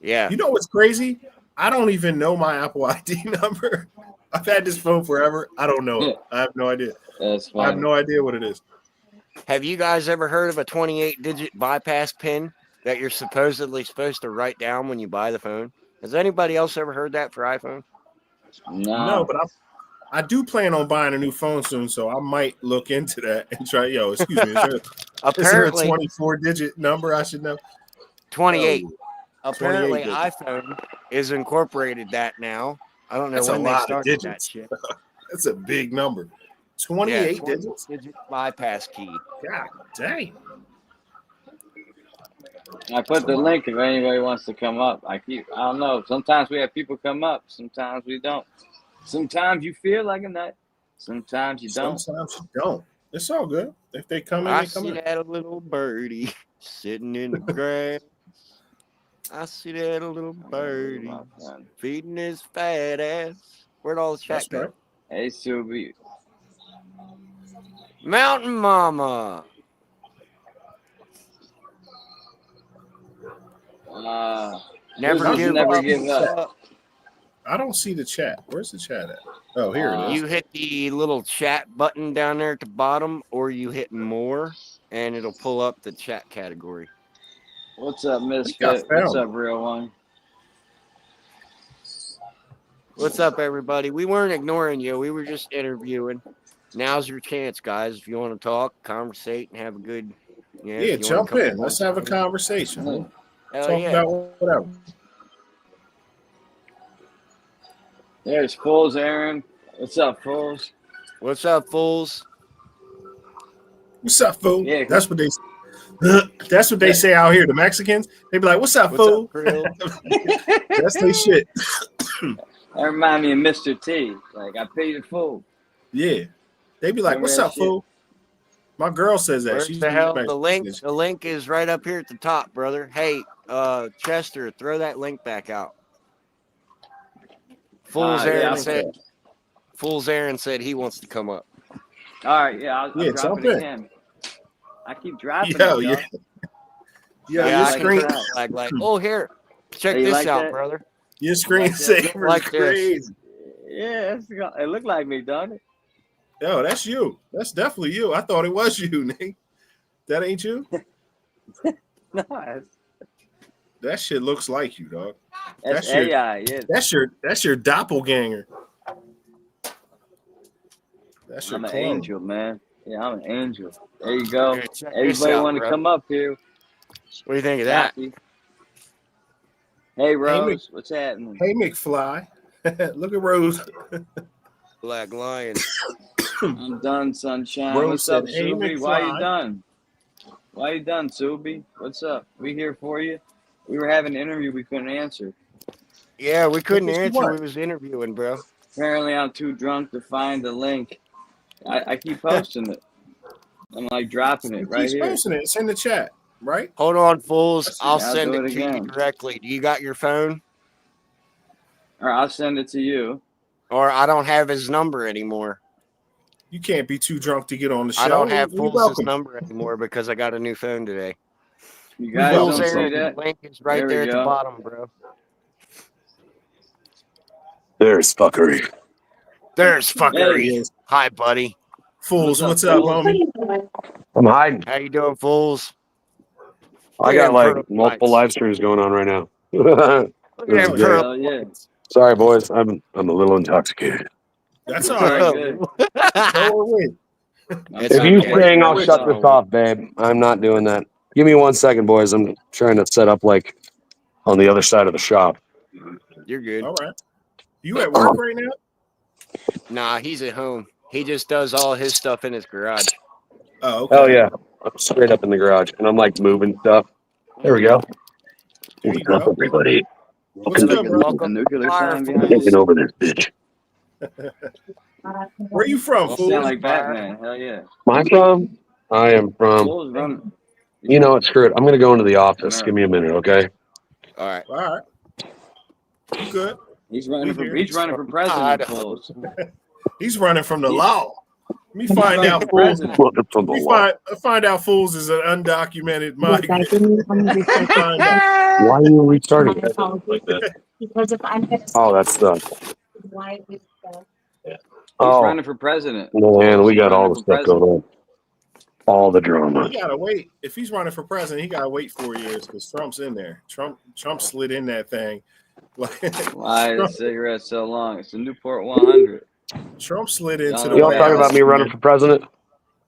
Yeah. You know what's crazy? I don't even know my Apple ID number. I've had this phone forever. I don't know it. I have no idea. That's funny. I have no idea what it is. Have you guys ever heard of a 28-digit bypass pin that you're supposedly supposed to write down when you buy the phone? Has anybody else ever heard that for iPhone? No, but I do plan on buying a new phone soon, so I might look into that and try. Excuse me. Apparently, is there a 24-digit number I should know? 28. Oh, Apparently, 28 iPhone is incorporated that now. I don't know That's a when they lot of started that digits. shit. That's a big number. 28 digits? Digit bypass key. God dang. I put the link if anybody wants to come up. I don't know. Sometimes we have people come up. Sometimes we don't. Sometimes you feel like a nut. Sometimes you don't. Sometimes you don't. It's all good. If they come in, I they come see in. that little birdie sitting in the grass. I see that little birdie feeding his fat ass. Where'd all the chat go? Right. Hey, Subi. Mountain Mama. Never give up. I don't see the chat. Where's the chat at? Oh, here it is. You hit the little chat button down there at the bottom, or you hit more, and it'll pull up the chat category. What's up, Misfit? What's up, real one? What's up, everybody? We weren't ignoring you. We were just interviewing. Now's your chance, guys. If you want to talk, conversate, and have a good... Yeah, jump in. Let's have a conversation. Talk about whatever. There's Fools, Aaron. What's up, Fools? What's up, Fools? What's up, fool? Yeah, that's what they say out here. The Mexicans, they be like, "What's up, fool?" That's their shit. That remind me of Mr. T. Like, I paid the fool. Yeah, they be like, "What's up, fool?" My girl says that. She's the hell. The link is right up here at the top, brother. Hey, Chester, throw that link back out. Fools Aaron said he wants to come up. All right, I'll drop it again. I keep dropping it. Your screen. Oh, here, check this out, brother. Your screensaver is crazy. Yeah, it looked like me, doesn't it? Yo, that's you. That's definitely you. I thought it was you, Nate. That ain't you? No. That shit looks like you, dog. That's AI, yeah. That's your doppelganger. That's your clone. Angel, man. Yeah, I'm an angel. There you go. Everybody want to come up here. What do you think of that? Hey, Rose. What's happening? Hey, McFly. Look at Rose. Black Lion. I'm done, sunshine. Rose What's up, said, hey, Subi? McFly. Why you done? Why you done, Subi? What's up? We here for you. We were having an interview we couldn't answer. Yeah, we couldn't answer. We was interviewing, bro. Apparently, I'm too drunk to find the link. I keep posting it. I'm like dropping it right here. Posting it. It's in the chat, right? Hold on, fools. I'll send it to you directly. Do you got your phone? Or I'll send it to you. or I don't have his number anymore. You can't be too drunk to get on the show. I don't have You're Fools' welcome. number anymore because I got a new phone today. You We guys welcome Fools don't some. see Aaron, that? the link is right There we there at the go. bottom, bro. There's fuckery. There's There fuckery. he is. Hi, buddy. Fools, What's what's up, up, Fools? homie? I'm hiding. How you doing, Fools? I Look at got them like pearly multiple whites. live streams going on right now. Look at This is them great. pearly Hell yeah. whites. Sorry, boys. I'm a little intoxicated. That's It's all all right. good. Go away. It's If you okay. sing, I'll Wait, shut this off, babe. I'm not doing that. Give me 1 second, boys. I'm trying to set up like on the other side of the shop. You're good. All right. You at work right now? Nah, he's at home. He just does all his stuff in his garage. Oh, okay. Hell yeah. I'm straight up in the garage and I'm like moving stuff. There we go. There you What's up, go. everybody? What's Got good, like bro? a Welcome nuclear fire, sign Fools. behind Taking you. over this bitch. Where you from, You Welcome sound Fools? like fire. Batman. Hell yeah. My from? I am from. Fools running. You know what? Screw it. I'm gonna go into the office. No. Give me a minute, okay? All right. All right. You good? He's running for here. president, Idaho. Fools. He's running from the He's- law. Let me find running out, for Fools. president. Welcome from the Let me law. find out Fools is an undocumented migrant. Find out. Why are you restarting it like that? Because if I'm gonna Oh, that's the. why we He's Oh, running for president. man, we He's got all running the for stuff going on. All the drama. He gotta wait. If he's running for president, he gotta wait 4 years because Trump's in there. Trump slid in that thing. Why the cigarette so long? It's a Newport 100. Trump slid into Y'all the know Y'all White talking House. about me running for president?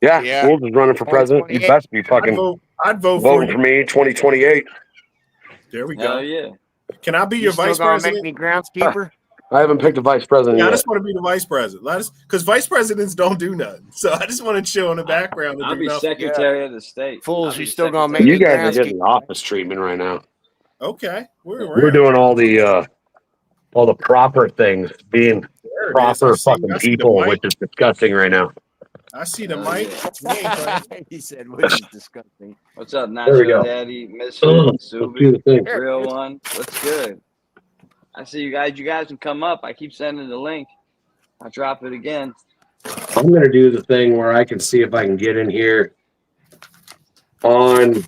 Yeah, Yeah. Wolves is running for president. You best be I'd fucking vote for voting for you. me 2028. There we Hell go. yeah. Can I be You your still vice gonna president? make me groundskeeper? I haven't picked a vice president Yeah, I yet. just want to be the vice president. Because vice presidents don't do nothing. So I just want to chill in the background and I'll do be nothing. secretary of the state. Fools, I'll you be still gonna secretary. make You me guys are getting groundskeeper? office treatment right now. Okay, we're We're around. doing all the proper things, being There it is. proper fucking I see the people, mic. which is disgusting right now. I see the Hell mic. yeah. He ain't playing. He said, which is disgusting. What's up, There we Nacho go. Daddy, Let's Misfit, do Subi, the thing. Real One? What's good? I see you guys. You guys can come up. I keep sending the link. I'll drop it again. I'm gonna do the thing where I can see if I can get in here on.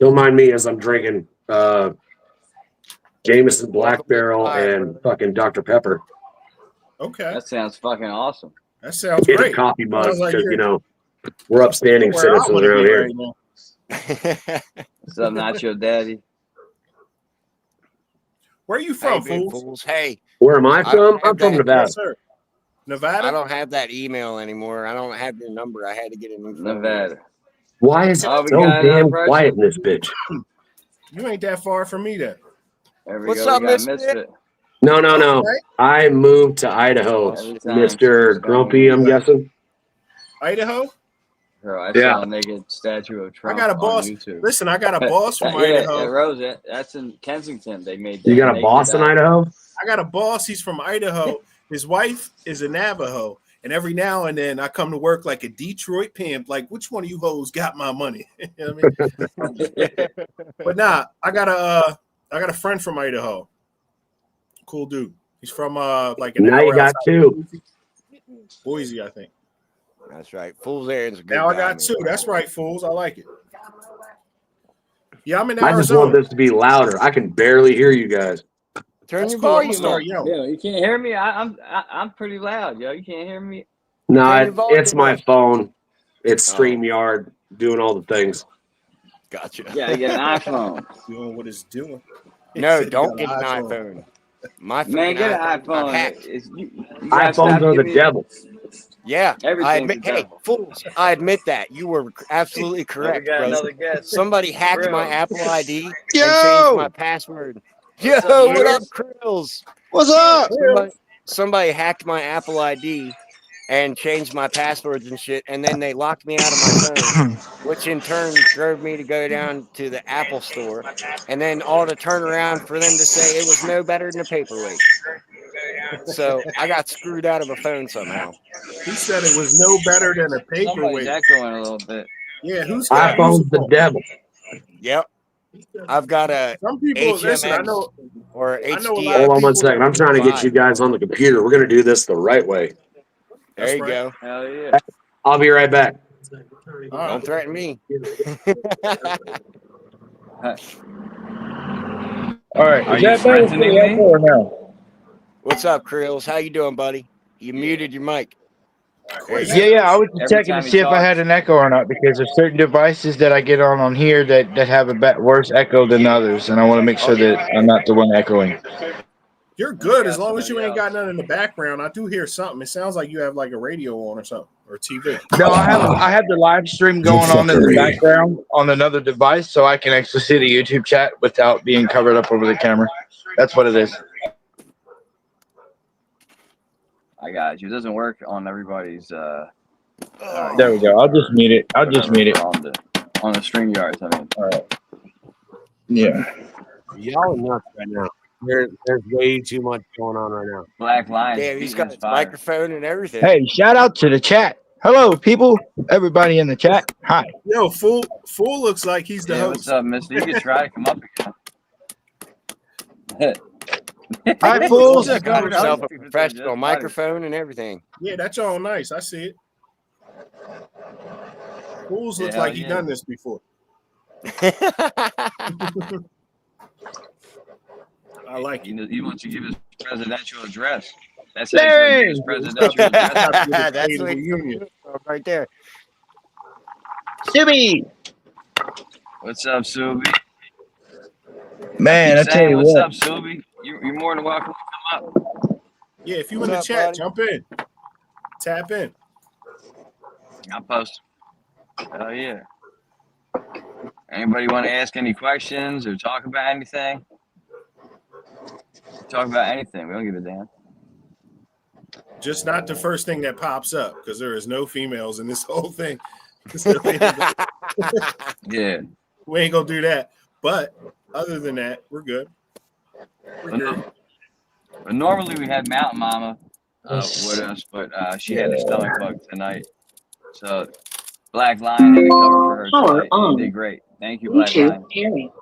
Don't mind me as I'm drinking Jameson Black Welcome to the Barrel fire, and brother. fucking Dr. Pepper. Okay, That sounds fucking awesome. that sounds Get a great. coffee mug Sounds like because you're we're upstanding where I citizens want to around be here. right now. What's up, Nacho Daddy? Where are you Hey, from, big fools? fools. Hey, Where am I I from? have I'm from that- Nevada. Yes, sir. Nevada? I don't have that email anymore. I don't have your number. I had to get a new phone. Nevada. Why is it Oh, we so got another damn person. quiet in this bitch? You ain't that far from me then. There we What's go. up, We got Misfit? Misfit. No. Okay. I moved to Idaho, Every time Mr. she's Grumpy, I'm going- guessing. Idaho? Bro, I Yeah. saw a naked statue of Trump I got a boss. on YouTube. Listen, I got a boss from Yeah, Idaho. Rose, that's in Kensington. They made that You got a naked boss in eye. Idaho? I got a boss. He's from Idaho. His wife is a Navajo. And every now and then I come to work like a Detroit pimp. Like, which one of you hoes got my money? You know what I mean? But nah, I got a friend from Idaho. Cool dude. He's from like an Now hour you got outside two. Boise, I think. That's right. Fools Aaron's a good Now I guy, got man. two. That's right, fools. I like it. Yeah, I'm in I just want Arizona. this to be louder. I can barely hear you guys. Turn That's your cool. I'm gonna volume start up. yelling. Yeah, you can't hear me. I'm pretty loud, yo. You can't hear me. No, Turn your volume it's my up. phone. It's Oh. StreamYard doing all the things. Gotcha. Yeah, you get an iPhone. Doing what it's doing. He No, said he don't got get an iPhone. My Man, freaking get an iPhone got iPhone. hacked. You gotta stop iPhones are the giving- devil. Yeah, I Everything's admit. the Hey, devil. fools! I admit that you were absolutely Oh, we correct, got bro. another guest. Somebody hacked Krill. my Apple ID and Yo! changed my password. Yo, What's up, what up, Krill? Krills? What's up? Somebody hacked my Apple ID and changed my passwords and shit, and then they locked me out of my phone, which in turn drove me to go down to the Apple store, and then all to turn around for them to say it was no better than a paperweight. So I got screwed out of a phone somehow. He said it was no better than a Somebody's paperweight. echoing a little bit. Yeah, who's got iPhone's music the on? devil. Yep. I've got a Some people listen. HMX or I know a lot of Hold on one HDX. people. second. I'm trying to get you guys on the computer. We're gonna do this the right way. There That's you right. go. Hell yeah. I'll be right back. All Don't right. threaten me. All right, Are is you that better for threatening the me? echo or no? What's up, Krills? How you doing, buddy? You muted your mic. There you Quiz. go. Yeah. I was just Every checking to time he see if I had talks, an echo or not because there's certain devices that I get on here that have a worse echo than others, and I want to make Oh sure yeah. that I'm not the one echoing. You're let me good as ask long as you somebody ain't got else. none in the background. I do hear something. It sounds like you have like a radio on or something or TV. No, I have the live stream going on in the background on another device, so I can actually see the YouTube chat without being covered up over the camera. That's what it is. I got you. It doesn't work on everybody's There we YouTube go. I'll just or mute it. I'll just whatever mute it. on the string yards. I mean, All right. Yeah. Y'all are nuts right now. There's way too much going on right now. Black Lion's Damn, he's beating got his his fire. microphone and everything. Hey, shout out to the chat. Hello, people. Everybody in the chat. Hi. Yo, fool looks like he's the Yeah, host. what's up, mister? You can try to come up again. Hi, He's fools. got himself a People said professional just microphone and everything. Yeah, that's all nice. I see it. Fools Yeah, looks hell like he yeah. done this before. I like it. He wants to give his presidential address. That's how he's going to give his presidential address. That's what he's Reunion. right there. Jimmy. What's up, Subi? Man, I Keep tell saying you what's what. up, Subi. You're more than welcome to come up. Yeah, if you What's in the up, chat, buddy? jump in. Tap in. I'll post. Hell yeah. Anybody want to ask any questions or talk about anything? Talk about anything. We don't give a damn. Just not the first thing that pops up because there is no females in this whole thing. So we ain't gonna- Yeah. we ain't gonna do that. But other than that, we're good. We're good. But normally we had Mountain Mama with us, but she had a stomach bug tonight. So Black Lion had to cover for her Power tonight. And he on. did great. Thank you, Black Bluetooth Lion. pairing.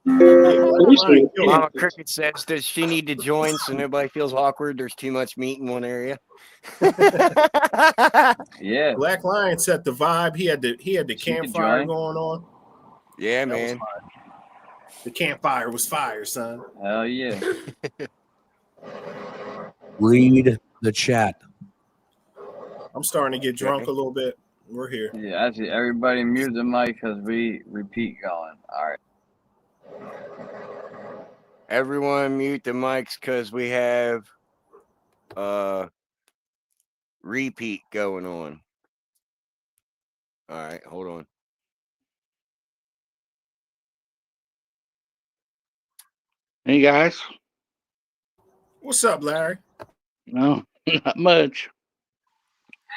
Yeah, Black Lion killed it. Mama Cricket says, does she need to join so nobody feels awkward? There's too much meat in one area. Yeah. Black Lion set the vibe. He had the She could campfire join. going on. Yeah, That was man. fire. The campfire was fire, son. Hell yeah. Read the chat. I'm starting to get drunk a little bit. We're here. Yeah, actually, everybody mute the mic because we repeat going. All right. Everyone mute the mics because we have repeat going on. All right, hold on. Hey, guys. What's up, Larry? No, not much.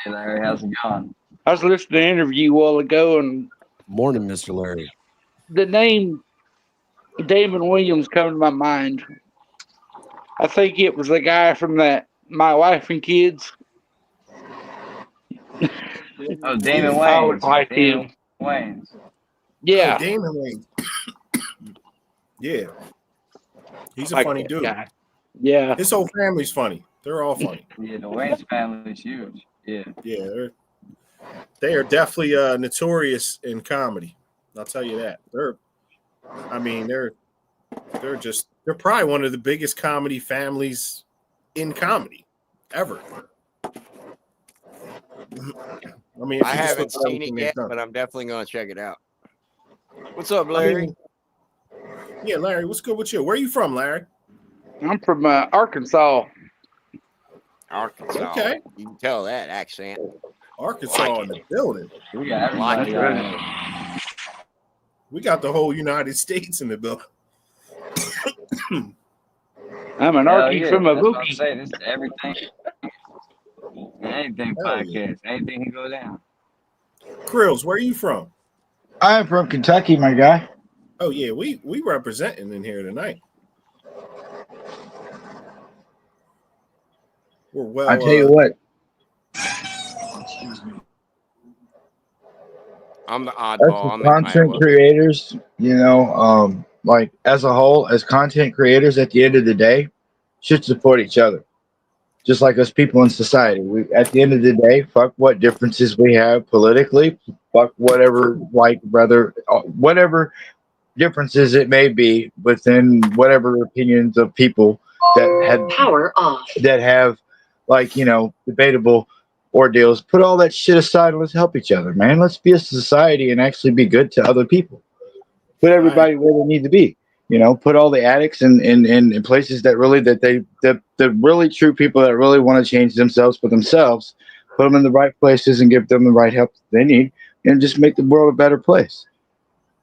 Hey, Larry, how's it going? I was listening to an interview a while ago, and Morning, Mr. Larry. the name Damon Williams come to my mind. I think it was the guy from that My Wife and Kids. Oh, Damon Yeah. I would Wayans. like Damon him. Wayans. Yeah. Oh, Damon Wayne. Yeah. He's a like funny that dude. guy. Yeah. His whole family's funny. They're all funny. Yeah, the Wayans family is huge. Yeah. Yeah, they are definitely notorious in comedy. I'll tell you that. They're probably one of the biggest comedy families in comedy ever. I mean, if I you just haven't look at seen it everything yet, they've done. but I'm definitely going to check it out. What's up, I Larry? mean, yeah, Larry, what's good with you? Where are you from, Larry? I'm from Arkansas. Arkansas. Okay. You can tell that accent. Arkansas in the building. We got everybody Like on it. here. We got the whole United States in the building. I'm an Hell Arkie yeah. from That's what I'm Abuki. saying. This is everything. Anything Hell yeah. podcast. Anything can go down. Krills, where are you from? I'm from Kentucky, my guy. Oh yeah, we representing in here tonight. We're well. I tell you what. I'm the As oddball. I'm in content Iowa. creators, like as a whole, as content creators, at the end of the day, should support each other. Just like us people in society. We at the end of the day, fuck what differences we have politically, fuck whatever like rather whatever differences it may be within whatever opinions of people that had power off that have debatable ordeals. Put all that shit aside and let's help each other, man. Let's be a society and actually be good to other people. Put I everybody where they need to be. Put all the addicts in places that really the really true people that really want to change themselves for themselves. Put them in the right places and give them the right help they need, and just make the world a better place.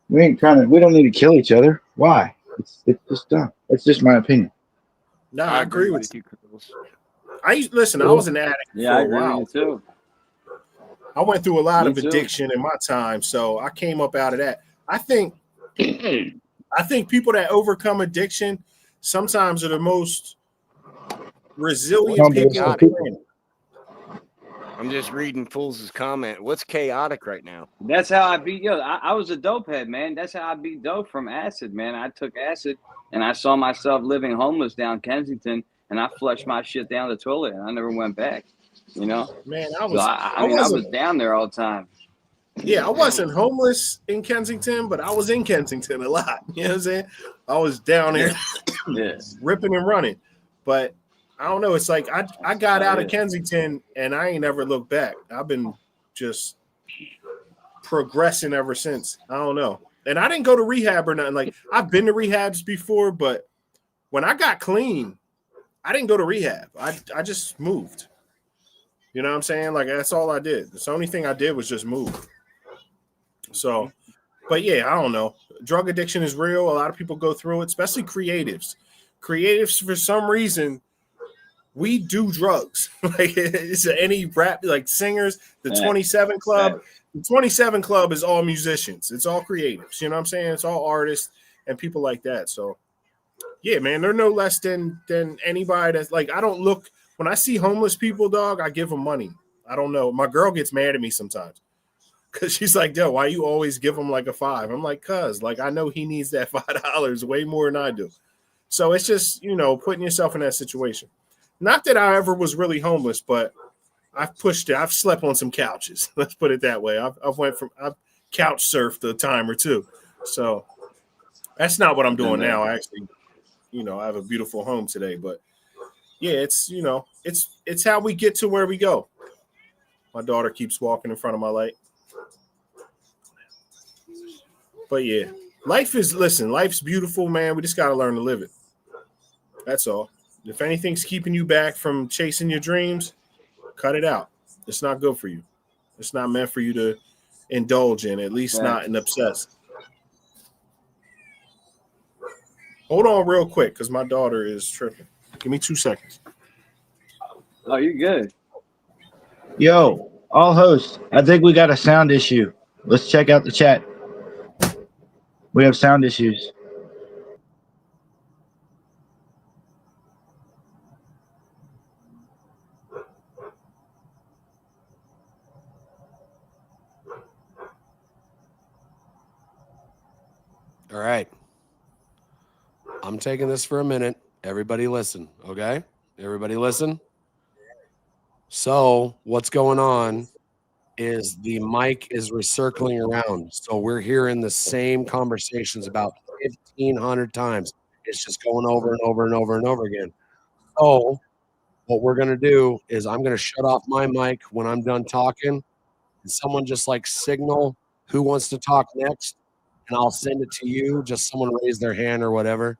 We don't need to kill each other. Why? It's just dumb. It's just my opinion. no, I I agree agree with with you. you, Curls. Listen. I was an addict Yeah, for I a agree with while. you too. I went through a lot Me of too. addiction in my time, so I came up out of that. I think people that overcome addiction sometimes are the most resilient What's people on the chaotic? People. planet. I'm just reading Fools' comment. What's chaotic right now? That's how I beat I was a dope head, man. That's how I beat dope from acid, man. I took acid and I saw myself living homeless down Kensington, and I flushed my shit down the toilet and I never went back. You know? Man, So I I mean I wasn't, was down there all the time. yeah, I wasn't homeless in Kensington, but I was in Kensington a lot. You know what I'm saying? I was down there Yeah. Yeah. ripping and running, but I don't know. It's like I got Oh out of yeah. Kensington and I ain't never looked back. I've been just progressing ever since. I don't know. And I didn't go to rehab or nothing. Like I've been to rehabs before, but when I got clean, I didn't go to rehab. I just moved. You know what I'm saying? Like that's all I did. The only thing I did was just move. So, but yeah, I don't know. Drug addiction is real. A lot of people go through it, especially creatives. Creatives, for some reason, we do drugs. Like it's any rap, like singers, the Facts. 27 Club. Facts. The 27 Club is all musicians. It's all creatives. You know what I'm saying? It's all artists and people like that. So yeah, man, they're no less than anybody that's like, I don't look when I see homeless people, dog, I give them money. I don't know. My girl gets mad at me sometimes because she's like, yo, why you always give him like a $5? I'm like, cuz, like, I know he needs that $5 way more than I do. So it's just, putting yourself in that situation. Not that I ever was really homeless, but I've pushed it. I've slept on some couches. Let's put it that way. I've couch surfed a time or two. So that's not what I'm I've been doing there. now. I actually, I have a beautiful home today, but yeah, it's how we get to where we go. My daughter keeps walking in front of my light. But yeah, life's beautiful, man. We just got to learn to live it. That's all. If anything's keeping you back from chasing your dreams, cut it out. It's not good for you. It's not meant for you to indulge in, at least not Facts. and obsess. Hold on real quick because my daughter is tripping. Give me 2 seconds. Oh, you're good. Yo, all hosts. I think we got a sound issue. Let's check out the chat. We have sound issues. All right. I'm taking this for a minute. Everybody listen, okay? Everybody listen. So, what's going on is the mic is recircling around. So, we're hearing the same conversations about 1,500 times. It's just going over and over and over and over again. So, what we're going to do is I'm going to shut off my mic when I'm done talking. And someone just like signal who wants to talk next, and I'll send it to you. Just someone raise their hand or whatever.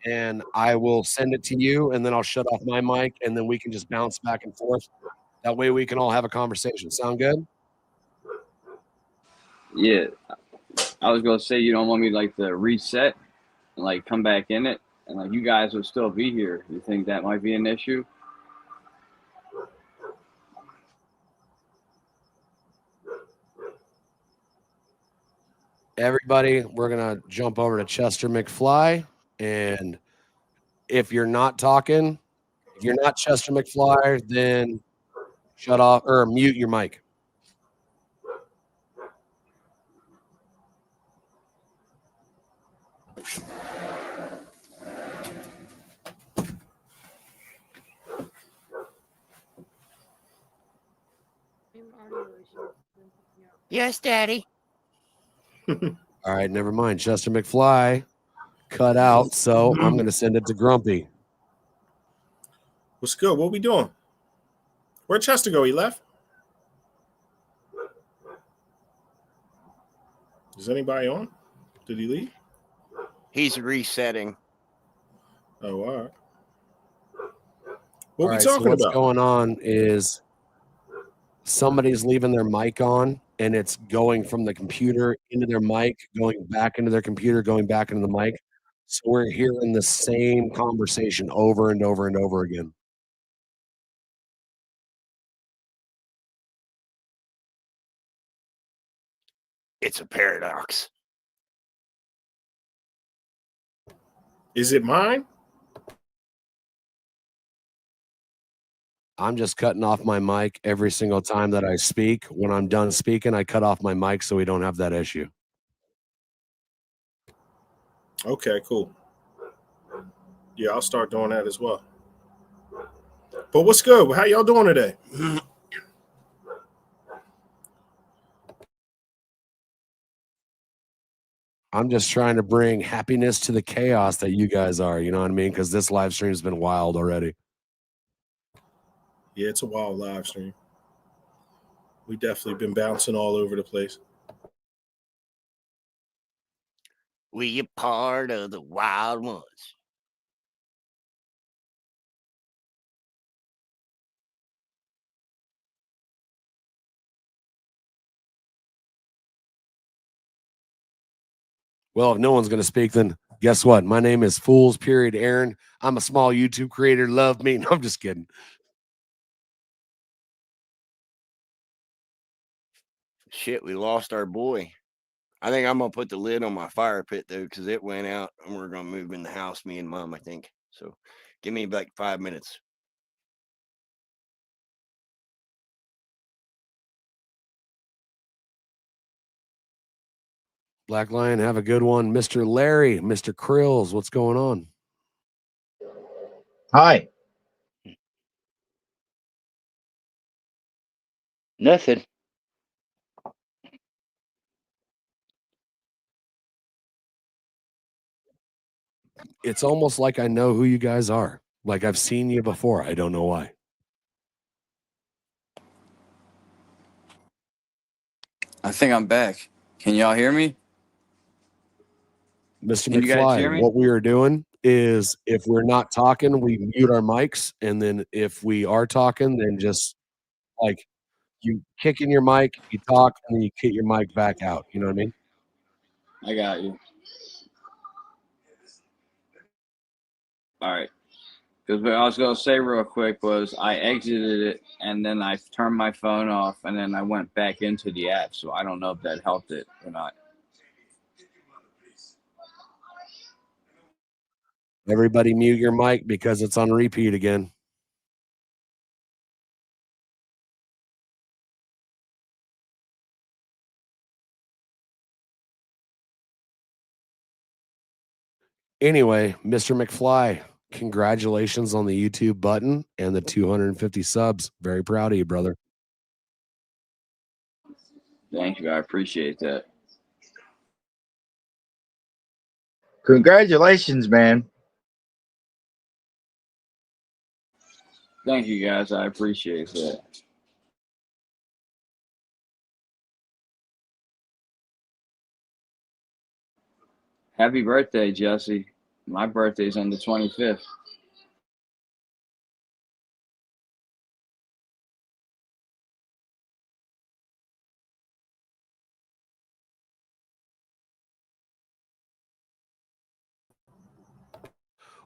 And I will send it to you, and then I'll shut off my mic, and then we can just bounce back and forth. That way we can all have a conversation. Sound good? Yeah. I was gonna say you don't want me like to reset and like come back in it and like you guys would still be here. You think that might be an issue? Everybody, we're going to jump over to Chester McFly. And if you're not talking, if you're not Chester McFly, then shut off or mute your mic. Yes, Daddy. All right, never mind. Chester McFly cut out, so I'm going to send it to Grumpy. What's good? What we doing? Where'd Chester go? He left? Is anybody on? Did he leave? He's resetting. Oh, all right. What All we right, talking so what's about? going on is somebody's leaving their mic on, and it's going from the computer into their mic, going back into their computer, going back into the mic. So we're hearing the same conversation over and over and over again. It's a paradox. Is it mine? I'm just cutting off my mic every single time that I speak. When I'm done speaking, I cut off my mic so we don't have that issue. Okay, cool. Yeah, I'll start doing that as well. But what's good? How y'all doing today? I'm just trying to bring happiness to the chaos that you guys are. You know what I mean? Because this live stream has been wild already. Yeah, it's a wild live stream. We definitely been bouncing all over the place. We a part of the wild ones. Well, if no one's going to speak, then guess what? My name is Fools Period Aaron. I'm a small YouTube creator. Love me. No, I'm just kidding. Shit, we lost our boy. I think I'm gonna put the lid on my fire pit though, because it went out, and we're gonna move in the house, me and Mom, I think. So, give me like 5 minutes. Black Lion, have a good one. Mr. Larry, Mr. Krills, what's going on? Hi. Nothing. It's almost like I know who you guys are. Like I've seen you before. I don't know why. I think I'm back. Can y'all hear me? Mr. Can you guys McFly, hear me? what we are doing is if we're not talking, we mute our mics. And then if we are talking, then just like you kick in your mic, you talk, and then you kick your mic back out. You know what I mean? I got you. All right. Because what I was going to say real quick was I exited it and then I turned my phone off and then I went back into the app. So I don't know if that helped it or not. Everybody mute your mic because it's on repeat again. Anyway, Mr. McFly, congratulations on the YouTube button and the 250 subs. Very proud of you, brother. Thank you. I appreciate that. Congratulations, man. Thank you, guys. I appreciate that. Happy birthday, Jesse. My birthday's on the 25th.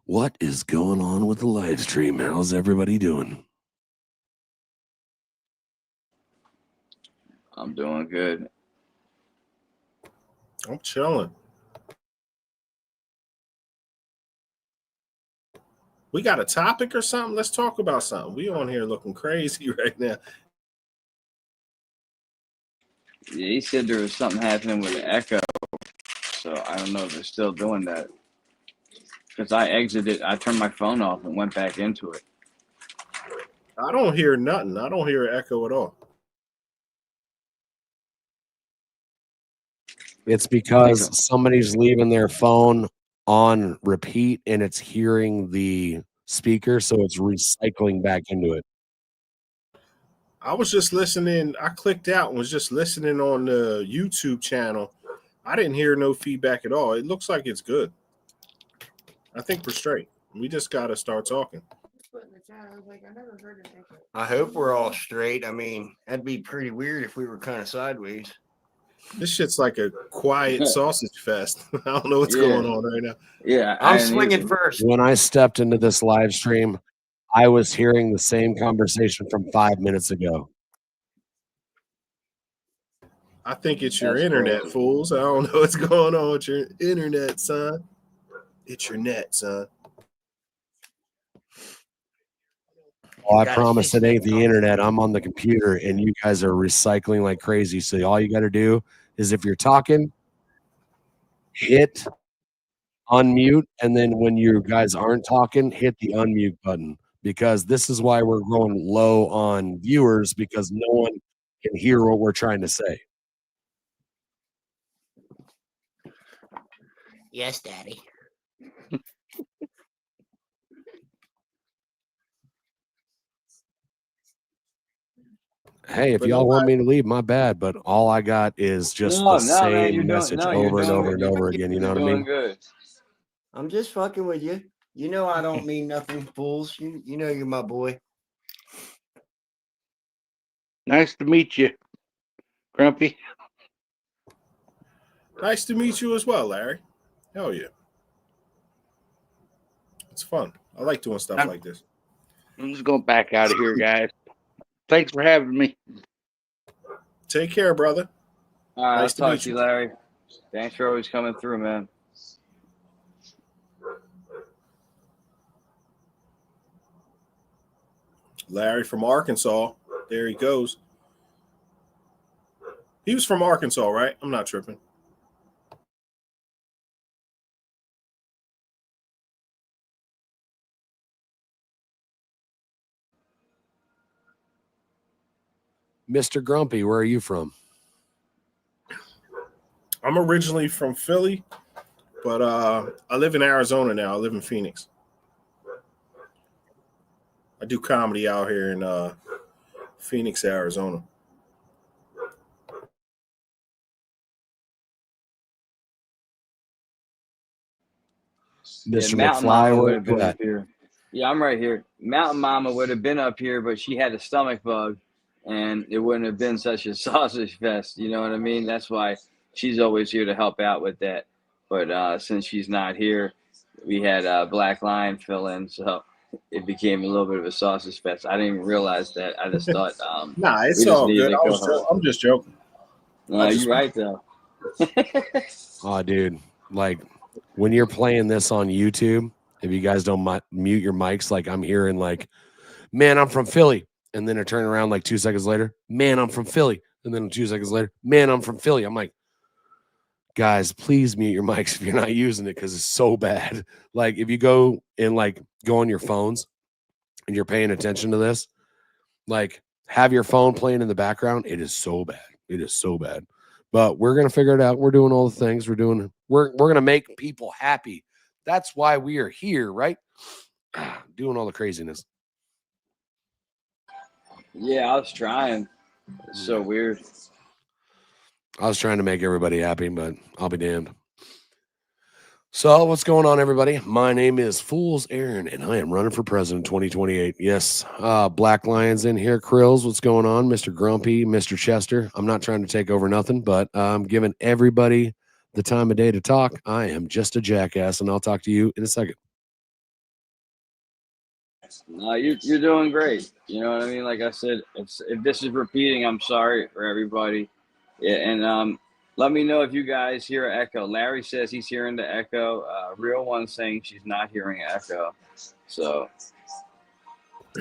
What is going on with the live stream? How's everybody doing? I'm doing good. I'm chilling. We got a topic or something? Let's talk about something. We on here looking crazy right now. Yeah, he said there was something happening with the echo. So I don't know if they're still doing that. because I exited. I turned my phone off and went back into it. I don't hear nothing. I don't hear echo at all. It's because somebody's leaving their phone on repeat and it's hearing the speaker, so it's recycling back into it. I was just listening. I clicked out and was just listening on the YouTube channel. I didn't hear no feedback at all. It looks like it's good. I think we're straight. We just got to start talking. I hope we're all straight. I mean, that'd be pretty weird if we were kind of sideways. This shit's like a quiet sausage fest. I don't know what's Yeah. going on right now. Yeah, I'm didn't swinging either. first. When I stepped into this live stream, I was hearing the same conversation from 5 minutes ago. I think it's your That's internet, crazy. fools. I don't know what's going on with your internet, son. It's your net, son. Well, I Gotta promise fix it ain't that the internet. I'm on the computer and you guys are recycling like crazy. So all you got to do is if you're talking, hit unmute. And then when you guys aren't talking, hit the unmute button because this is why we're going low on viewers because no one can hear what we're trying to say. Yes, Daddy. Hey, if But y'all want nobody, me to leave, my bad. But all I got is just No, the no, man, same message you're over and doing over good. and over again. You know You're what I doing mean? good. I'm just fucking with you. You know I don't mean nothing, fools. You know you're my boy. Nice to meet you, Grumpy. nice to meet you as well, Larry. Hell yeah. It's fun. I like doing stuff like this. I'm just going back out of here, guys. Thanks for having me. Take care, brother. All right, Nice I'll to talk meet to you, you. Larry. Thanks for always coming through, man. Larry from Arkansas. There he goes. He was from Arkansas, right? I'm not tripping. Mr. Grumpy, where are you from? I'm originally from Philly, but I live in Arizona now. I live in Phoenix. I do comedy out here in Phoenix, Arizona. Mr. Mountain McFly, Mama would where have you been at? up here. Yeah, I'm right here. Mountain Mama would have been up here, but she had a stomach bug, and it wouldn't have been such a sausage fest. You know what I mean? That's why she's always here to help out with that. But since she's not here, we had Black Lion fill in, so it became a little bit of a sausage fest. I didn't even realize that. I just thought Nah, we it's just all needed good. a co-host. I'm just joking. No, you're right though. Oh, dude, like when you're playing this on YouTube, if you guys don't mute your mics, like I'm hearing like, man, I'm from Philly. And then I turn around like 2 seconds later, man, I'm from Philly. And then 2 seconds later, man, I'm from Philly. I'm like, guys, please mute your mics if you're not using it because it's so bad. Like if you go and like go on your phones and you're paying attention to this, like have your phone playing in the background. It is so bad. It is so bad. But we're gonna figure it out. We're doing all the things we're gonna make people happy. That's why we are here, right? Doing all the craziness. Yeah, I was trying. It's so weird. I was trying to make everybody happy, but I'll be damned. So, what's going on, everybody? My name is Fools Aaron, and I am running for president 2028. Yes, Black Lions in here. Krills, what's going on? Mr. Grumpy, Mr. Chester. I'm not trying to take over nothing, but I'm giving everybody the time of day to talk. I am just a jackass, and I'll talk to you in a second. No, you're doing great. You know what I mean? Like I said, if this is repeating, I'm sorry for everybody. Yeah, and let me know if you guys hear an echo. Larry says he's hearing the echo. Real one saying she's not hearing an echo. So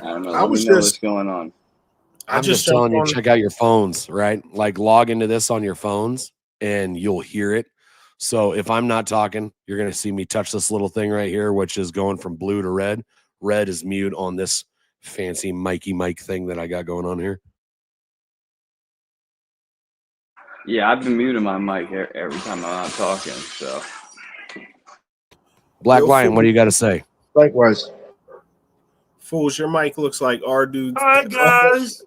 I don't know. I Let me was know just what's going on. I'm just just telling jumped you, on. check out your phones, right? Like log into this on your phones, and you'll hear it. So if I'm not talking, you're going to see me touch this little thing right here, which is going from blue to red. Red is mute on this fancy Mikey Mike thing that I got going on here. Yeah, I've been muting my mic every time I'm not talking. So, Black Yo, Lion, fool- what do you got to say? Likewise. Fools, your mic looks like our dude's. Hi guys.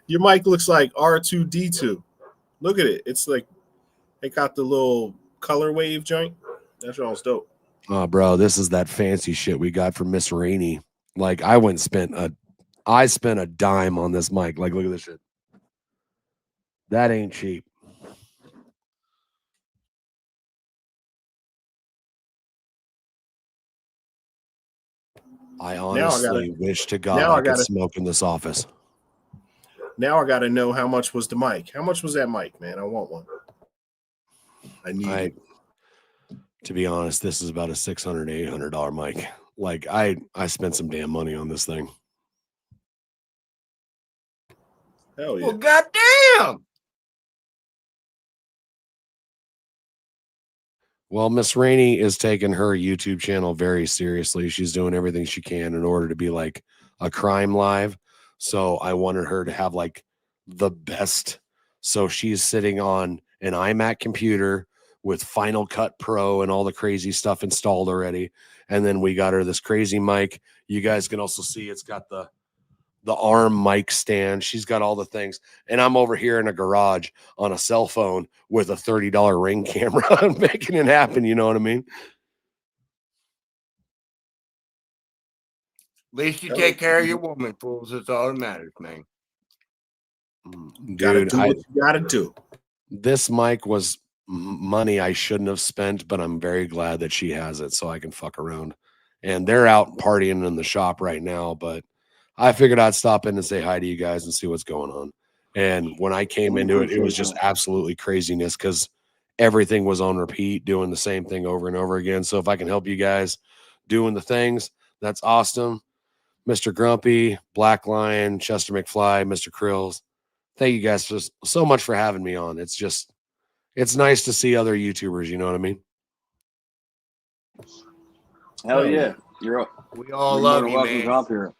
Your mic looks like R2D2. Look at it. It's like they got the little color wave joint. That's almost dope. Oh, bro, this is that fancy shit we got from Miss Rainey. Like I spent a dime on this mic. Like, look at this shit. That ain't cheap. I honestly wish to God I could smoke in this office. Now I got to know how much was the mic. How much was that mic, man? I want one. I need it. To be honest, this is about a $600, $800 mic. Like I spent some damn money on this thing. Hell yeah. Well, goddamn. Well, Miss Rainey is taking her YouTube channel very seriously. She's doing everything she can in order to be like a crime live. So I wanted her to have like the best. So she's sitting on an iMac computer with Final Cut Pro and all the crazy stuff installed already. And then we got her this crazy mic. You guys can also see it's got the arm mic stand. She's got all the things. And I'm over here in a garage on a cell phone with a $30 Ring camera making it happen. You know what I mean? At least you take care of your woman, fools. That's all that matters, man. Dude, Gotta do what you gotta do. This mic was money I shouldn't have spent, but I'm very glad that she has it so I can fuck around. And they're out partying in the shop right now, but I figured I'd stop in and say hi to you guys and see what's going on. And when I came into it, it was just absolutely craziness because everything was on repeat, doing the same thing over and over again. So if I can help you guys doing the things, that's awesome. Mr. Grumpy, Black Lion, Chester McFly, Mr. Krills, thank you guys so much for having me on. It's nice to see other YouTubers, you know what I mean? hell yeah, you're up. We all You're love more than you, welcome man. to come up here.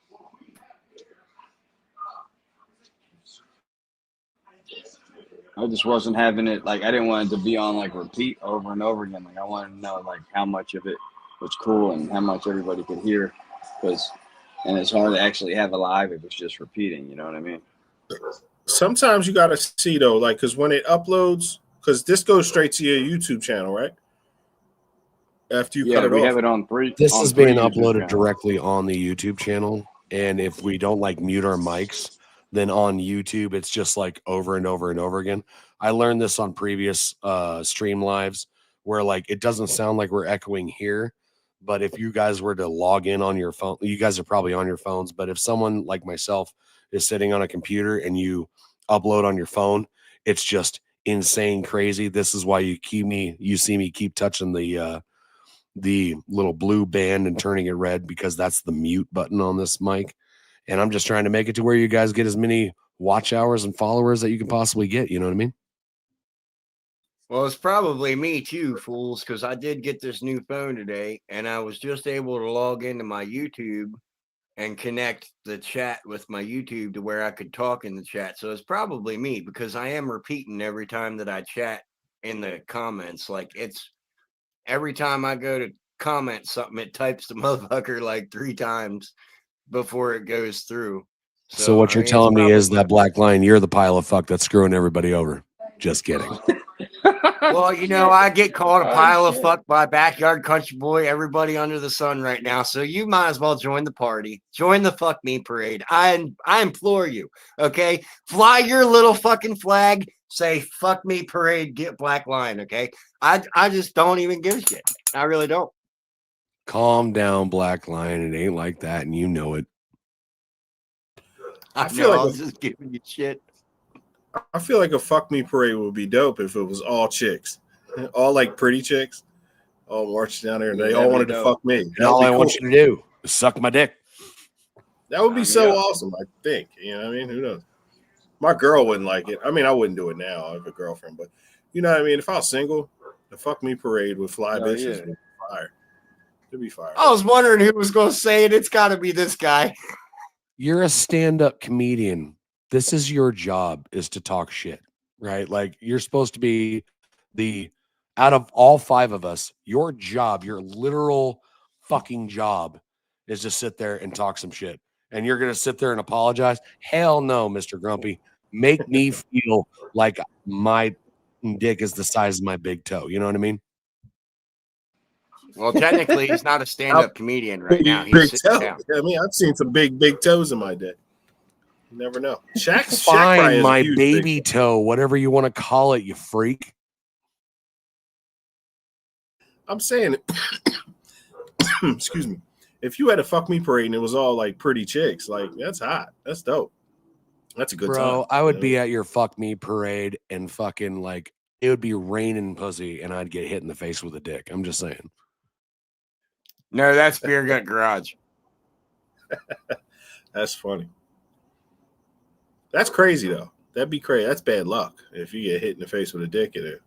I just wasn't having it like I didn't want it to be on like repeat over and over again. Like I wanted to know like how much of it was cool and how much everybody could hear, and it's hard to actually have it live if it's just repeating. You know what I mean? Sometimes you gotta see though, like because when it uploads, because this goes straight to your YouTube channel, right? After you cut it we off. have it on three. This is being YouTube uploaded channels. directly on the YouTube channel. And if we don't like mute our mics, then on YouTube, it's just like over and over and over again. I learned this on previous stream lives where like it doesn't sound like we're echoing here. But if you guys were to log in on your phone, you guys are probably on your phones. But if someone like myself is sitting on a computer and you upload on your phone, it's just insane crazy. This is why you see me keep touching the little blue band and turning it red because that's the mute button on this mic. And I'm just trying to make it to where you guys get as many watch hours and followers that you can possibly get. You know what I mean? Well, it's probably me too, fools, because I did get this new phone today and I was just able to log into my YouTube and connect the chat with my YouTube to where I could talk in the chat. So it's probably me because I am repeating every time that I chat in the comments. Like it's every time I go to comment something, it types the motherfucker like 3 times before it goes through. So what you're telling me is that Black Lion, you're the pile of fuck that's screwing everybody over. Just kidding. Well, you know, I get called a pile of fuck by backyard country boy, everybody under the sun right now. So you might as well join the party. Join the fuck me parade. I implore you. Okay. Fly your little fucking flag. Say fuck me parade. Get Black Lion. Okay. I just don't even give a shit. I really don't. Calm down, Black Lion. It ain't like that, and you know it. I feel like I was just giving you shit. I feel like a fuck me parade would be dope if it was all chicks, all like pretty chicks, all marching down there, and they all wanted to fuck me. And all I want you to do is suck my dick. That would be so awesome. I think. You know what I mean? Who knows? My girl wouldn't like it. I mean, I wouldn't do it now. I have a girlfriend, but you know what I mean. If I was single, the fuck me parade with fly Oh, bitches yeah. would be fire. It'd be fire. I was wondering who was going to say it. It's got to be this guy. You're a stand-up comedian. This is your job, is to talk shit, right? Like you're supposed to be the out of all five of us, your job, your literal fucking job is to sit there and talk some shit. And you're gonna sit there and apologize? Hell no, Mr. Grumpy. Make me feel like my dick is the size of my big toe. You know what I mean? Well, technically, he's not a stand-up comedian right now. He's Big sitting toe. down. I mean, I've seen some big toes in my day. You never know. Shaq probably Fine, has a my huge baby big toe, whatever you want to call it, you freak. I'm saying, excuse me. If you had a fuck me parade and it was all like pretty chicks, like that's hot. That's dope. That's a good Bro, time. I would you be know? at your fuck me parade and fucking like it would be raining pussy and I'd get hit in the face with a dick. I'm just saying. No, that's Beer Gut Garage. That's funny. That's crazy though. That'd be crazy. That's bad luck if you get hit in the face with a dick at a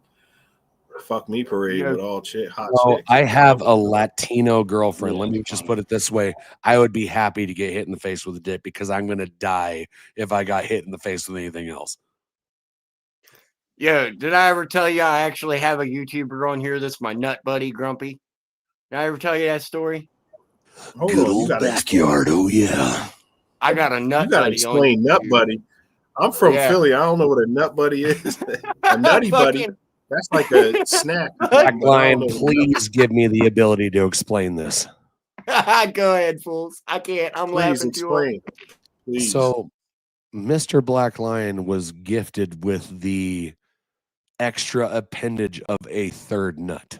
fuck me parade Yeah. with all hot Well, chicks. I have a Latino girlfriend. Yeah, Let me it's just fun. put it this way. I would be happy to get hit in the face with a dick because I'm gonna die if I got hit in the face with anything else. Yo, did I ever tell you I actually have a YouTuber on here that's my nut buddy, Grumpy? Did I ever tell you that story? Hold on, you gotta backyard. Oh yeah. I got a You nut gotta buddy on explain nut YouTube. buddy. I'm from Yeah. Philly. I don't know what a nut buddy is. A nutty buddy. Fucking- That's like a snack. Black but I Lion, don't know what a nut- please give me the ability to explain this. Go ahead, fools. I can't. I'm Please laughing too hard. explain. Please. So, Mr. Black Lion was gifted with the extra appendage of a third nut.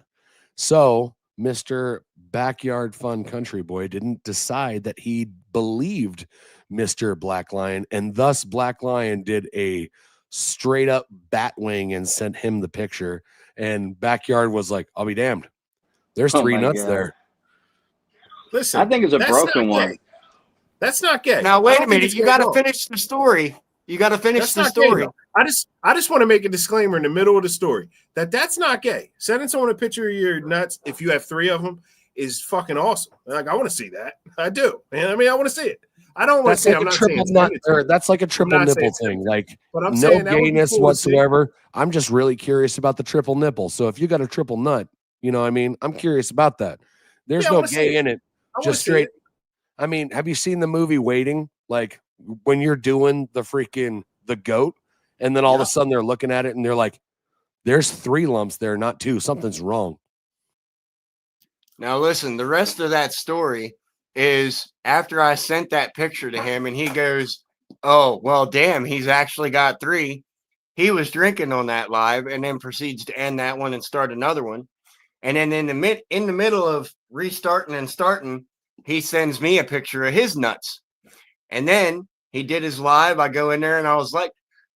So, Mr. Backyard Fun Country Boy didn't decide that he believed Mr. Black Lion, and thus Black Lion did a straight up bat wing and sent him the picture. And Backyard was like, I'll be damned. There's Oh three my nuts God. there. Listen, I think it's a that's broken not one. gay. That's not gay. Now, I wait don't a think minute. it's You gay got at to all. finish the story. You got to finish That's the not gay, story. though. I just want to make a disclaimer in the middle of the story that that's not gay. Sending someone a picture of your nuts if you have three of them is fucking awesome. Like I want to see that. I do. And I mean, I want to see it. I don't want to That's see. like I'm a not triple saying nut, send it or to me, that's like a triple not saying nipple send it thing. to me. Like but I'm no saying that would be gayness cool to see. whatsoever. I'm just really curious about the triple nipple. So if you got a triple nut, you know what I mean? I'm curious about that. There's Yeah, I no wanna see gay it. in it. I want to Just see straight. it. I mean, have you seen the movie Waiting? Like when you're doing the goat, and then all of Yeah. a sudden they're looking at it and they're like, there's 3 lumps there, not 2. Something's wrong. Now, listen, the rest of that story is after I sent that picture to him and he goes, oh, well, damn, he's actually got 3. He was drinking on that live and then proceeds to end that one and start another one. And then in the middle of restarting and starting, he sends me a picture of his nuts. And then he did his live. I go in there and I was like,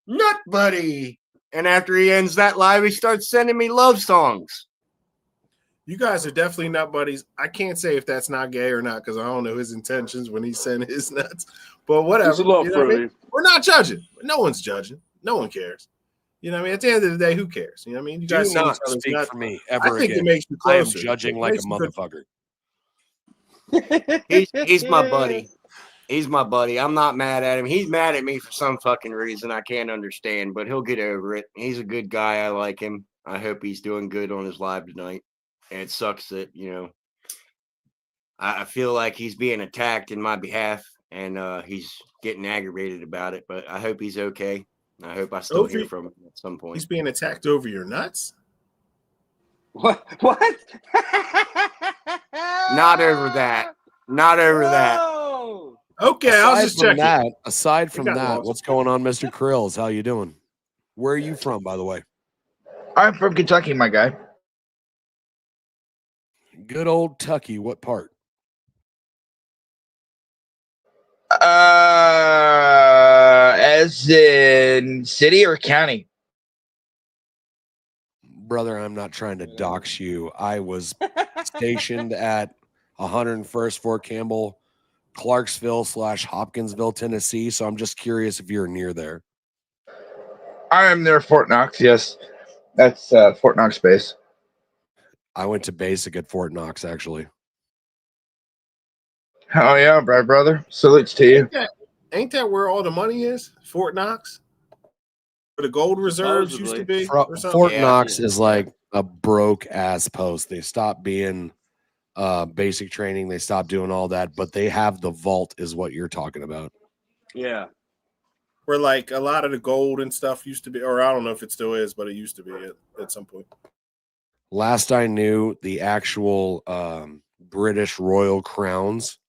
nut buddy. And after he ends that live, he starts sending me love songs. You guys are definitely nut buddies. I can't say if that's not gay or not because I don't know his intentions when he sent his nuts. But whatever. It's a little You know what I mean? fruity. We're not judging. No one's judging. No one cares. You know what I mean? At the end of the day, who cares? You know what I mean? You Do guys see each not other's speak nuts. for me I ever think again. it makes you I am closer. judging It like a makes you good. motherfucker. He's my buddy. He's my buddy. I'm not mad at him. He's mad at me for some fucking reason I can't understand, but he'll get over it. He's a good guy. I like him. I hope he's doing good on his live tonight. And it sucks that, I feel like he's being attacked in my behalf and he's getting aggravated about it, but I hope he's okay. I hope I still hear from him at some point. He's being attacked over your nuts? What? Not over that. Not over that. Whoa! Okay, I was just checking. Aside from got that, lost. what's going on, Mr. Krills? How you doing? Where are you from, by the way? I'm from Kentucky, my guy. Good old Tucky. What part? As in city or county? Brother, I'm not trying to dox you. I was stationed at 101st Fort Campbell, Clarksville / Hopkinsville, Tennessee. So I'm just curious if you're near there. I am near Fort Knox. Yes, that's Fort Knox base. I went to basic at Fort Knox, actually. Oh yeah, brother. Salutes to you. Ain't that where all the money is? Fort Knox? Where the gold reserves used to be or something? Fort Yeah. Knox is like a broke ass post. They stopped being basic training. They stopped doing all that, but they have the vault is what you're talking about. Yeah. Where like a lot of the gold and stuff used to be, or I don't know if it still is, but it used to be at some point. Last I knew, the actual British royal crowns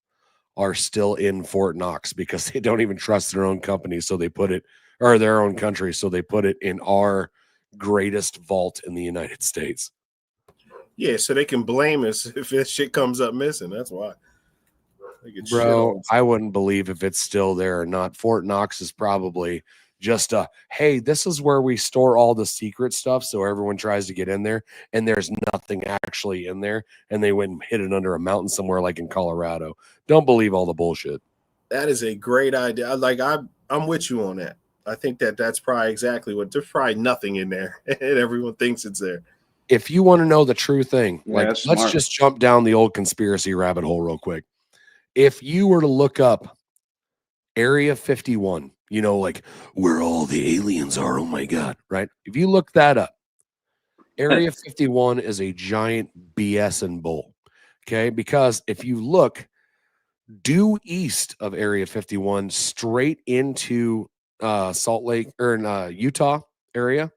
are still in Fort Knox because they don't even trust their own company. So they put it, or their own country. So they put it in our greatest vault in the United States. Yeah, so they can blame us if this shit comes up missing. That's why. They get shit Bro, on us. I wouldn't believe if it's still there or not. Fort Knox is probably just hey, this is where we store all the secret stuff. So everyone tries to get in there and there's nothing actually in there. And they went and hid it under a mountain somewhere like in Colorado. Don't believe all the bullshit. That is a great idea. Like I'm with you on that. I think that's probably exactly what. There's probably nothing in there, and everyone thinks it's there. If you want to know the true thing, Yeah, like that's let's smart. just jump down the old conspiracy rabbit hole real quick. If you were to look up Area 51, you know, like where all the aliens are, oh my God, right? If you look that up, Area 51 is a giant BS and bull. Okay. Because if you look due east of Area 51, straight into Salt Lake or in Utah area,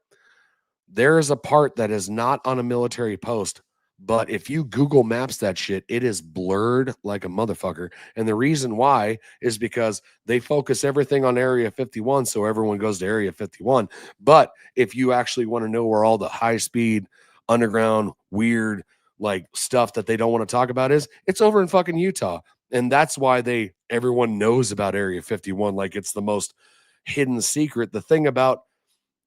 there is a part that is not on a military post. But if you Google Maps that shit, it is blurred like a motherfucker. And the reason why is because they focus everything on Area 51. So everyone goes to Area 51. But if you actually want to know where all the high speed, underground, weird, like stuff that they don't want to talk about is, it's over in fucking Utah. And that's why everyone knows about Area 51. Like it's the most hidden secret. The thing about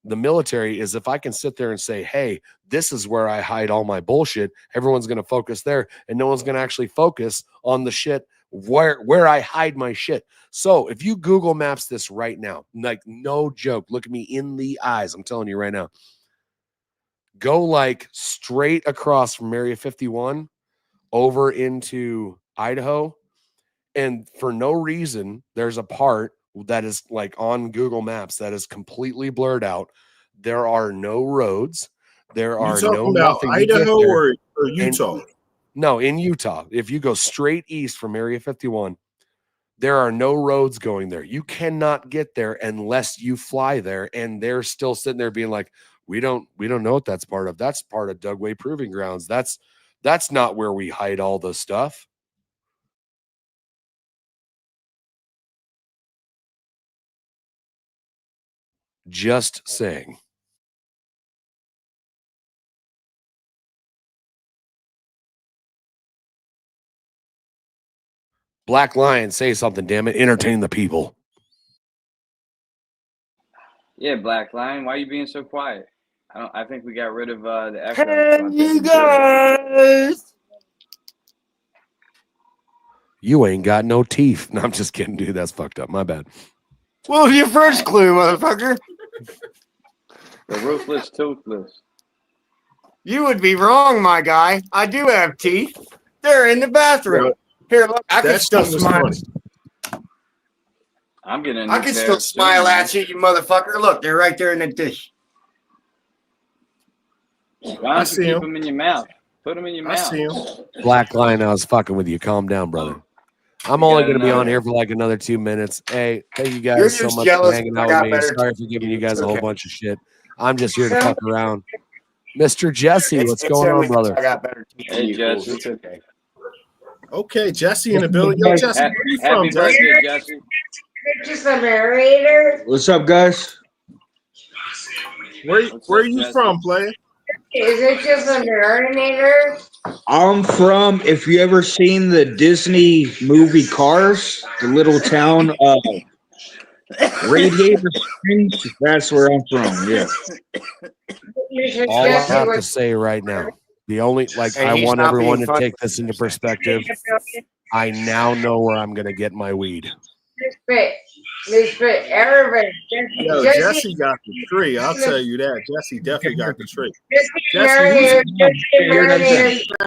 the military is if I can sit there and say, hey, this is where I hide all my bullshit, everyone's going to focus there and no one's going to actually focus on the shit where I hide my shit. So if you Google Maps this right now, like no joke, look at me in the eyes. I'm telling you right now, go like straight across from Area 51 over into Idaho. And for no reason, there's a part that is like on Google Maps that is completely blurred out. There are no roads. There You are talking no about nothing. You get Idaho there, or Utah? no, in Utah. If you go straight east from Area 51, there are no roads going there. You cannot get there unless you fly there. And they're still sitting there being like, we don't know what that's part of. That's part of Dugway Proving Grounds. That's not where we hide all the stuff. Just saying. Black Lion, say something, damn it. Entertain the people. Yeah, Black Lion. Why are you being so quiet? I think we got rid of the echo. So I Hey, think you we good. guys! You ain't got no teeth. No, I'm just kidding, dude. That's fucked up. My bad. What was your first clue, motherfucker? The ruthless, toothless. You would be wrong, my guy. I do have teeth. They're in the bathroom. Here, look, I can That still shit was smile. funny. I'm getting. I can still smile at you, you motherfucker. Look, they're right there in the dish. Why I don't you see keep him. them in your mouth? Put them in your I mouth. see him. Black Lion, I was fucking with you. Calm down, brother. I'm You only got going to be another- on here for like another 2 minutes. Hey, thank you You're guys so just much jealous for hanging I out got with me. better Sorry for giving you guys a whole Okay. bunch of shit. I'm just here to fuck around. Mr. Jesse, what's going on, brother? I got better teeth than Hey, you fools. Jesse. It's okay. Okay, Jesse in the building. Yo, Jesse, where you from, Happy Jesse? birthday, Jesse. Just a narrator. What's up, guys? Where What's are up, you Jesse? from, player? Is it just a narrator? I'm from, if you ever seen the Disney movie Cars, the little town of Radiator Springs, that's where I'm from, yeah. All I have to say right now, the only, like, Hey, I he's want not everyone being to funny. take this into perspective. I now know where I'm going to get my weed. But This for everybody. Yo, Jesse, Jesse got the tree. I'll tell you that. Jesse definitely got the tree. Jesse Jesse, Marinator. Jesse Hear nothing. Marinator.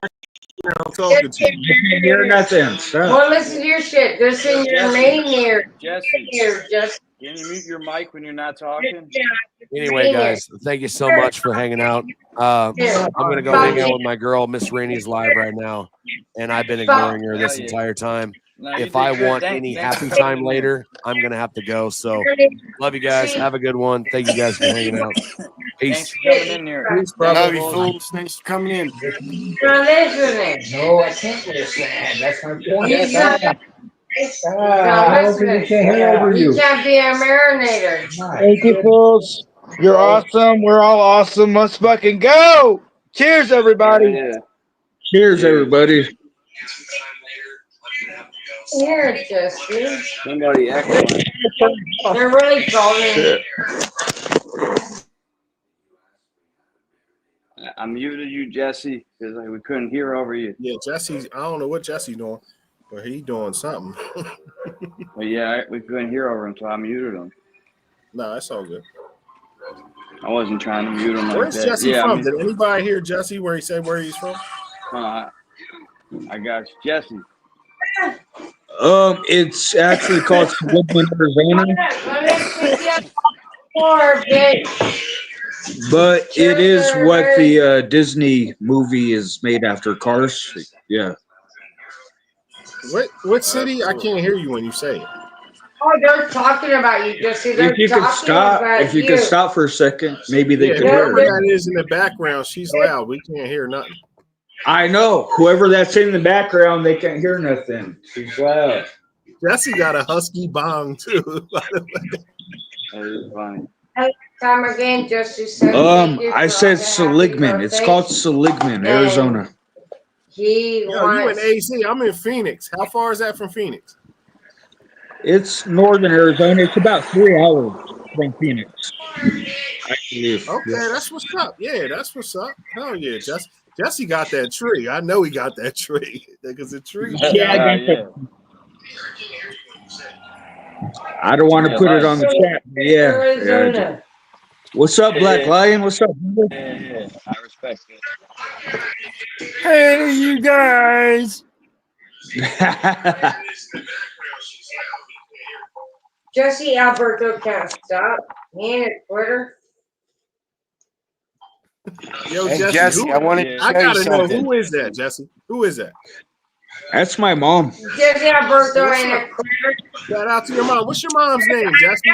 I'm talking to you. Can't hear nothing. Stop. Well, listen to your shit. Just in your main ear. Jesse, Just. can you mute your mic when you're not talking? Anyway, guys, thank you so much for hanging out. I'm gonna go hang out with my girl, Miss Rainey's live right now, and I've been ignoring her this entire time. No, you If did I good. want Thank- any thanks happy for time coming in. later, I'm gonna have to go. So, love you guys. Have a good one. Thank you guys for hanging out. Thanks Peace. for coming in here. Peace, Love brother. you, fools. Thanks for coming in. You're listening. No, I can't listen. That's my point. He's not listening. He can't hear over He you. can't be a marinator. Thank you, fools. You're awesome. We're all awesome. Let's fucking go. Cheers, everybody. Yeah. Cheers, everybody. Here, Jesse. Somebody echoing. They're really calling. I muted you, Jesse, because we couldn't hear over you. Yeah, Jesse's. I don't know what Jesse's doing, but he doing something. But yeah, we couldn't hear over him, so I muted him. No, that's all good. I wasn't trying to mute him like Where's that. Jesse Yeah, from? I mean, Did anybody hear Jesse where he said where he's from? I got you. Jesse. It's actually called Suburban, Arizona, but it is what the Disney movie is made after. Cars. Yeah. What city? I can't hear you when you say it. Oh, they're talking about you, Jesse. They're If you could talking stop, about if you could stop for a second, maybe they Yeah, could hear. whoever that is in the background, she's loud. We can't hear nothing. I know. Whoever that's in the background, they can't hear nothing. She's loud. Jesse got a husky bong too. By the way. That is funny. Time again, Jesse said. thank you I for said all the happy Seligman. It's birthday. called Seligman, Arizona. He Yo, you wants. in AZ? I'm in Phoenix. How far is that from Phoenix? It's northern Arizona. It's about 3 hours from Phoenix, I believe. Okay, Yeah. that's what's up. Yeah, that's what's up. Hell yeah, Jesse got that tree. I know he got that tree because the tree. Yeah, I got Yeah. I don't want to put it on the chat. But yeah. Arizona. What's up, Black Lion? What's up? Yeah. I respect it. Hey, you guys. Jesse Alberto can't stop. He ain't a quitter. Yo, Hey, Jesse, Jesse, I wanted to I show you gotta know something. who is that, Jesse? Who is that? That's my mom. Jesse Alberto What's ain't a up? quitter. Shout out to your mom. What's your mom's name, Jesse?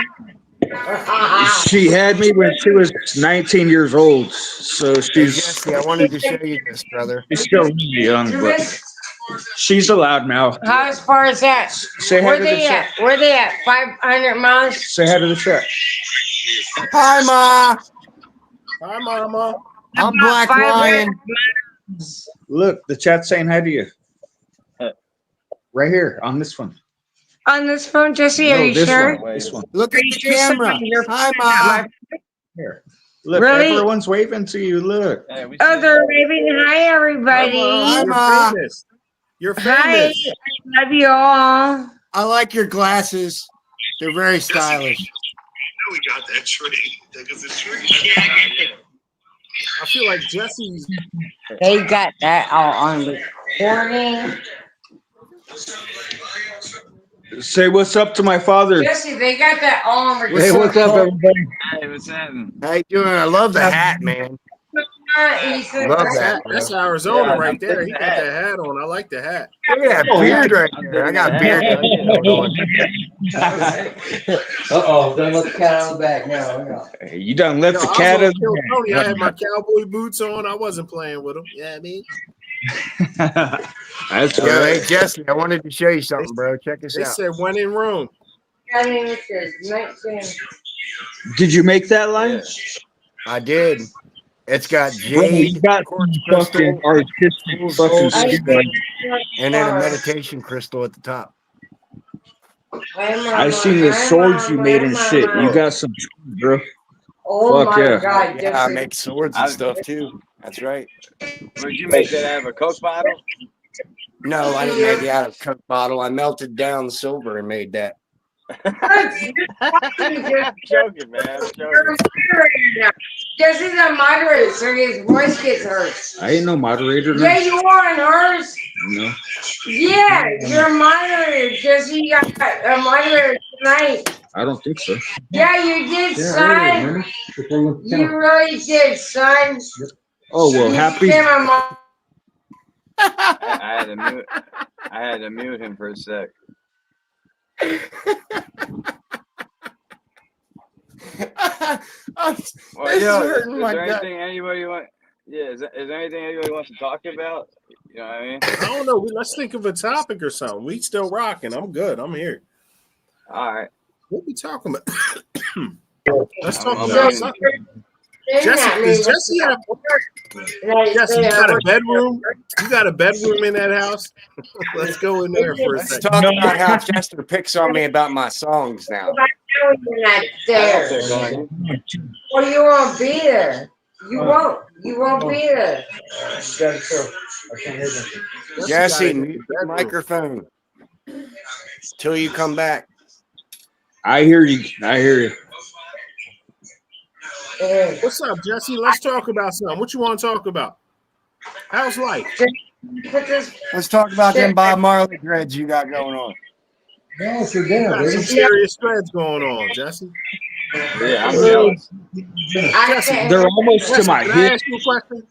She had me when she was 19 years old, so Hey, she's Jesse, I wanted to show you this, brother. still really young, but she's allowed now. How far is that? Say hi Where to the they chat. at? Where they at? 500 miles? Say hi to the chat. Hi, Ma. Hi, Mama. I'm Black 500 Lion. Look, the chat's saying hi to you. Right here on this one. On this phone, Jesse, are No, you this sure? one. This one. Look at Are you the sure camera. somebody- you're Hi, pointing at Ma. my- Here. Look, Really? everyone's waving to you. Look. Hey, we Oh, see they're that. waving. Hi, Hi, everybody. Mom. You're Ma. famous. You're Hi, famous. I love you all. I like your glasses. They're very stylish. We got that tree because the tree. I feel like Jesse's. They got that all on recording. Say what's up to my father. Jesse, they got that all on recording. Hey, what's up, everybody? Hey, what's happening? How you doing? I love the hat, man. Ethan. Love That's, that, bro. that's Arizona Yeah, right there. that's He the got hat. that hat on. I like the hat. Look at that Oh, beard right I'm there. I digging got that beard hat. going. Uh-oh, don't let the cat on the back now. Hey, you done left Yo, the I was cat gonna in kill Tony. I had my the cowboy boots on. I wasn't playing with him. Yeah, I mean, That's Yo, good. hey, Jesse, I wanted to show you something, bro. Check this they out. said when in Rome. I mean, it's good. 19. Did you make that line? Yeah. I did. It's got Bro, you jade, got quartz some fucking crystal, artistic fucking skill. and then a meditation crystal at the top. I seen the swords you made and shit. You got some, bro. Oh Fuck my yeah. God, Yeah, I Jesse. make swords and stuff too. That's right. Where'd you make that out of a Coke bottle? No, I didn't make it out of a Coke bottle. I melted down silver and made that. I'm joking, man. I'm You're a joking. moderator now. Jesse's a moderator, so his voice gets hurt. I ain't no moderator. Yeah, you are on hers. No. Yeah, you're a moderator. Jesse, you got a moderator tonight. I don't think so. Yeah, you did, son. You really did, son. Oh well, You happy. became a mo- I had to mute him for a sec. Well, This is hurting is my there gut. anything anybody want? Yeah, is there anything anybody wants to talk about? You know what I mean? I don't know. Let's think of a topic or something. We still rocking. I'm good. I'm here. All right. What we talking about? Let's talk I'm about muting. something. Jesse, does Jesse have? Jesse, you got a bedroom? You got a bedroom in that house? Let's go in there for a Let's second. talk about how Chester picks on me about my songs now. You're not there. Well, you won't be there. You won't. You won't be there. Jesse, mute your microphone till you come back. I hear you. I hear you. What's up, Jesse? Let's talk about something. What you want to talk about? How's life? Let's talk about them Bob Marley dreads you got going on. You got some serious threads going on, Jesse. Yeah, I'm jealous. Jesse, They're almost to Jesse, my can I hip. ask you a question?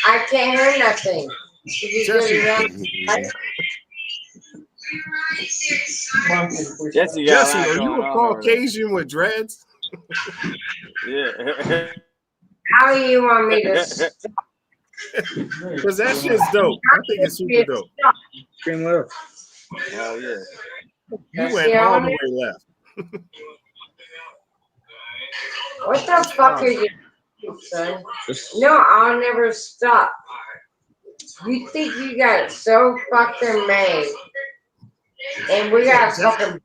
I can't hear nothing. Jesse, Jesse got Jesse, a lot are going you a on over there. Caucasian with dreads? Yeah. How do you want me to Because that shit's dope. I think it's super dope. Scream left. Hell yeah. You went all the way left. What the fuck are you doing, son? No, I'll never stop. You think you got it so fucking made. And we got fucking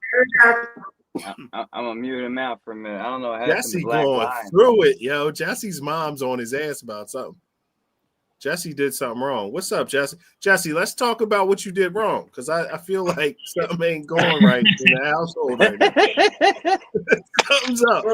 I'm gonna mute him out for a minute. I don't know what happened Jesse to Black going Lion. through it, yo. Jesse's mom's on his ass about something. Jesse did something wrong. What's up, Jesse? Jesse, let's talk about what you did wrong, because I feel like something ain't going right in the household right now. Something's up.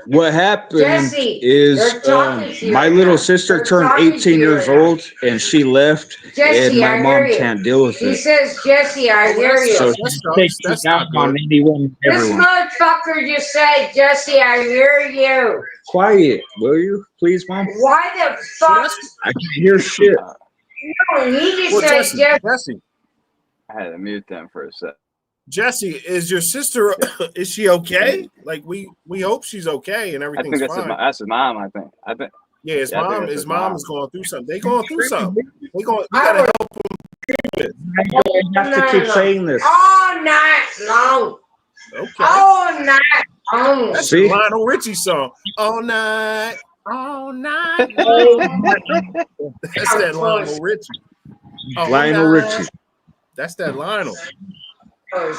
What happened Jesse, is they're talking to you my right little now. sister They're turned talking to 18 you years right now. old and she left, Jesse, and I my hear mom you. can't deal with He it. says, Jesse, I hear you. So That she sucks. takes That's it out not on good. anyone and This everyone. motherfucker just said, Jesse, I hear you. Quiet, will you, please, Mom? Why the fuck? I can't hear shit. No, he just Well, said, Jesse. Jesse, I had to mute them for a sec. Jesse, is your sister? Is she okay? Like we hope she's okay and I everything's think fine. that's his mom. I think. Yeah, his Yeah, I think mom. that's His his mom mom. is going through something. They going through something. We gotta I help would- them through it. I have to keep saying this. All night long. Okay. All night long. That's See? the Lionel Richie song. All night long. That's that Lionel Richie. All Lionel night. Richie. That's that Lionel.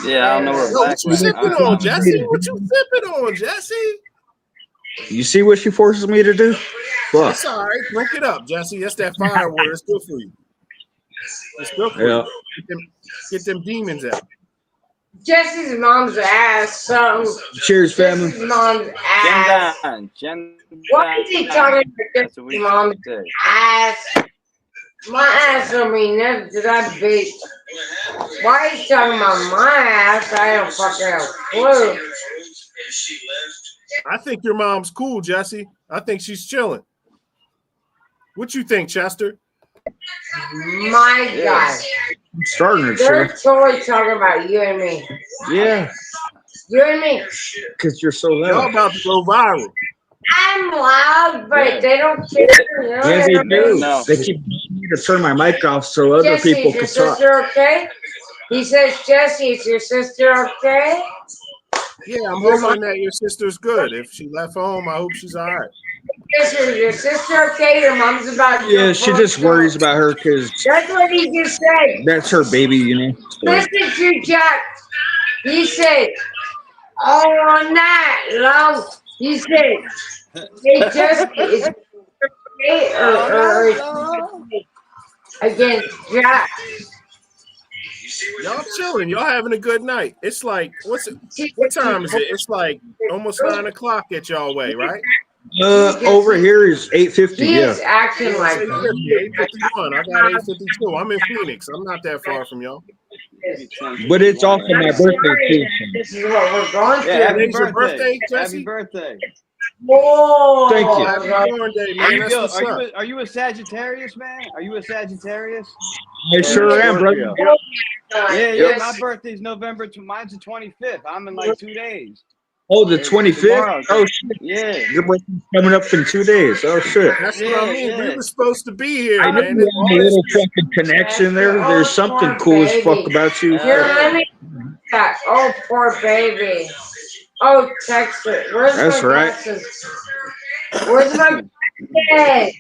Yeah, I don't know where Yo, Black what you went. sipping on, Jesse? What you sipping on, Jesse? You see what she forces me to do? Fuck. It's all right. Drink it up, Jesse. That's that firewood. It's good for you. It's good for Yeah. you. Get them demons out. Jesse's mom's ass. Cheers, family. Jesse's mom's ass. Jen. Why is he talking about That's what we Jesse's mom's say. ass? My ass don't mean nothing to that bitch. Why are you talking about my ass? I don't fucking have a clue. I think your mom's cool, Jesse. I think she's chilling. What you think, Chester? My God. I'm starting to They're chill. totally talking about you and me. Yeah, You and me. because you're so Y'all loud. about to go viral. I'm loud, but Yeah. they don't care. You know? Yeah, they do. No. They keep telling me to turn my mic off so other Jesse, people is your can talk. sister okay? He says, Jesse, is your sister okay? Yeah, I'm Your hoping that your sister's good. If she left home, I hope she's all right. Jesse, is your sister okay? Your mom's about to Yeah, go she for just it. worries about her because That's what he just said. that's her baby, you know. So, Listen to Jack. He said, all night long. He said, hey, Jesse, is it okay or against Jack? Y'all chilling. Y'all having a good night. It's like, what time is it? It's like almost 9 o'clock at y'all way, right? Over here is 8:50. He Yeah. is acting It's like 8:51. I got 8:52. I'm in Phoenix. I'm not that far from y'all. But it's also my birthday too. this is what we're going through. Yeah, happy Today's your birthday. birthday, Happy Jesse? birthday. Whoa. Thank you. Happy born day, Are man. you That's Bill? what's up. Are you a Sagittarius, man? Are you a Sagittarius? I sure am, brother. Yeah. My birthday's November. Mine's the 25th. I'm in like 2 days. Oh, the 25th. Tomorrow. Oh shit. Yeah. Your birthday's coming up in 2 days. Oh shit. That's what I mean. We were supposed to be here, I know man. you have a little fucking connection there. There's something cool as fuck about you. That. Oh, poor baby. Oh, Texter. Where's That's my right. glasses? Where's my head?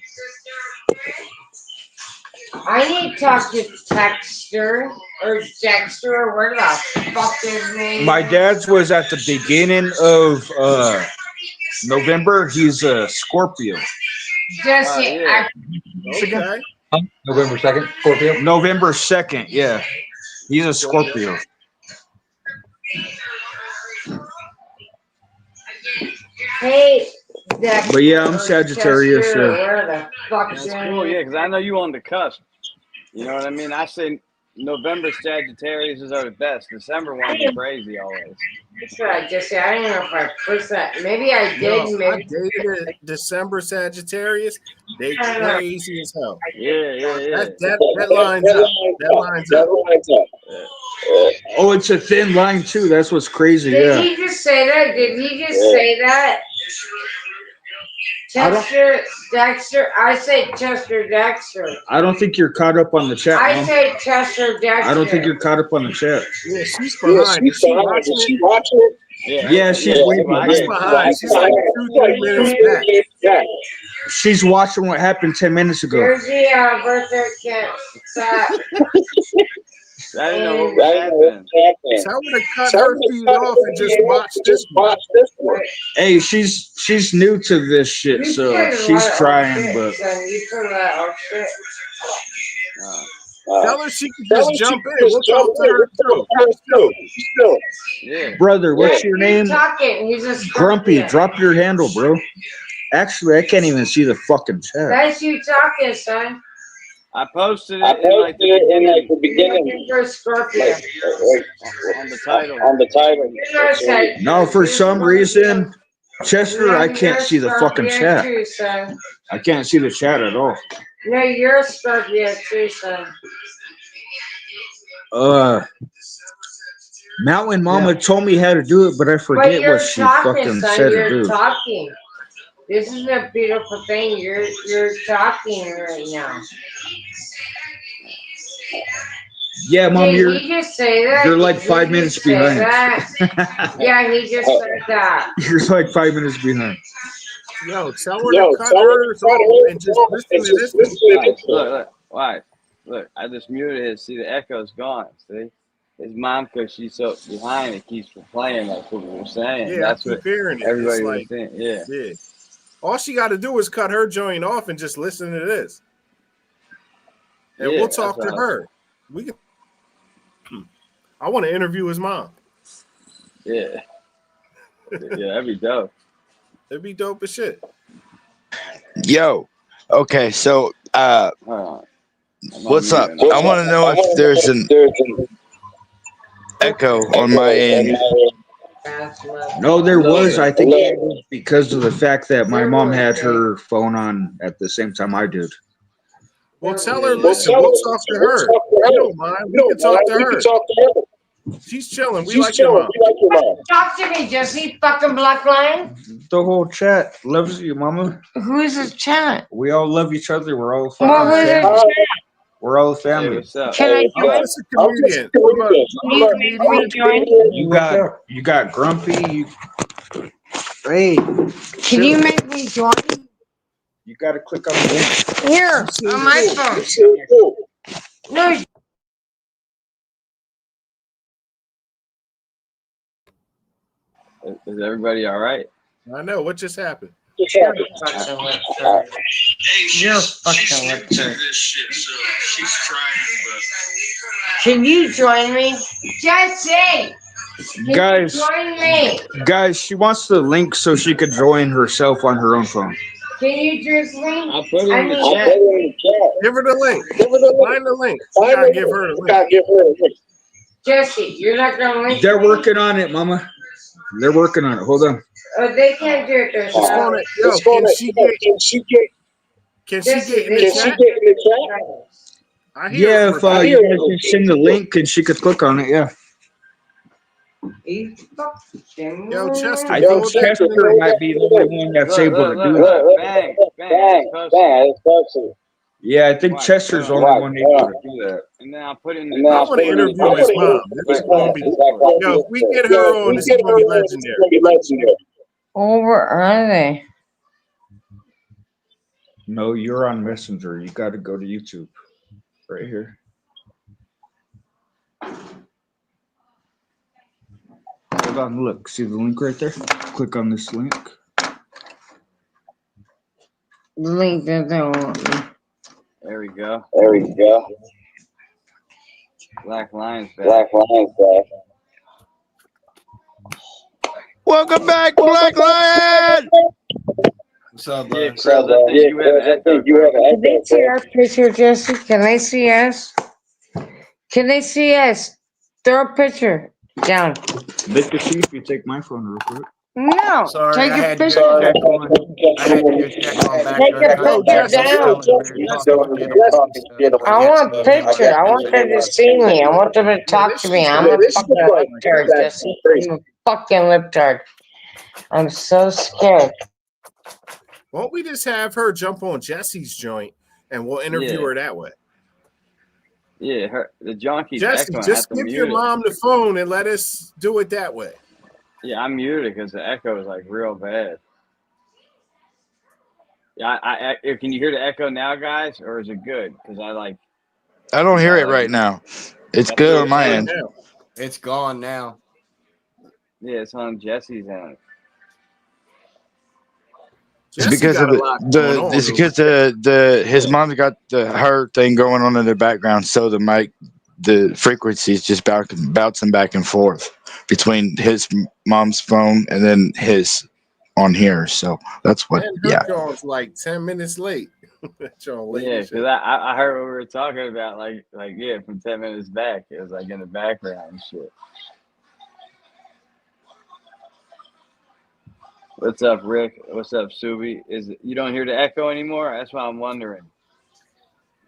I need to talk to Texter or Dexter or where the fuck his name. My dad's was at the beginning of November. He's a Scorpio. Jesse, Okay. November 2nd, Scorpio. November 2nd, yeah. He's a Scorpio. Hey, Dexter. But yeah, I'm Sagittarius. Chester, where the fuck That's cool. Yeah, because I know you on the cusp. You know what I mean? I say November Sagittarius are the best. December ones are crazy always. That's what I just said. I don't know if I pushed that. Maybe I did. Yo, Maybe I dated a December Sagittarius. They crazy as hell. Yeah. That lines up. That lines up. Oh, it's a thin line too. That's what's crazy. Did Yeah. he just say that? Did he just say that? Chester, Dexter. I say Chester, Dexter. I don't think you're caught up on the chat. I Mom. say Chester, Dexter. I don't think you're caught up on the chat. Yeah, she's behind. Is she watching it? Yeah, she's waiting. She's behind. She's like 2-3 minutes back. She's watching what happened 10 minutes ago. Here's the birthday kit. I didn't know what happened. Tell her to cut her feet off and just watch this one. Hey, she's new to this shit, so she's trying, but You put that old shit. Tell her she can just jump in. We'll talk to her too. Yeah. brother, what's your name? Talking. He's a Grumpy, Scorpio. drop your handle, bro. Actually, I can't even see the fucking chat. That's you talking, son. I posted it in like the beginning. Looking for a Scorpio. On the title. No, for some reason, Chester, I can't see the fucking chat. Too, son. I can't see the chat at all. No, you're a Scorpio too, son. Mountain Mama told me how to do it, but I forget what she fucking said to do. You're talking. This is a beautiful thing. You're talking right now. Yeah, Mom, Did he just say that? you're like Did 5 he minutes just say behind. that? Yeah, he just said that. You're like 5 minutes behind. Yo, tell her to cut hers off and just listen to this. Look, I just muted it. See, the echo's gone. See? His mom, because she's so behind, it keeps playing like what we were saying. Yeah, That's I keep what hearing it. everybody It's was like, saying. Yeah. All she got to do is cut her joint off and just listen to this. And we'll talk to her. We can. I want to interview his mom. Yeah. That'd be dope. It'd be dope as shit. Yo, okay, so what's up? I want to know if there's an echo on my end. No, there was. I think it was because of the fact that my mom had her phone on at the same time I did. Well, tell her, listen, we'll talk to her. You don't mind. We can talk to her. She's chilling. We like your mom. Talk to me, Jesse. Fucking black line. The whole chat loves you, Mama. Who's this chat? We all love each other. We're all What was it? family. We're all family. Hey, what's up? Can I I'm join? just a comedian. You got Grumpy. Hey, Can you make me join? you got to click on the link. Here, on my phone. No. Is everybody all right? I know. What just happened? fucking lip turd. You're fucking lip turd. Can you join me? Jesse! Guys, Join me! guys, she wants the link so she could join herself on her own phone. Can you just link? I'll put it in the I chat. Give her the link. Find the link. You gotta give her the link. Jesse, you're not gonna link They're me? working on it, Mama. They're working on it. Hold on. Oh, they can't do it It's gonna, themselves. yo, can she get in the chat? I hear Yeah, her if you guys can send the link and she could click on it, yeah. Yo, Chester, I throw think that Chester in the might be the only one that's Look, able look, to do look, that. look. Bang, bang. It's posted. Yeah, I think Watch, Chester's the hold only on. one able to do that. And then I'll put it in I want to interview his mom. This is gonna be, yo, if we get her on, this is gonna be legendary. Oh, where are they? No, you're on Messenger. You got to go to YouTube. Right here. Hold on, look. See the link right there? Click on this link. The link doesn't want me. There we go. There we go. Black Lions back. Black Lions back. Welcome back, Black Lion. What's up, Yeah, bud? Krell, I think you have an echo. Can they see our picture, Jesse? Can they see us? Can they see us? Throw a picture down. They can see if you take my phone real quick. No, Sorry, take I a had to picture. go check on. I had to go check on back Take there. a picture down. I want a picture. I want them to see me. I want them to talk to me. I'm a fucking lip turd, Jesse. I'm a fucking lip turd. I'm so scared. Won't we just have her jump on Jesse's joint and we'll interview Yeah. her that way? Yeah, the junkies Jesse, echoing. I have just to give mute your it. mom the phone and let us do it that way. Yeah, I muted it because the echo is like real bad. Yeah, can you hear the echo now, guys, or is it good? Because I don't hear it right now. It's good on my end. It's gone now. Yeah, it's on Jesse's end. It's because of it's because his mom's got her thing going on in the background, so the frequencies just bouncing back and forth between his mom's phone and then his on here. So that's what. And Yeah. her jaw's like 10 minutes late. Yeah, because I heard what we were talking about, from 10 minutes back. It was like in the background and shit. What's up, Rick? What's up, Subi? You don't hear the echo anymore? That's why I'm wondering.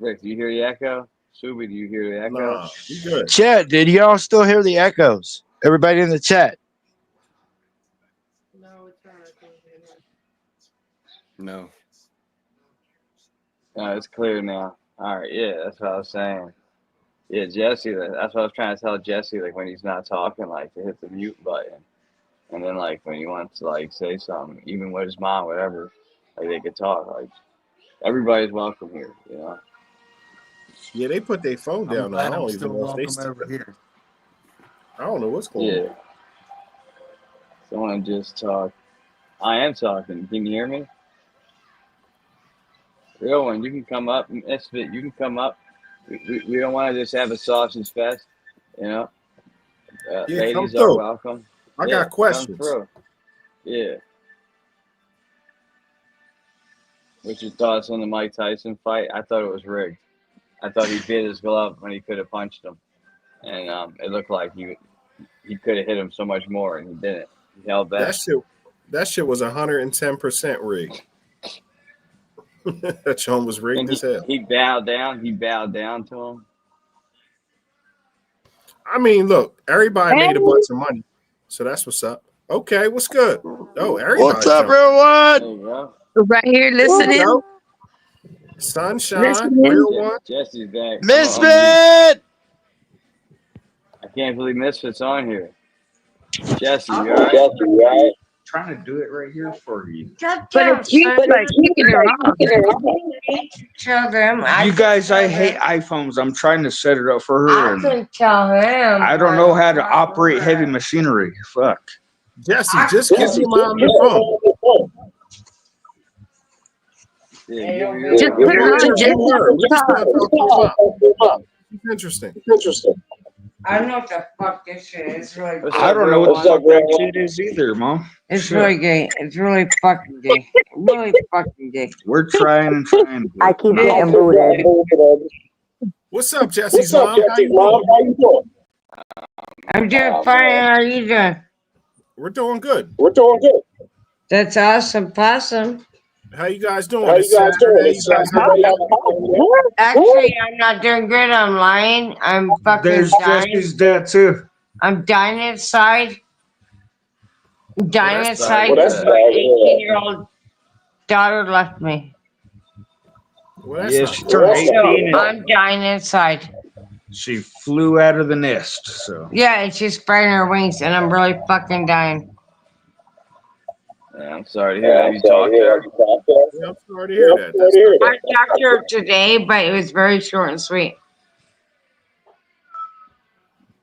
Rick, do you hear the echo? Subi, do you hear the echo? Nah, you good. Chat, did y'all still hear the echoes? Everybody in the chat. No. No, it's clear now. All right, yeah, that's what I was saying. Yeah, Jesse, that's what I was trying to tell Jesse, when he's not talking, to hit the mute button. And then, when he wants to, say something, even with his mom, whatever, they could talk. Everybody's welcome here, you know? Yeah, they put their phone down. Glad I don't I'm even still know if they welcome still over here. I don't know what's going on. Someone just talk. I am talking. Can you hear me? Real one, you can come up. Misfit, you can come up. We don't want to just have a sausage fest, you know? Yeah, come ladies are through. welcome. I Yeah, got questions. come through. Yeah. What's your thoughts on the Mike Tyson fight? I thought it was rigged. I thought he bit his glove when he could have punched him. And it looked like he could have hit him so much more, and he didn't. He held back. That shit was 110% rigged. That show was rigged as hell. He bowed down. He bowed down to him. I mean, look, everybody made a bunch of money, so that's what's up. Okay, what's good? Oh, everybody. What's up, jumped. everyone? There you go. Right here listening. Sunshine, real one. Jesse's back. Misfit! I can't believe Misfit's on here. Jesse, you all right? Jesse, you all right? Trying to do it right here for you. But if you like kicking it off. Tell them. You guys, I hate iPhones. I'm trying to set it up for her. I and can tell him. I don't know how to operate heavy machinery. Fuck. Jesse, just give your mom the phone. Yeah, give her Just your put it on, Jesse. We just want to talk to her. It's interesting. I don't know what the fuck this shit is. It's really What's I up, don't know real what the one? fuck that shit is either, Mom. It's Shit. really gay. It's really fucking gay. Really fucking gay. We're trying and trying. I keep getting booted. What's up, Jesse's mom? How you doing? I'm doing fine. How are you doing? We're doing good. That's awesome, possum. How you guys doing? It's Saturday. You guys Actually, I'm not doing good. I'm lying. I'm fucking There's dying. Jesse's dad too. I'm dying inside. I'm dying that's inside bad. because my 18-year-old daughter left me. well, that's Yeah, not she good. turned So 18 and I'm dying inside. she flew out of the nest. So Yeah, and she's spreading her wings, and I'm really fucking dying. Yeah, I'm sorry to hear that. You talked to her? Yeah, I'm sorry to hear that. That's not I talked to her today, but it was very short and sweet.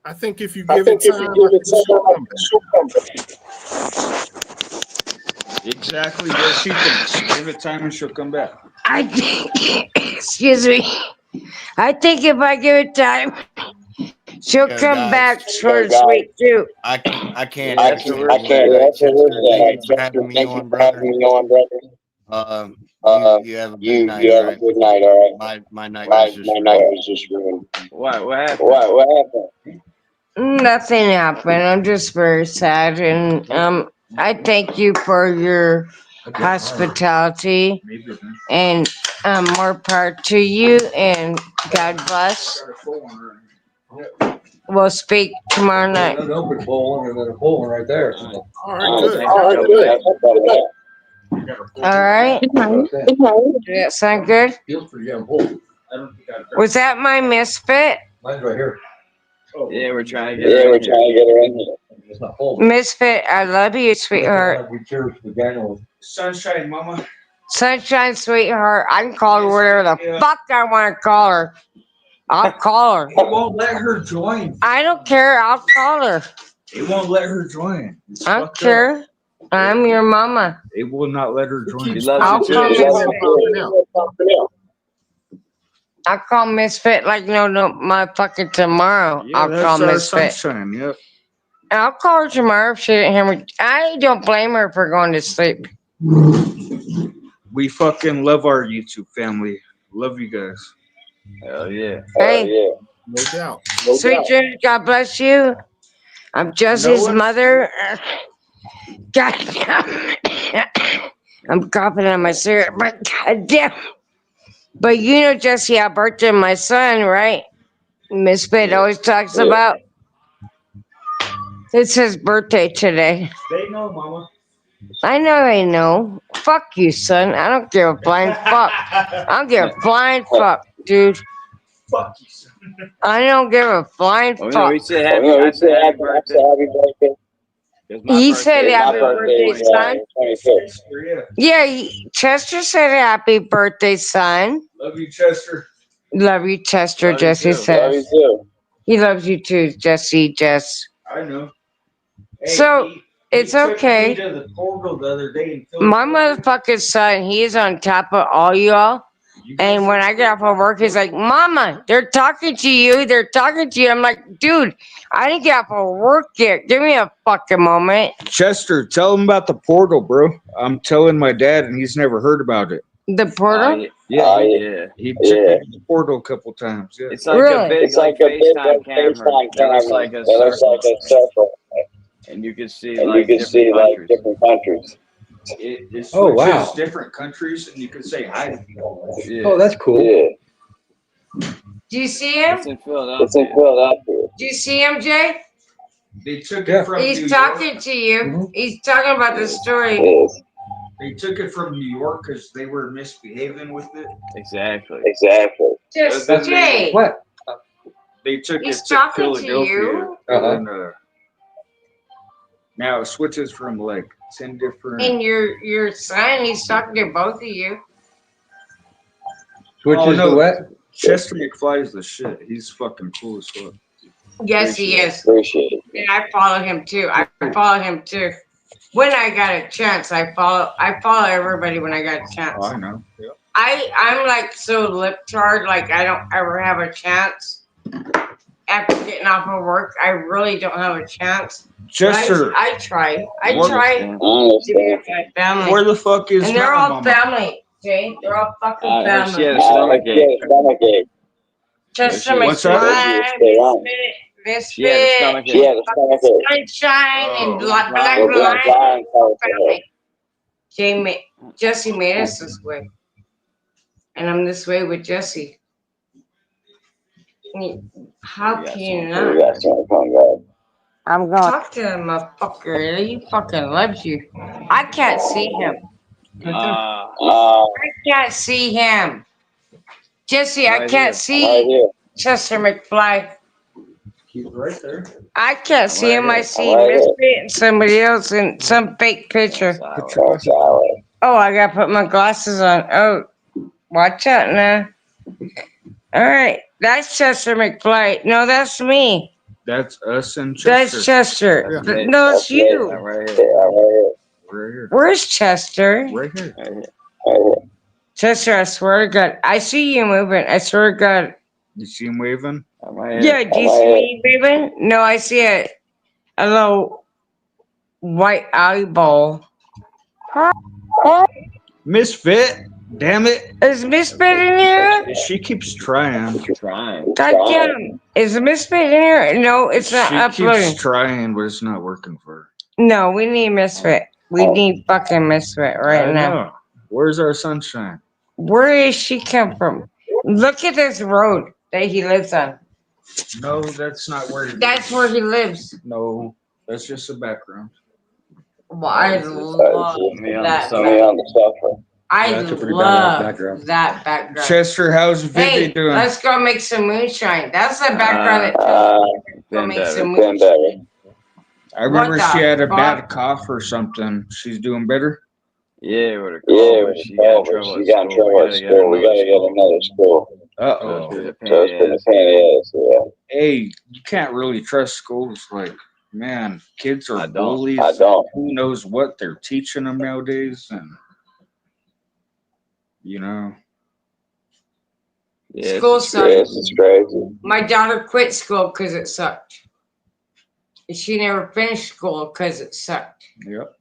I think if you give it time, I think she'll come back. exactly what she thinks. Give it time and she'll come back. I think, excuse me. I think if I give it time, she'll Yo, come guys. back short and sweet too. I can't. I can't. Chester, thank you for having me on, brother. You have a good night. All right. My night was just ruined. What happened? Nothing happened. I'm just very sad, and I thank you for your hospitality, and more power to you, and God bless. We'll speak tomorrow night. An open bowl and then a bowl right there. So. All right, good. All right. Does that sound good? Feels pretty damn full. Was that my misfit? Mine's right here. Yeah, we're trying to get her in here. It's not full. Misfit, I love you, sweetheart. We cheers to Daniel. Sunshine, Mama. Sunshine, sweetheart. I can call her whatever the fuck I want to call her. I'll call her. It won't let her join. I don't care. I'll call her. It won't let her join. It's I don't fucked up. care. I'm your mama. It will not let her join. She loves I'll you call too. Misfit. I'll call Misfit like no motherfucking tomorrow. Yeah, I'll call that's Misfit. Sunshine. Yep. I'll call her tomorrow if she didn't hear me. I don't blame her for going to sleep. We fucking love our YouTube family. Love you guys. Hell yeah. Hey, No doubt. sweet dreams. God bless you. I'm Jesse's mother. God damn. I'm coughing on my cigarette, but goddamn. But you know, Jesse, I birthday my son, right? Misfit always talks about. It's his birthday today. They know, Mama. I know they know. Fuck you, son. I don't give a flying fuck. I don't give a flying fuck, dude. Fuck you, son. I don't give a flying Oh, fuck. no, we said happy birthday. He said happy birthday, son. Yeah. Yeah, Chester said happy birthday, son. Love you, Chester. Love you, Chester, Love you Jesse too. says. He loves you too, Jesse, Jess. I know. So, it's okay. To the portal the other day and My motherfucking son, he is on top of all y'all. And when I get off of work, he's like, Mama, they're talking to you. They're talking to you. I'm like, dude, I didn't get off of work yet. Give me a fucking moment. Chester, tell him about the portal, bro. I'm telling my dad, and he's never heard about it. The portal? Yeah, Yeah. he took me to the portal a couple times. Yeah. It's like a big FaceTime camera. It looks like a circle. And you can see different countries. It switches Oh, wow. different countries, and you can say hi to people. Yeah. Oh, that's cool. Do you see him? It's in Philadelphia. Do you see him, Jay? They took Yeah. it from New He's York. talking to you. Mhm. He's talking about the story. They took it from New York because they were misbehaving with it. Exactly. Just That's- Jay. What? They took He's it to talking to Philadelphia. you. And then, now it switches from like 10 different. And your son, he's talking to both of you. Switches Oh, no. to what? Chester McFly is the shit. He's fucking cool as fuck. Yes, he is. Appreciate it. And I follow him too. When I got a chance, I follow everybody when I got a chance. Oh, I know. Yep. I'm like so lip charred, like I don't ever have a chance. After getting off of work, I really don't have a chance. Chester, I try. I What- try to be with my family. where the fuck is And they're Mountain all Mama? family, Jay. They're all fucking Her, she had family. a stomach ache. Chester What's that? McFly, She had a Misfit, stomach ache. Sunshine, and Oh. Black Lion. Family. Jesse made us this way. And I'm this way with Jesse. How can you not? I'm going. Talk to him, motherfucker. He fucking loves you. I can't see him. I can't see him. Jesse, I Right can't here. see Chester McFly. He's right there. I can't see Right him. I here. see Misfit and somebody else in some fake picture. Oh, I gotta put my glasses on. Oh, watch out now. All right, that's Chester McFly. No, that's me. That's us and Chester. That's Chester. That's me. No, it's you. Right here. Right here. Where's Chester? Right here. Right here. Chester, I swear to God, I see you moving. I swear to God. You see him waving? I'm right Yeah, here. do you see me moving? No, I see a little white eyeball. Misfit. Damn it. Is Misfit in here? She keeps trying. Trying. God damn. Is Misfit in here? No, it's not She uploading. keeps trying, but it's not working for her. No, we need Misfit. We need fucking Misfit right I now. know. Where's our sunshine? Where is she come from? Look at this road that he lives on. No, that's not where he That's where he lives. No, that's just the background. Well, I love Me on that. the sofa. I That's a pretty badass love background. that background. Chester, how's Vivi Hey, doing? let's go make some moonshine. That's the background that tells me to go make some Better. moonshine. I remember What she the had a bad fuck? cough or something. She's doing better? Yeah, with a cold, but she got in trouble at school. We gotta get another school. Uh-oh. So it's been a pain in the ass. Hey, you can't really trust schools. Like, man, kids I are don't. bullies. I don't. Who knows what they're teaching them nowadays? And, you know. Yeah, School it's sucks. it's crazy. My daughter quit school because it sucked. And she never finished school because it sucked. Yep.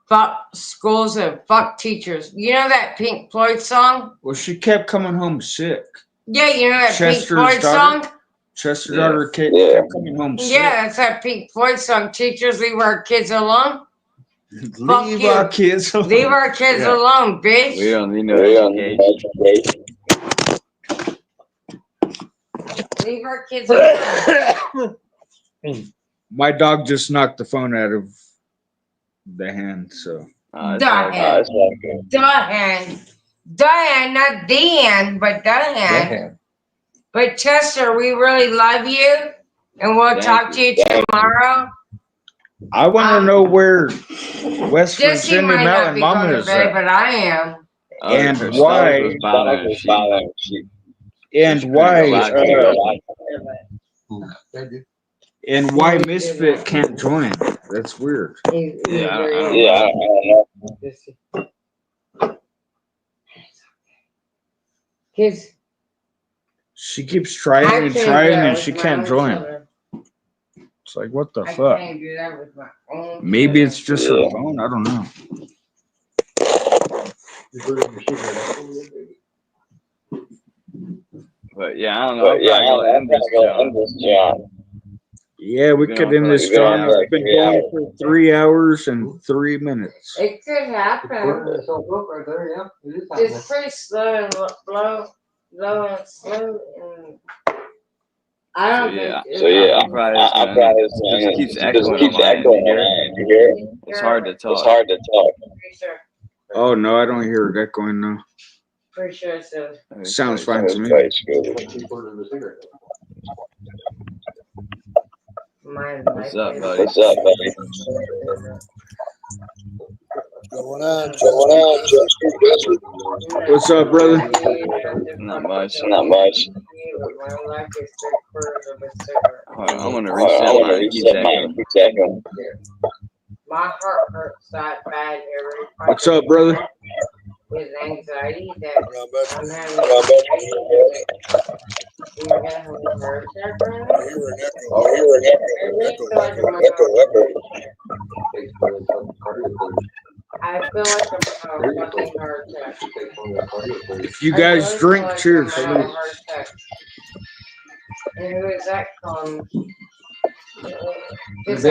Fuck schools and fuck teachers. You know that Pink Floyd song? Well, she kept coming home sick. Yeah, you know that Chester's Pink Floyd daughter? song? Chester's Yeah. daughter kept coming home sick. Yeah, that's that Pink Floyd song. Teachers, leave our kids alone. Fuck Leave you. our kids alone. Leave our kids Yeah. alone, bitch. We don't need no education. Leave our kids alone. My dog just knocked the phone out of the hand, so. It's The all hand. good. The hand. The hand, not the hand, but the hand. But Chester, we really love you. And we'll Thank talk to you tomorrow. I want to know where West Jesse Virginia might not Mountain be Mama going to is bed, at. but I am. And Her why- stomach was bothering her. And She's why pretty and why Misfit can't join. That's weird. Yeah, I don't know. Kids, She keeps trying and trying and she can't join. It's like, what the I fuck? can't do that with my own. Maybe it's just her phone. I don't know. But yeah, I don't know. I'm gonna end this job. Yeah, we Been could on end for this like job. 3 It's been going for 3 hours and 3 minutes. It could happen. It's pretty slow and low and slow. And I don't think. I'm probably just gonna just keeps echoing on my end. You hear it? It's hard to talk. Pretty sure. Oh, no, I don't hear it echoing now. Pretty sure it says. Sounds fine to me. What's up, buddy? Going on, What's up, brother? Not much. My life is 3/4 of a cigarette. Hold on, I'm gonna reset mine. It keeps echoing. My heart hurts that bad every. What's up, brother? with anxiety that I'm having anxiety. You're gonna have a heart attack right now? I really feel like I'm gonna have a I feel like I'm having a fucking heart attack. If you guys drink, cheers. I'm having a heart attack. And who is that calling? Because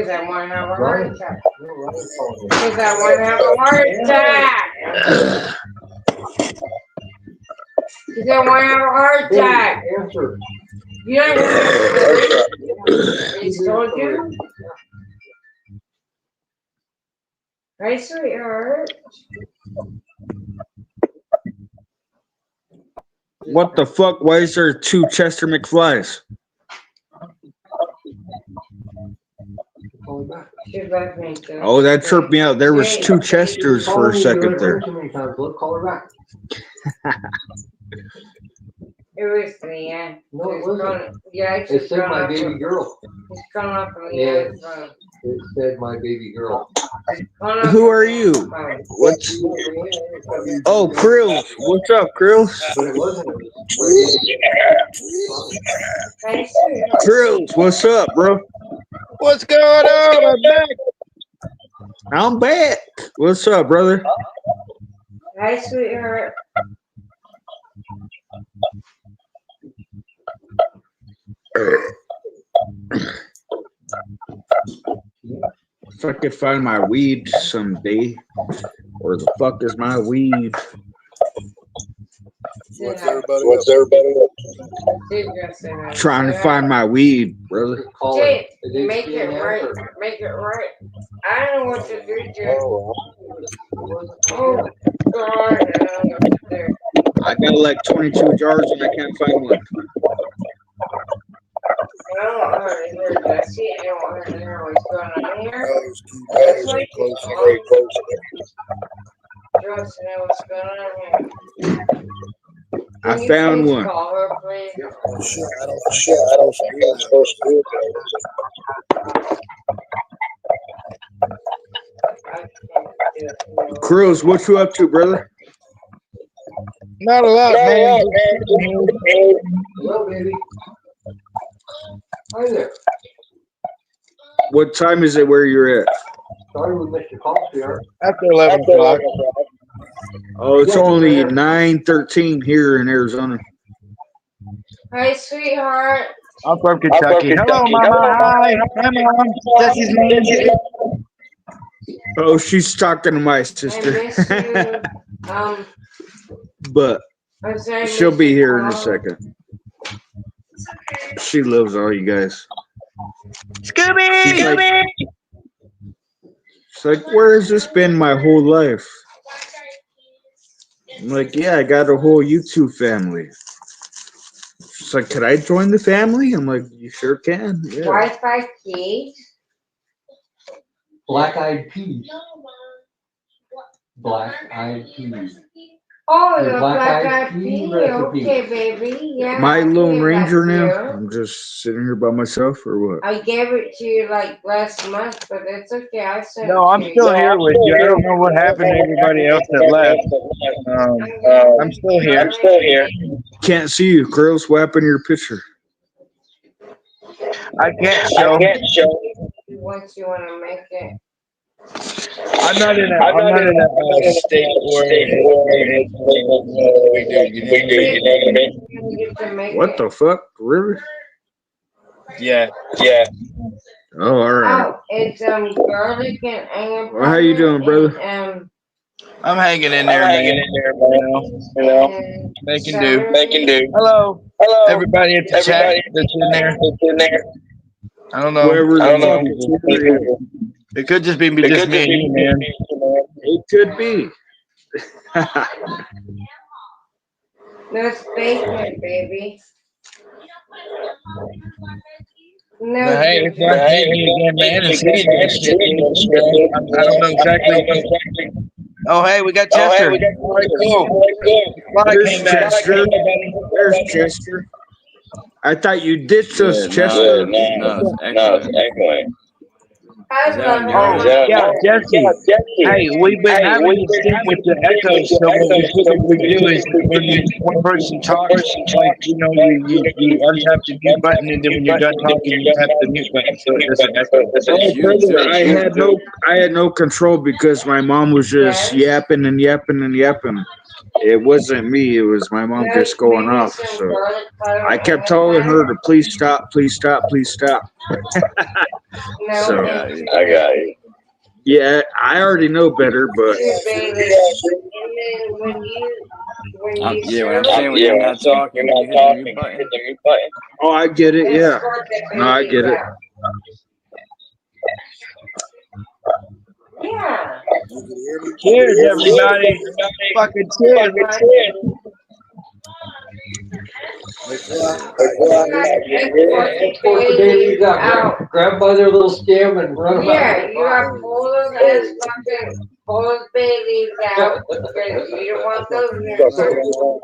I want to have a heart attack. Because I want to have a heart attack. Because I want to have a heart attack. You don't have to It's told you. Hi, sweetheart. What the fuck? Why is there 2 Chester McFlys? Oh, that tripped me out. There was 2 Chesters for a second there. It was the No, it wasn't. Yeah, It said my baby girl. It's coming up from the Yeah. phone. It said my baby girl. Who are you? What's? Oh, Krills. What's up, Krills? But it wasn't. Krills, what's up, bro? What's going on? I'm back. I'm back. What's up, brother? Hi, sweetheart. If I could find my weed someday, where the fuck is my weed? What's everybody up? Trying to find my weed, brother. Jay, make it right. Make it right. I don't know what to do, Jay. Oh, God. I got like 22 jars and I can't find one. I don't want her to hear Jesse. I don't want her to hear what's going on here. That's why Just know what's going on here. I found one. Call her, please? I don't supposed to do that. Cruz, what you up to, brother? Not a lot, man. Hello, baby. Hi there. What time is it where you're at? Sorry we missed your call, sweetheart. After 11 o'clock. Oh, it's only 9:13 here in Arizona. Hi, sweetheart. I'm from Kentucky. Hello, Mama. Hi. Hi, Mom. Jesse's name. Oh, she's talking to my I sister. miss you. But I'm sorry. she'll be here in a second. She loves all you guys. Scooby! She's like, where has this been my whole life? I'm like, yeah, I got a whole YouTube family. She's like, could I join the family? I'm like, you sure can. Yeah. Wi-Fi key. Black-eyed peas. Black-eyed peas. Oh, The the black-eyed black-eyed pea pea. recipe. Okay, baby. Yeah. Am I I Lone gave Ranger that to now? you. I'm just sitting here by myself or what? I gave it to you like last month, but it's okay. I sent No, it I'm to you. still here with you. I don't know what happened to everybody else that left. I'm still here. Can't see you, girls. What happened to your picture? I can't show. Once you want to make it. I'm not in a state where we do. You know what I mean? You get to make What it. the fuck? Really? Yeah. Oh, all right. Oh, it's garlic and onion. Well, how you doing, brother? And, I'm hanging in there, man. You know, and making celery. do. Hello, everybody at the chat that's in there. I don't know. Whoever the fuck is here. It could just be just me and you, man. It could be. No, it's bacon, baby. No, But hey, it's nice to meet you again, man. And seeing you and shit, dude. I don't know exactly. Oh, hey, we got Chester. All right, cool. There's Chester. There's Chester. I thought you ditched us, Chester. No, it's excellent. I Is that love on her. yours? Yeah, Jesse. Hey, we've been having this thing with the echoes. So what we typically do is when one person talks, like you untap the mute button, and then when you're done talking, you tap the mute button so it doesn't echo. It's you too. I had no control because my mom was just yapping and yapping and yapping. It wasn't me. It was my mom just going off. So I kept telling her to please stop, please stop, please stop. So I got you. yeah, I already know better, but Baby. And then when you yeah, when I'm serve saying when you're not talking, can you hit the mute button? oh, I get it. Yeah, escort the no, I babies get it. out. Yeah. Cheers, everybody. Fucking cheers. Escort the babies out. Grab by their little stem and run them out. Yeah, you are pull those ass fucking pull those babies out because you don't want those in your food.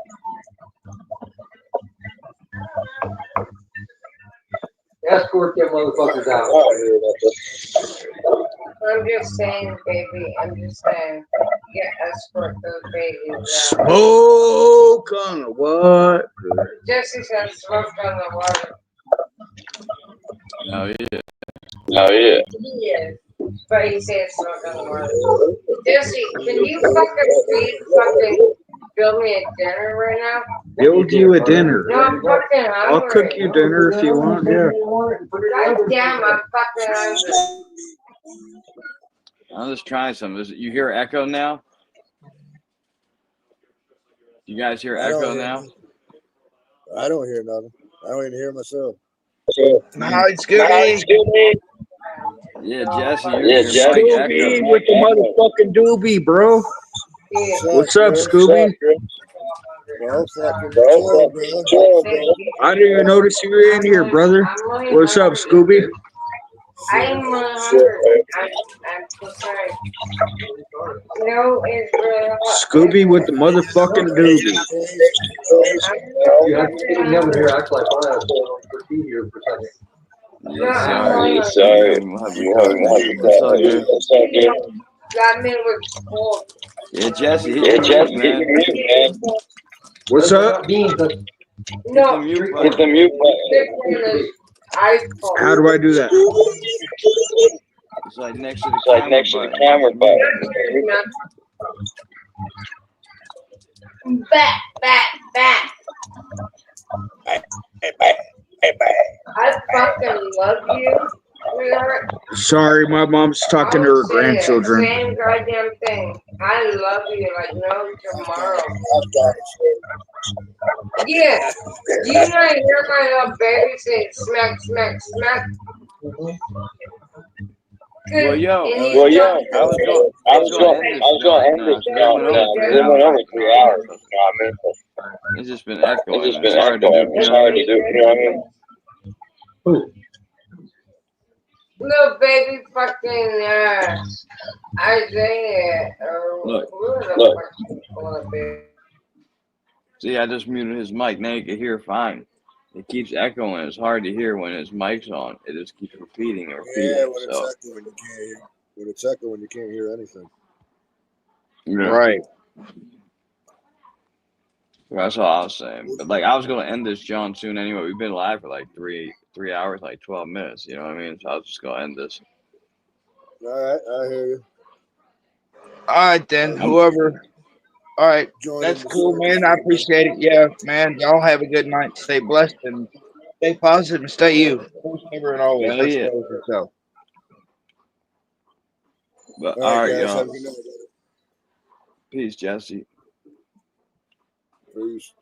Escort them motherfuckers out. I'm just saying, baby. I'm just saying. Yeah, escort those babies out. Smoke on the what? Jesse said smoke on the water. Oh yeah. Yes. But he said smoke on the water. Jesse, can you fucking build me a dinner right now? Build you a dinner. No, I'm fucking hungry. I'll cook you dinner if you want. Yeah. God damn, I'm fucking hungry. I'm just trying something. You hear echo now? You guys hear echo now? I don't hear nothing. I don't even hear myself. Hi, Scooby. Yeah, Jesse, your mic Scooby echoes. with the motherfucking doobie, bro. What's up, Scooby? Bro, fucking chill, bro. I didn't even notice you were in here, brother. What's up, Scooby? I'm hungry. I'm so sorry. No, it's really hot. Scooby with the motherfucking doobie. You have to get them here. Act like I have for here for a second. Yeah, sorry. It's all good. That man was cold. Yeah, Jesse, hit your mute, man. What's up? No, Hit the mute button. How do I do that? It's like next to the camera button. Back. I fucking love you, sweetheart. Sorry, my mom's talking to her Say grandchildren. the same goddamn thing. I love you like no tomorrow. Yeah. Do you not hear my little baby say smack, smack, smack? Well, yo, I was going to end this now. It went over 3 hours. It's just been echoing. It's hard to do. You know what I mean? Little baby fucking Isaiah or Look. who the fuck baby. See, I just muted his mic. Now you can hear fine. It keeps echoing. It's hard to hear when his mic's on. It just keeps repeating and repeating. Yeah, when it's echoing, you can't hear. When it's echoing, you can't hear anything. Yeah. Right. That's all I was saying. But like, I was gonna end this John soon anyway. We've been live for like 3 hours, like 12 minutes. You know what I mean? So I was just gonna end this. All right, I hear you. All right, then. Whoever. All right. That's cool, man. I appreciate it. Yeah, man. Y'all have a good night. Stay blessed and stay positive and stay you. Always, never, and always. Hell Let's yeah. go with yourself. But All all right, right, guys, y'all. have a good night. Peace, Jesse. Peace.